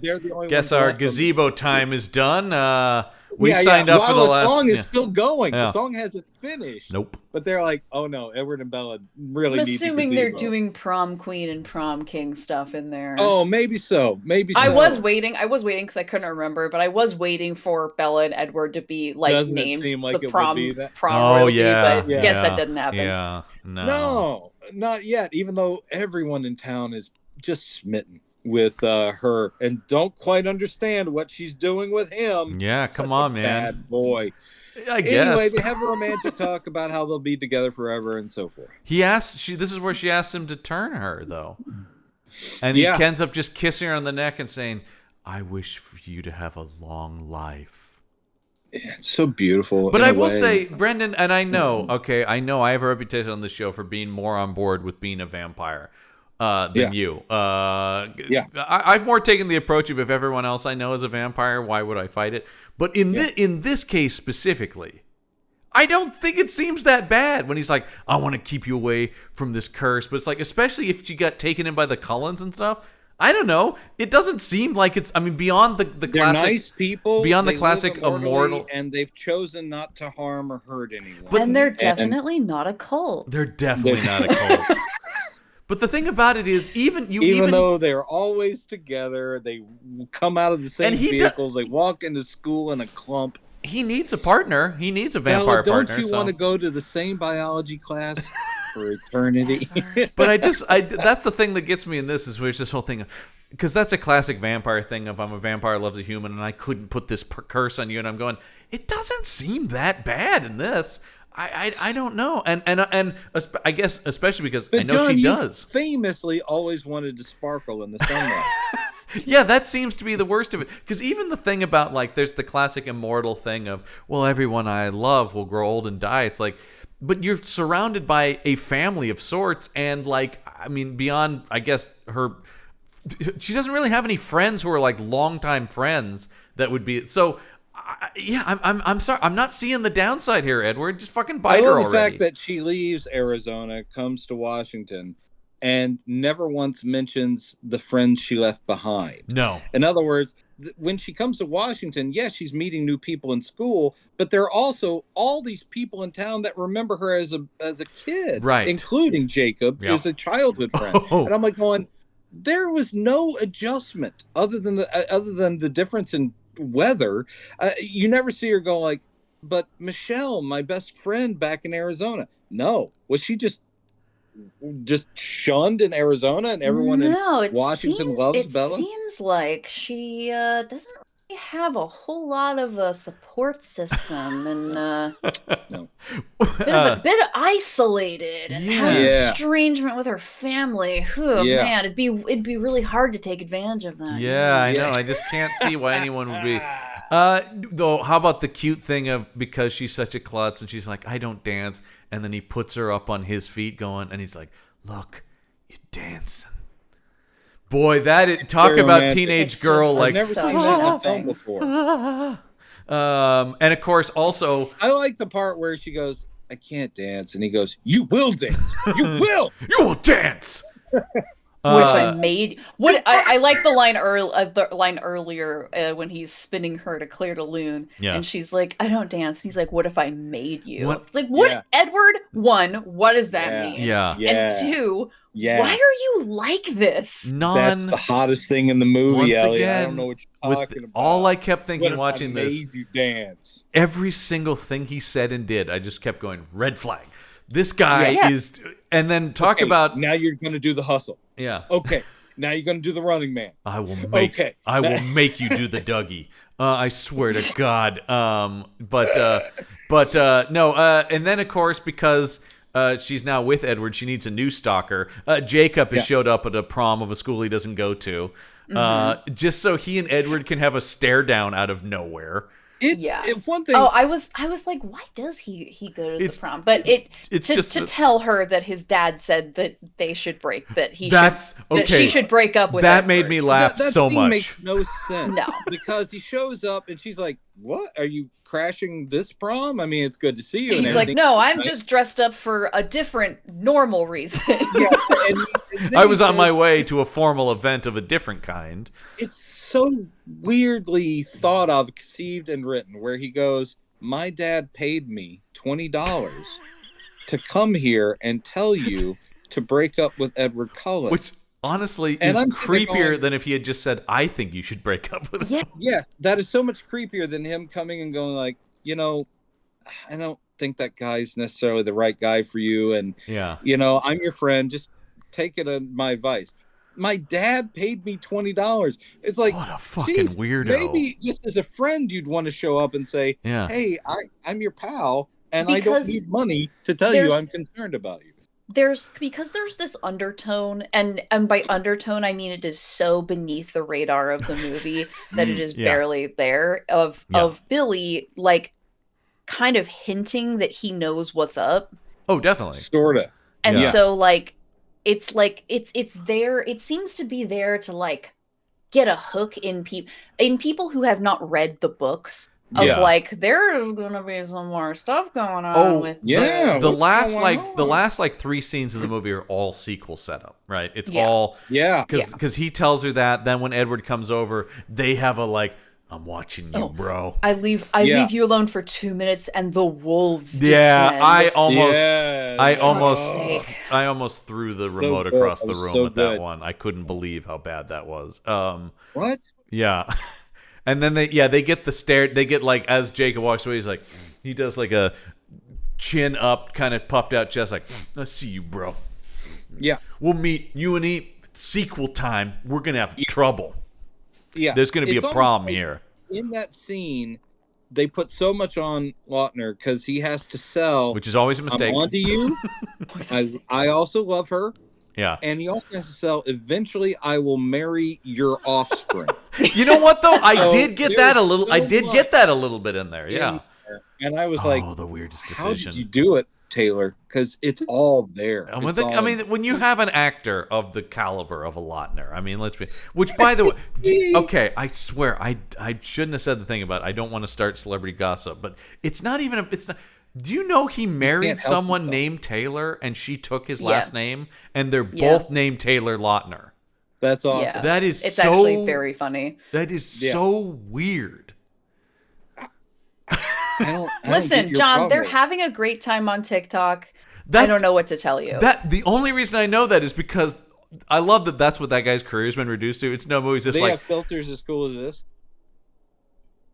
They're the only guess our gazebo time is done. We signed up for the last. The song is still going. The song hasn't finished. Nope. But they're like, oh no, Edward and Bella really. I'm assuming they're doing prom queen and prom king stuff in there. Oh, maybe so. I was waiting because I couldn't remember, but I was waiting for Bella and Edward to be named the prom royalty. But guess that didn't happen. Yeah. No, not yet. Even though everyone in town is just smitten with her and don't quite understand what she's doing with him. Yeah, come on, man. Bad boy. I guess. Anyway, they have a romantic talk about how they'll be together forever and so forth. This is where she asks him to turn her, though. And he ends up just kissing her on the neck and saying, I wish for you to have a long life. Yeah, it's so beautiful. But I will say, Brendan, and I know I have a reputation on this show for being more on board with being a vampire. Than you. I've more taken the approach of if everyone else I know is a vampire, why would I fight it? But in this case specifically, I don't think it seems that bad when he's like, I want to keep you away from this curse. But it's like, especially if she got taken in by the Cullens and stuff, I don't know. It doesn't seem like it's, beyond the classic. They're nice people. Beyond the classic immortal. And they've chosen not to harm or hurt anyone. And they're definitely not a cult. They're definitely not a cult. But the thing about it is, even though they're always together, they come out of the same vehicles, they walk into school in a clump. He needs a partner. He needs a vampire partner. Don't you want to go to the same biology class for eternity? But that's the thing that gets me in this is where it's this whole thing because that's a classic vampire thing of I'm a vampire, loves a human, and I couldn't put this curse on you. And I'm going, it doesn't seem that bad in this. I don't know, and I guess especially because I know she does. Famously, always wanted to sparkle in the sunlight. Yeah, that seems to be the worst of it. Because even the thing about there's the classic immortal thing of everyone I love will grow old and die. It's like, but you're surrounded by a family of sorts, and beyond, I guess she doesn't really have any friends who are longtime friends that would be so. I'm sorry. I'm not seeing the downside here, Edward. Just fucking bite her already. I love the fact that she leaves Arizona, comes to Washington, and never once mentions the friends she left behind. No. In other words, when she comes to Washington, yes, she's meeting new people in school, but there are also all these people in town that remember her as a kid, right? Including Jacob, is a childhood friend. And I'm going, there was no adjustment other than the difference in weather. You never see her go but Michelle, my best friend back in Arizona. No, was she just shunned in Arizona and everyone in Washington loves Bella? It seems like she doesn't really have a whole lot of a support system and bit isolated and has estrangement with her family. Man, it'd be really hard to take advantage of that. I know. I just can't see why anyone would be. Though, how about the cute thing of because she's such a klutz and she's like, I don't dance, and then he puts her up on his feet going, and he's like, look, you're dancing. Boy, talk about romantic. Teenage girl I've never seen that in film before. And of course, also I like the part where she goes, I can't dance, and he goes, you will dance. You will. You will dance. What if I made what I like the line earlier when he's spinning her to Claire de Lune, and she's like, "I don't dance." And he's like, "What if I made you?" What? It's like, what, Edward? One, what does that mean? Yeah. And two, why are you like this? That's the hottest thing in the movie, Elliot. Again, I don't know what you're talking about. All I kept thinking watching this, made you dance. Every single thing he said and did, I just kept going, red flag. This guy is, and then talk about now you're going to do the hustle. Yeah. Okay. Now you're going to do the Running Man. I will make you do the Dougie. I swear to God. No. And then of course, because she's now with Edward, she needs a new stalker. Jacob has showed up at a prom of a school he doesn't go to, just so he and Edward can have a stare down out of nowhere. It's one thing. Oh, I was like, why does he go to the prom? But it's to tell her that his dad said that they should break, that she should break up with that. Edward. Made me laugh so much. Makes no sense. No, because he shows up and she's like, "What? Are you crashing this prom? I mean, it's good to see you." He's like, "No, I'm just dressed up for a different, normal reason." I was on my way to a formal event of a different kind. It's so weirdly thought of, conceived, and written, where he goes, "My dad paid me $20 to come here and tell you to break up with Edward Cullen," which honestly is creepier than if he had just said, "I think you should break up with him." Yes, that is so much creepier than him coming and going like, "I don't think that guy's necessarily the right guy for you, and I'm your friend. Just take it on my advice. My dad paid me $20. It's like, what a fucking weirdo. Maybe just as a friend, you'd want to show up and say, "Hey, I'm your pal, and I don't need money to tell you I'm concerned about you." There's this undertone, and by undertone I mean it is so beneath the radar of the movie that it is barely there, of Billy like kind of hinting that he knows what's up. Oh, definitely. Sorta. And so like it's there. It seems to be there to like get a hook in people who have not read the books of like, there's gonna be some more stuff going on with the last 3 scenes of the movie are all sequel setup, right? It's all because he tells her that. Then when Edward comes over, they have a like, "I'm watching you, bro. I leave you alone for 2 minutes and the wolves descend." I almost threw the remote across the room with that one. I couldn't believe how bad that was. What? Yeah. And then they get the stare. They get like, as Jacob walks away, he does like a chin up, kind of puffed out chest, like, "I see you, bro. Yeah. We'll meet you and E sequel time. We're gonna have trouble." Yeah, there's going to be a problem here. In that scene, they put so much on Lautner because he has to sell, which is always a mistake. "I'm onto you. I also love her." Yeah, and he also has to sell, "Eventually, I will marry your offspring." You know what though? I did get that a little. I did get that a little bit in there. Yeah, and I was like, "Oh, the weirdest decision." How did you do it, Taylor? Because it's all there. I mean, when you have an actor of the caliber of a Lautner, I mean, which by the way, okay, I swear I shouldn't have said the thing about I don't want to start celebrity gossip, but it's not even do you know he married someone named Taylor and she took his last name and they're both named Taylor Lautner? That's awesome. Yeah. That is it's actually very funny. That is so weird. Listen, John, they're having a great time on TikTok. I don't know what to tell you. The only reason I know that is because I love that that's what that guy's career's been reduced to. It's no movies. Just they have filters as cool as this.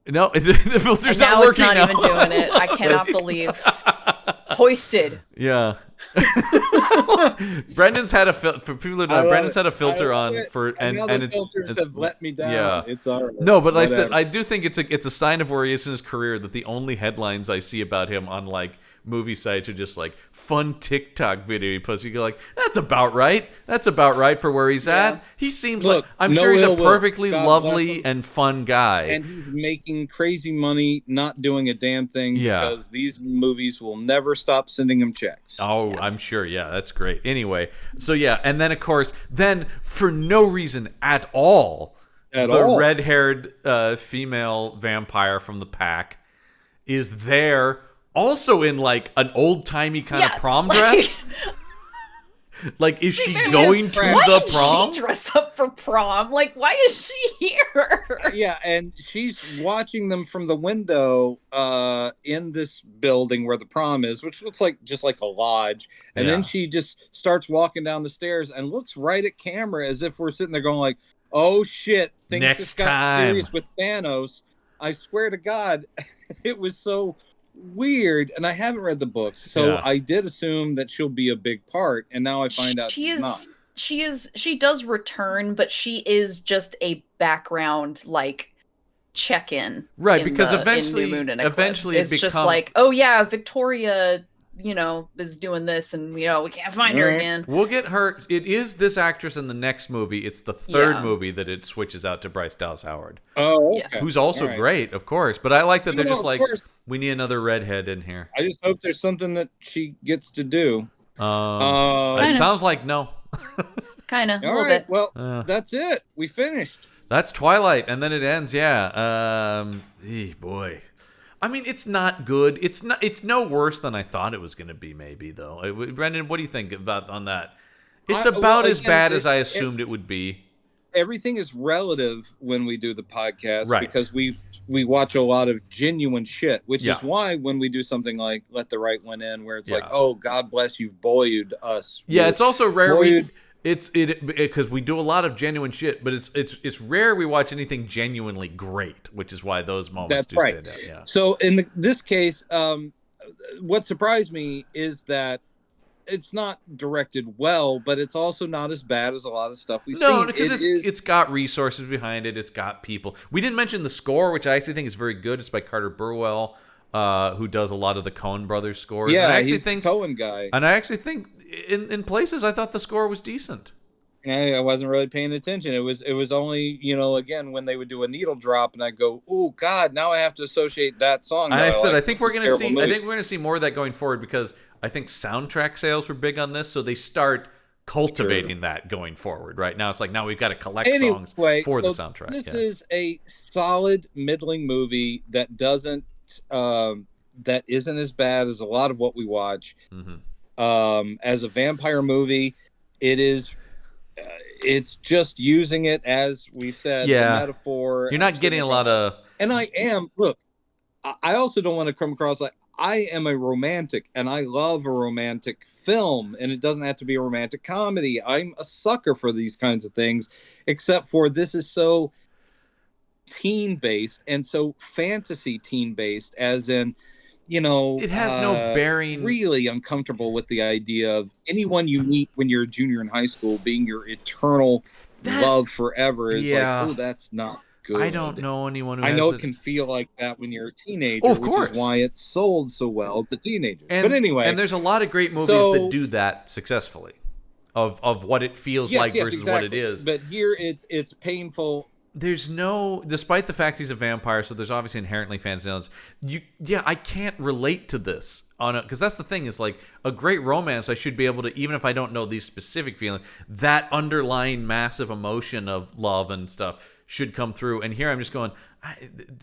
No, the filter's not working now. It's not even doing it. I cannot believe. Hoisted. Yeah. Brendan's had a Brendan's had a filter on for and filters have let me down. Yeah, it's all right. No, but I said I do think it's a sign of where he is in his career that the only headlines I see about him on like movie sites are just like fun TikTok video he posts. You go like, that's about right. That's about right for where he's at. He seems like I'm sure he's a perfectly lovely and fun guy. And he's making crazy money, not doing a damn thing because these movies will never stop sending him checks. Oh, yeah. I'm sure. Yeah, that's great. Anyway, so and then of course, for no reason at all, the red-haired female vampire from the pack is there. Also in like an old-timey kind of prom dress. Like, is she going to the prom? Why did she dress up for prom? Like, why is she here? Yeah, and she's watching them from the window in this building where the prom is, which looks like just like a lodge. And then she just starts walking down the stairs and looks right at camera as if we're sitting there going like, oh shit, things just got serious with Thanos. I swear to God, it was so weird. And I haven't read the books, so I did assume that she'll be a big part, and now I find out she's not. She does return, but she is just a background, like, check-in. Right, because eventually it's just like, oh yeah, Victoria, is doing this, and we can't find her again. We'll get her. It is this actress in the next movie. It's the third movie that it switches out to Bryce Dallas Howard. Oh, okay. Who's also great, of course. But I like that they're just like, we need another redhead in here. I just hope there's something that she gets to do. It sounds like no. Kind of, a little bit. bit. Well, that's it. We finished. That's Twilight, and then it ends. Boy. I mean, it's not good. It's no worse than I thought it was going to be, maybe, though. Brendan, what do you think about on that? It's about as bad as I assumed it would be. Everything is relative when we do the podcast, because we watch a lot of genuine shit, which is why when we do something like Let the Right One In, where it's like, oh, God bless you've buoyed us. Yeah, it's also rare. Because we do a lot of genuine shit, but it's rare we watch anything genuinely great, which is why those moments stand out. Yeah. So in this case, what surprised me is that it's not directed well, but it's also not as bad as a lot of stuff we've seen. No, because it's got resources behind it. It's got people. We didn't mention the score, which I actually think is very good. It's by Carter Burwell, who does a lot of the Coen Brothers scores. Yeah, he's the Coen guy. And I actually think in places I thought the score was decent. I wasn't really paying attention. It was only, again, when they would do a needle drop and I go, oh God, now I have to associate that song. And I think we're going to see more of that going forward, because I think soundtrack sales were big on this, so they start cultivating that going forward. Right now, it's like, now we've got to collect songs for the soundtrack. This is a solid, middling movie that isn't as bad as a lot of what we watch. Mm-hmm. As a vampire movie, it is. It's just using it, as we said, the metaphor. You're not getting a lot of. And I also don't want to come across like I am a romantic, and I love a romantic film, and it doesn't have to be a romantic comedy. I'm a sucker for these kinds of things, except for this is so teen-based and so fantasy teen-based, as in, it has no bearing. Really uncomfortable with the idea of anyone you meet when you're a junior in high school being your eternal love forever. Is like, oh, that's not good. I don't know anyone who I know it can feel like that when you're a teenager, which is why it sold so well to teenagers. But anyway. And there's a lot of great movies that do that successfully, of what it feels like versus what it is. But here it's painful. There's despite the fact he's a vampire, so there's obviously inherently fantasy elements. I can't relate to this because that's the thing, is like a great romance. I should be able to, even if I don't know these specific feelings, that underlying massive emotion of love and stuff should come through. And here I'm just going,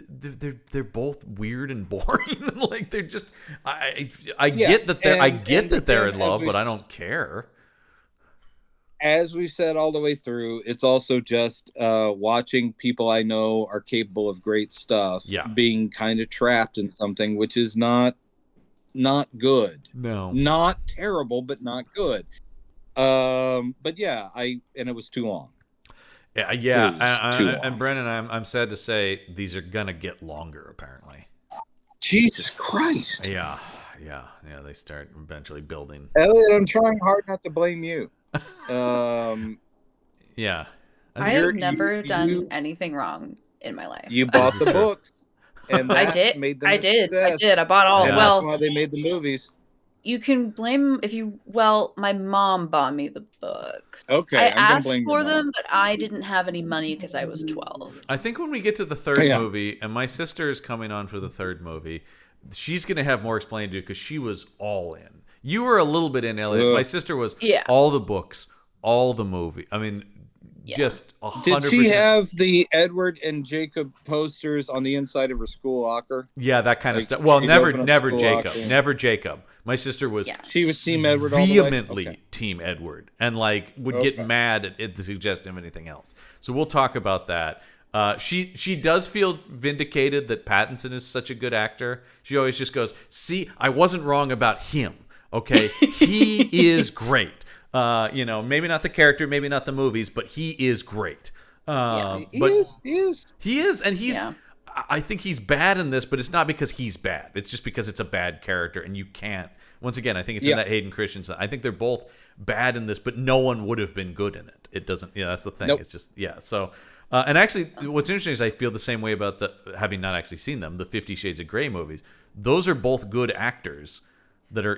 they're both weird and boring. Like they're just, I get that they're in love, but I don't care. As we've said all the way through, it's also just watching people I know are capable of great stuff being kind of trapped in something, which is not good. No. Not terrible, but not good. But yeah, and it was too long. Yeah. And Brennan, I'm sad to say these are going to get longer, apparently. Jesus Christ. Yeah. They start eventually building. Elliott, I'm trying hard not to blame you. Yeah. I have never done anything wrong in my life. You bought the books, and I did. I did. I bought all. Yeah. Well, that's why they made the movies. You can blame my mom bought me the books. Okay, I asked for them, but I didn't have any money because I was 12. I think when we get to the third movie, and my sister is coming on for the third movie, she's going to have more explaining to do because she was all in. You were a little bit in, Elliott. My sister was all the books, all the movie. I mean, just 100%. Did she have the Edward and Jacob posters on the inside of her school locker? Yeah, that kind of stuff. Well, never Jacob. Never Jacob. My sister was she was Team Edward vehemently Team Edward and like would get mad at the suggestion of anything else. So we'll talk about that. She does feel vindicated that Pattinson is such a good actor. She always just goes, "See, I wasn't wrong about him. Okay, he is great. Maybe not the character, maybe not the movies, but he is great. He is, and he's. Yeah. I think he's bad in this, but it's not because he's bad. It's just because it's a bad character, and you can't. Once again, I think it's in that Hayden Christensen. I think they're both bad in this, but no one would have been good in it. It doesn't. Yeah, that's the thing. Nope. It's just So, and actually, what's interesting is I feel the same way about having not actually seen them, the 50 Shades of Grey movies. Those are both good actors that are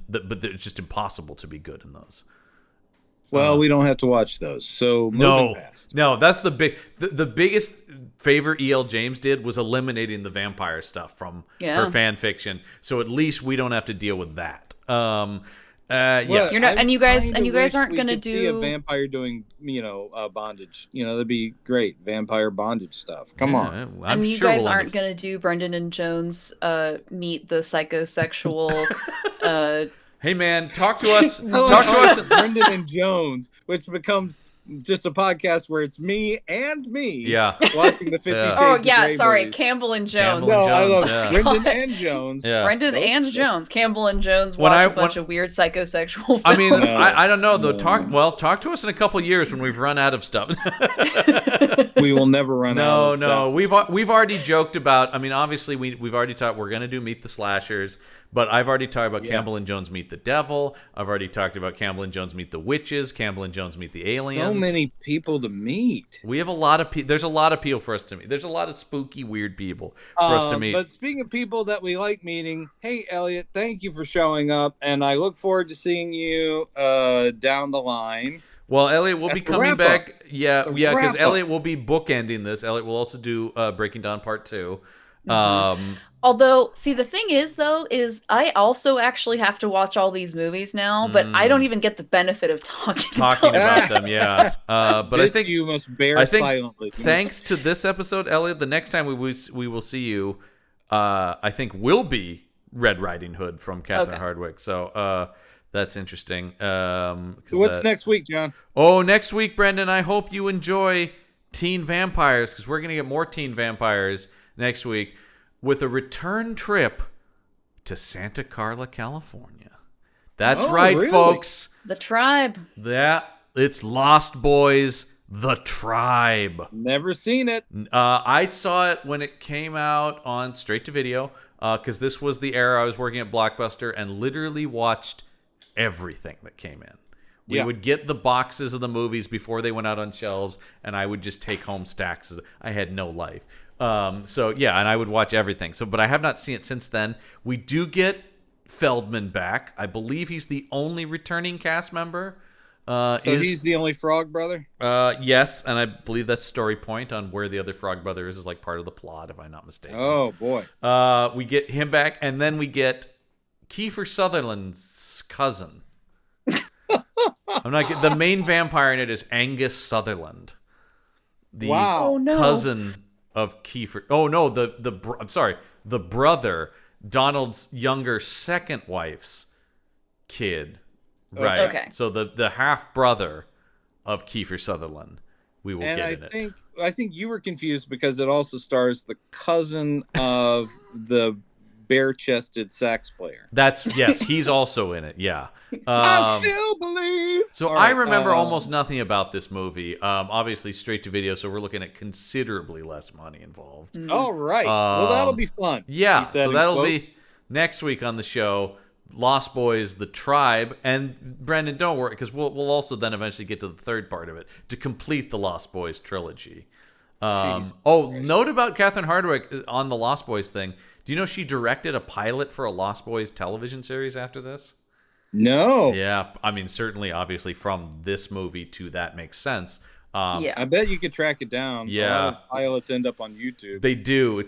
but it's just impossible to be good in those. Well, we don't have to watch those. So no, that's the biggest favor E.L. James did was eliminating the vampire stuff from her fan fiction. So at least we don't have to deal with that. You're not, and you guys aren't going to do see a vampire doing, bondage. That'd be great. Vampire bondage stuff. Come on. And you guys aren't going to do Brendan and Jones meet the psychosexual. Hey man, talk to us. Talk to us. Brendan and Jones, which becomes just a podcast where it's me watching the 50 Shades of Grey sorry, movies. Campbell and Jones. I love Brendan and Jones. Yeah. Brendan and Jones. Campbell and Jones watch a bunch of weird psychosexual films. I mean, I don't know though. Talk to us in a couple years when we've run out of stuff. We will never run out. No. We've already joked about. I mean, obviously we've already talked. We're gonna do Meet the Slashers. But I've already talked about Campbell and Jones Meet the Devil. I've already talked about Campbell and Jones Meet the Witches. Campbell and Jones Meet the Aliens. So many people to meet. We have a lot of people. There's a lot of people for us to meet. There's a lot of spooky, weird people for us to meet. But speaking of people that we like meeting, hey, Elliott, thank you for showing up. And I look forward to seeing you down the line. Well, Elliott will be coming back. Yeah, because Elliott will be bookending this. Elliott will also do Breaking Dawn Part 2. Mm-hmm. Although, see, the thing is I also actually have to watch all these movies now, but I don't even get the benefit of talking about them. Yeah, but I think you must bear silently. Thanks to this episode, Elliott, the next time we will see you, I think will be Red Riding Hood from Catherine Hardwicke. So that's interesting. What's next week, John? Oh, next week, Brendan. I hope you enjoy Teen Vampires because we're gonna get more Teen Vampires next week. With a return trip to Santa Carla, California. That's right, really? Folks. The Tribe. It's Lost Boys, The Tribe. Never seen it. I saw it when it came out on straight to video because this was the era I was working at Blockbuster and literally watched everything that came in. We would get the boxes of the movies before they went out on shelves, and I would just take home stacks. I had no life. And I would watch everything. But I have not seen it since then. We do get Feldman back. I believe he's the only returning cast member. He's the only Frog Brother? Yes, and I believe that's story point on where the other Frog Brother is like part of the plot, if I'm not mistaken. Oh, boy. We get him back, and then we get Kiefer Sutherland's cousin. The main vampire in it is Angus Sutherland. The cousin of Kiefer. Oh no, the brother, Donald's younger second wife's kid. Right. Okay. So the half brother of Kiefer Sutherland. We will get in it. I think you were confused because it also stars the cousin of the bare-chested sax player. Yes, he's also in it. Yeah. I still believe. So I remember almost nothing about this movie. Obviously, straight to video, so we're looking at considerably less money involved. All right. Well, that'll be fun. Yeah. So that'll be next week on the show. Lost Boys, The Tribe, and Brendan, don't worry, because we'll also then eventually get to the third part of it to complete the Lost Boys trilogy. Note about Catherine Hardwicke on the Lost Boys thing. Do you know she directed a pilot for a Lost Boys television series after this? No. Yeah, I mean, certainly, obviously, from this movie to that makes sense. I bet you could track it down. Yeah. A lot of pilots end up on YouTube. They do.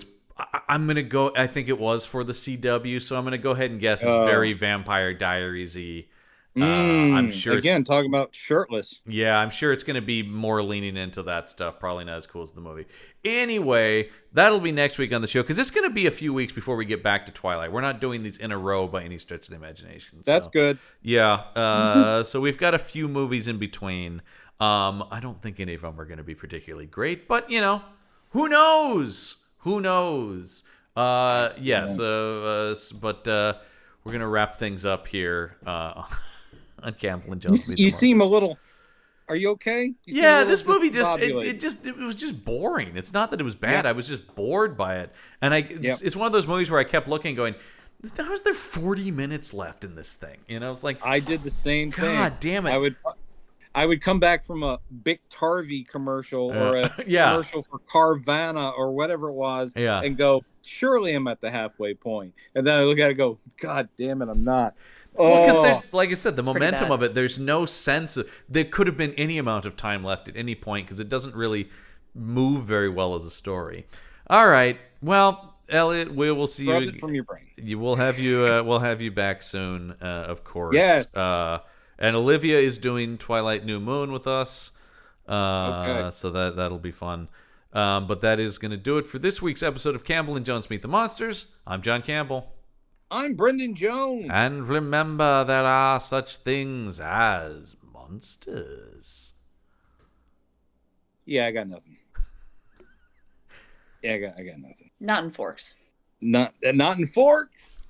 I'm going to go, I think it was for the CW, so I'm going to go ahead and guess it's very Vampire Diaries-y. I'm sure again, talking about shirtless. Yeah, I'm sure it's going to be more leaning into that stuff. Probably not as cool as the movie. Anyway, that'll be next week on the show because it's going to be a few weeks before we get back to Twilight. We're not doing these in a row by any stretch of the imagination. That's good. Yeah. So we've got a few movies in between. I don't think any of them are going to be particularly great, but who knows? Who knows? Yes. But we're going to wrap things up here. On Campbell and Jones. You seem a little. Are you okay? This movie it was just boring. It's not that it was bad. I was just bored by it, and it's one of those movies where I kept looking, going, "How is there 40 minutes left in this thing?" It's like I did the same thing. God damn it! I would come back from a Bic Tarvey commercial or a commercial for Carvana or whatever it was, and go, "Surely I'm at the halfway point," and then I look at it and go, "God damn it, I'm not." Well, because there's, like I said, the momentum of it, there's no sense there could have been any amount of time left at any point because it doesn't really move very well as a story. All right. Well, Elliott, we will see you from your brain. We'll have you back soon, of course. Yes. And Olivia is doing Twilight New Moon with us. Okay. So that'll be fun. But that is going to do it for this week's episode of Campbell and Jones Meet the Monsters. I'm John Campbell. I'm Brendan Jones. And remember, there are such things as monsters. Yeah, I got nothing. I got nothing. Not in forks. Not in forks.